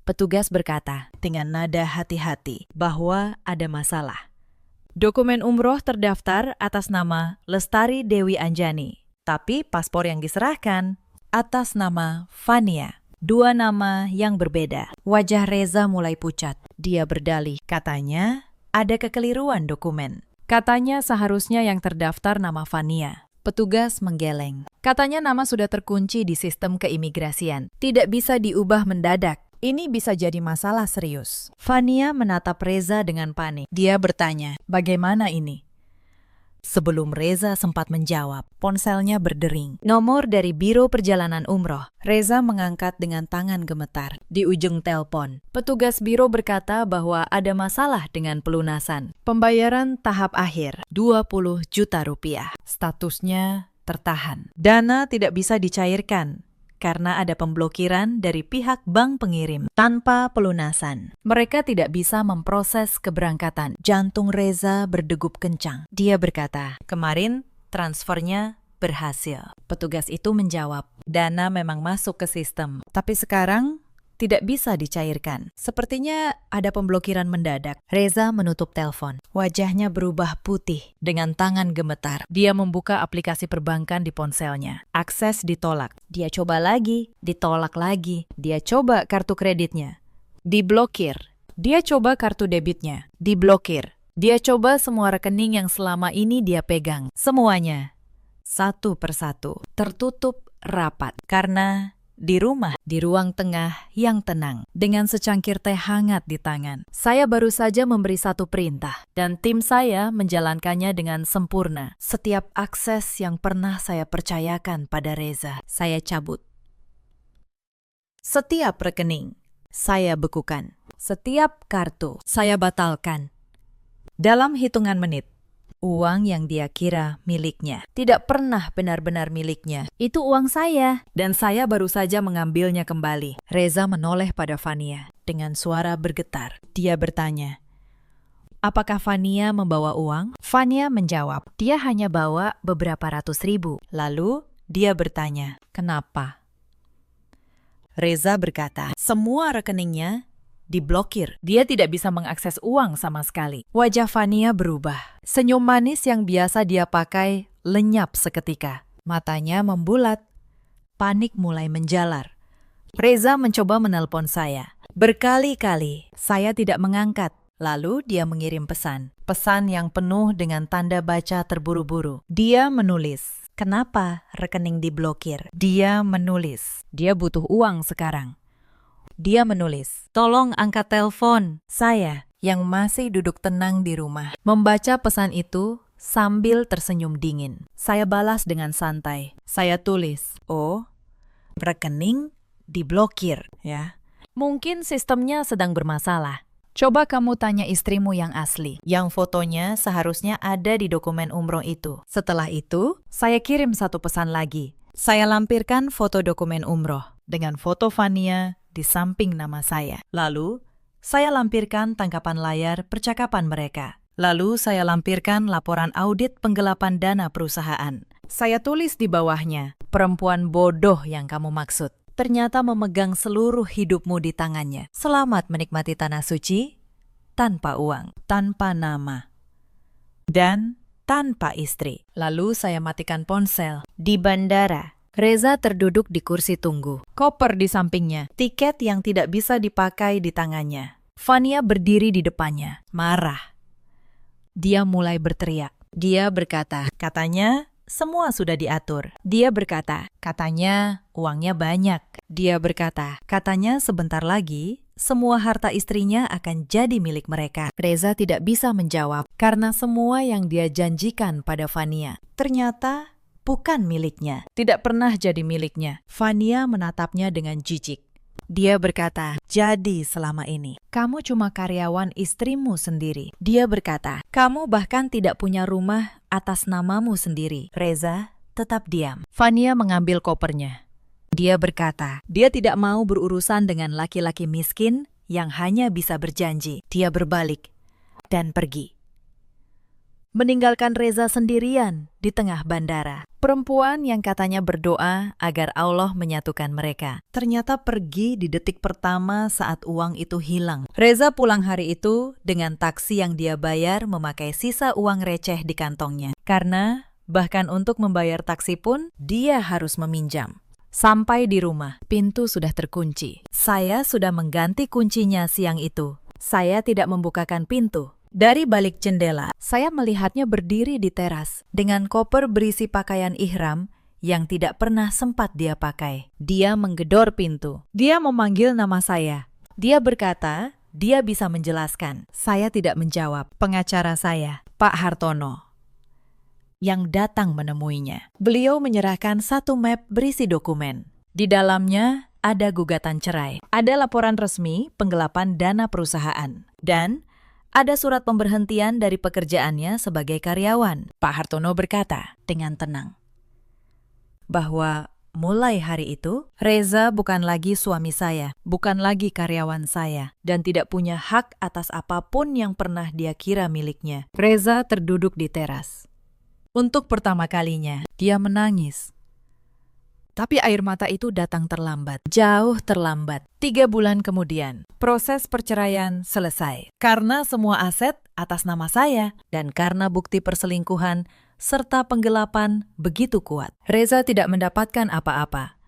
Petugas berkata dengan nada hati-hati bahwa ada masalah. Dokumen umroh terdaftar atas nama Lestari Dewi Anjani, tapi paspor yang diserahkan atas nama Fania. Dua nama yang berbeda. Wajah Reza mulai pucat. Dia berdalih, katanya ada kekeliruan dokumen. Katanya seharusnya yang terdaftar nama Fania. Petugas menggeleng. Katanya nama sudah terkunci di sistem keimigrasian. Tidak bisa diubah mendadak. Ini bisa jadi masalah serius. Fania menatap Reza dengan panik. Dia bertanya, bagaimana ini? Sebelum Reza sempat menjawab, ponselnya berdering. Nomor dari Biro Perjalanan Umroh. Reza mengangkat dengan tangan gemetar. Di ujung telepon, petugas biro berkata bahwa ada masalah dengan pelunasan. Pembayaran tahap akhir, 20 juta rupiah. Statusnya tertahan. Dana tidak bisa dicairkan karena ada pemblokiran dari pihak bank pengirim tanpa pelunasan. Mereka tidak bisa memproses keberangkatan. Jantung Reza berdegup kencang. Dia berkata, kemarin transfernya berhasil. Petugas itu menjawab, dana memang masuk ke sistem, tapi sekarang tidak bisa dicairkan. Sepertinya ada pemblokiran mendadak. Reza menutup telepon. Wajahnya berubah putih dengan tangan gemetar. Dia membuka aplikasi perbankan di ponselnya. Akses ditolak. Dia coba lagi, ditolak lagi. Dia coba kartu kreditnya, diblokir. Dia coba kartu debitnya, diblokir. Dia coba semua rekening yang selama ini dia pegang. Semuanya, satu persatu, tertutup rapat. Karena di rumah, di ruang tengah yang tenang, dengan secangkir teh hangat di tangan, saya baru saja memberi satu perintah, dan tim saya menjalankannya dengan sempurna. Setiap akses yang pernah saya percayakan pada Reza, saya cabut. Setiap rekening, saya bekukan. Setiap kartu, saya batalkan. Dalam hitungan menit, uang yang dia kira miliknya tidak pernah benar-benar miliknya. Itu uang saya, dan saya baru saja mengambilnya kembali. Reza menoleh pada Fania dengan suara bergetar. Dia bertanya, apakah Fania membawa uang? Fania menjawab, dia hanya bawa beberapa ratus ribu. Lalu dia bertanya, kenapa? Reza berkata, semua rekeningnya diblokir. Dia tidak bisa mengakses uang sama sekali. Wajah Fania berubah. Senyum manis yang biasa dia pakai lenyap seketika. Matanya membulat. Panik mulai menjalar. Reza mencoba menelpon saya. Berkali-kali saya tidak mengangkat. Lalu dia mengirim pesan. Pesan yang penuh dengan tanda baca terburu-buru. Dia menulis, "Kenapa rekening diblokir?" Dia menulis, "Dia butuh uang sekarang." Dia menulis, "Tolong angkat telepon." Saya yang masih duduk tenang di rumah membaca pesan itu sambil tersenyum dingin. Saya balas dengan santai. Saya tulis, "Oh, rekening diblokir ya. Mungkin sistemnya sedang bermasalah. Coba kamu tanya istrimu yang asli, yang fotonya seharusnya ada di dokumen umroh itu." Setelah itu, saya kirim satu pesan lagi. Saya lampirkan foto dokumen umroh dengan foto Fania di samping nama saya. Lalu, saya lampirkan tangkapan layar percakapan mereka. Lalu, saya lampirkan laporan audit penggelapan dana perusahaan. Saya tulis di bawahnya, "Perempuan bodoh yang kamu maksud ternyata memegang seluruh hidupmu di tangannya. Selamat menikmati tanah suci, tanpa uang, tanpa nama, dan tanpa istri." Lalu saya matikan ponsel. Di bandara, Reza terduduk di kursi tunggu. Koper di sampingnya, tiket yang tidak bisa dipakai di tangannya. Fania berdiri di depannya, marah. Dia mulai berteriak. Dia berkata, "Katanya semua sudah diatur." Dia berkata, "Katanya uangnya banyak." Dia berkata, "Katanya sebentar lagi semua harta istrinya akan jadi milik mereka." Reza tidak bisa menjawab karena semua yang dia janjikan pada Fania ternyata bukan miliknya, tidak pernah jadi miliknya. Fania menatapnya dengan jijik. Dia berkata, "Jadi selama ini, kamu cuma karyawan istrimu sendiri." Dia berkata, "Kamu bahkan tidak punya rumah atas namamu sendiri." Reza tetap diam. Fania mengambil kopernya. Dia berkata, dia tidak mau berurusan dengan laki-laki miskin yang hanya bisa berjanji. Dia berbalik dan pergi, meninggalkan Reza sendirian di tengah bandara. Perempuan yang katanya berdoa agar Allah menyatukan mereka ternyata pergi di detik pertama saat uang itu hilang. Reza pulang hari itu dengan taksi yang dia bayar memakai sisa uang receh di kantongnya. Karena bahkan untuk membayar taksi pun dia harus meminjam. Sampai di rumah, pintu sudah terkunci. Saya sudah mengganti kuncinya siang itu. Saya tidak membukakan pintu. Dari balik jendela, saya melihatnya berdiri di teras dengan koper berisi pakaian ihram yang tidak pernah sempat dia pakai. Dia menggedor pintu. Dia memanggil nama saya. Dia berkata, dia bisa menjelaskan. Saya tidak menjawab. Pengacara saya, Pak Hartono, yang datang menemuinya. Beliau menyerahkan satu map berisi dokumen. Di dalamnya ada gugatan cerai, ada laporan resmi penggelapan dana perusahaan, dan ada surat pemberhentian dari pekerjaannya sebagai karyawan. Pak Hartono berkata dengan tenang bahwa mulai hari itu, Reza bukan lagi suami saya, bukan lagi karyawan saya, dan tidak punya hak atas apapun yang pernah dia kira miliknya. Reza terduduk di teras. Untuk pertama kalinya, dia menangis. Tapi air mata itu datang terlambat, jauh terlambat. 3 bulan kemudian, proses perceraian selesai. Karena semua aset atas nama saya, dan karena bukti perselingkuhan serta penggelapan begitu kuat, Reza tidak mendapatkan apa-apa.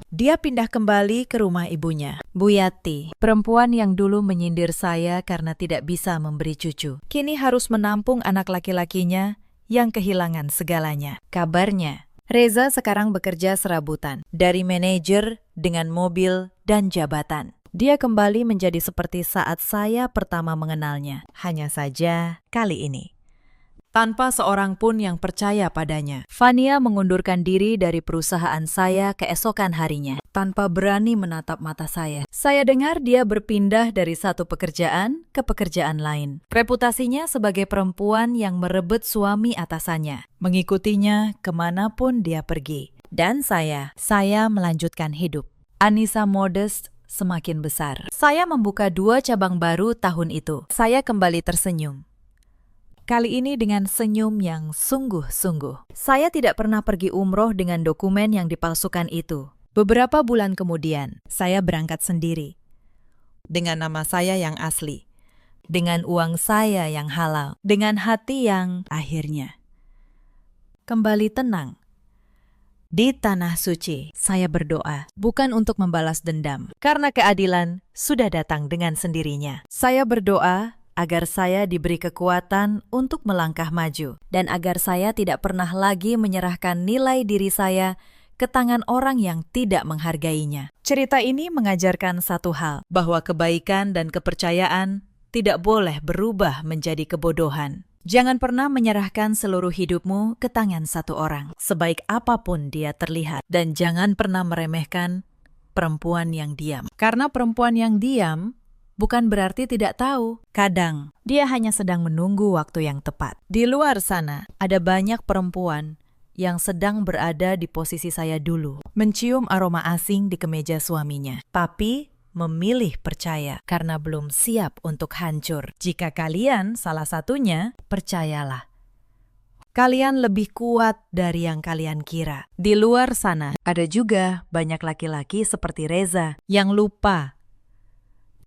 Dia pindah kembali ke rumah ibunya, Bu Yati, perempuan yang dulu menyindir saya karena tidak bisa memberi cucu. Kini harus menampung anak laki-lakinya yang kehilangan segalanya. Kabarnya, Reza sekarang bekerja serabutan, dari manajer dengan mobil dan jabatan. Dia kembali menjadi seperti saat saya pertama mengenalnya. Hanya saja kali ini, tanpa seorang pun yang percaya padanya. Fania mengundurkan diri dari perusahaan saya keesokan harinya, tanpa berani menatap mata saya. Saya dengar dia berpindah dari satu pekerjaan ke pekerjaan lain. Reputasinya sebagai perempuan yang merebut suami atasannya, mengikutinya kemanapun dia pergi. Dan saya melanjutkan hidup. Anissa Modest semakin besar. Saya membuka 2 cabang baru tahun itu. Saya kembali tersenyum. Kali ini dengan senyum yang sungguh-sungguh. Saya tidak pernah pergi umroh dengan dokumen yang dipalsukan itu. Beberapa bulan kemudian, saya berangkat sendiri. Dengan nama saya yang asli. Dengan uang saya yang halal. Dengan hati yang akhirnya kembali tenang. Di Tanah Suci, saya berdoa, bukan untuk membalas dendam, karena keadilan sudah datang dengan sendirinya. Saya berdoa agar saya diberi kekuatan untuk melangkah maju, dan agar saya tidak pernah lagi menyerahkan nilai diri saya ke tangan orang yang tidak menghargainya. Cerita ini mengajarkan satu hal, bahwa kebaikan dan kepercayaan tidak boleh berubah menjadi kebodohan. Jangan pernah menyerahkan seluruh hidupmu ke tangan satu orang, sebaik apapun dia terlihat. Dan jangan pernah meremehkan perempuan yang diam. Karena perempuan yang diam bukan berarti tidak tahu. Kadang, dia hanya sedang menunggu waktu yang tepat. Di luar sana, ada banyak perempuan yang sedang berada di posisi saya dulu, mencium aroma asing di kemeja suaminya. Tapi memilih percaya karena belum siap untuk hancur. Jika kalian salah satunya, percayalah, kalian lebih kuat dari yang kalian kira. Di luar sana, ada juga banyak laki-laki seperti Reza yang lupa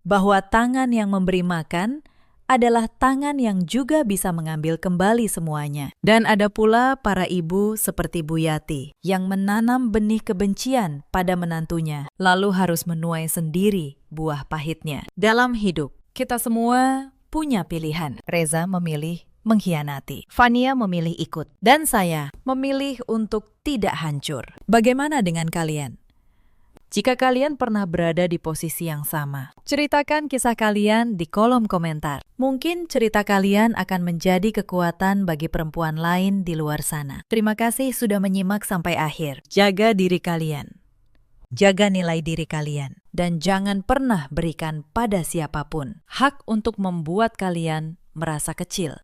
bahwa tangan yang memberi makan adalah tangan yang juga bisa mengambil kembali semuanya. Dan ada pula para ibu seperti Bu Yati yang menanam benih kebencian pada menantunya, lalu harus menuai sendiri buah pahitnya. Dalam hidup, kita semua punya pilihan. Reza memilih mengkhianati, Fania memilih ikut, dan saya memilih untuk tidak hancur. Bagaimana dengan kalian? Jika kalian pernah berada di posisi yang sama, ceritakan kisah kalian di kolom komentar. Mungkin cerita kalian akan menjadi kekuatan bagi perempuan lain di luar sana. Terima kasih sudah menyimak sampai akhir. Jaga diri kalian. Jaga nilai diri kalian. Dan jangan pernah berikan pada siapapun hak untuk membuat kalian merasa kecil.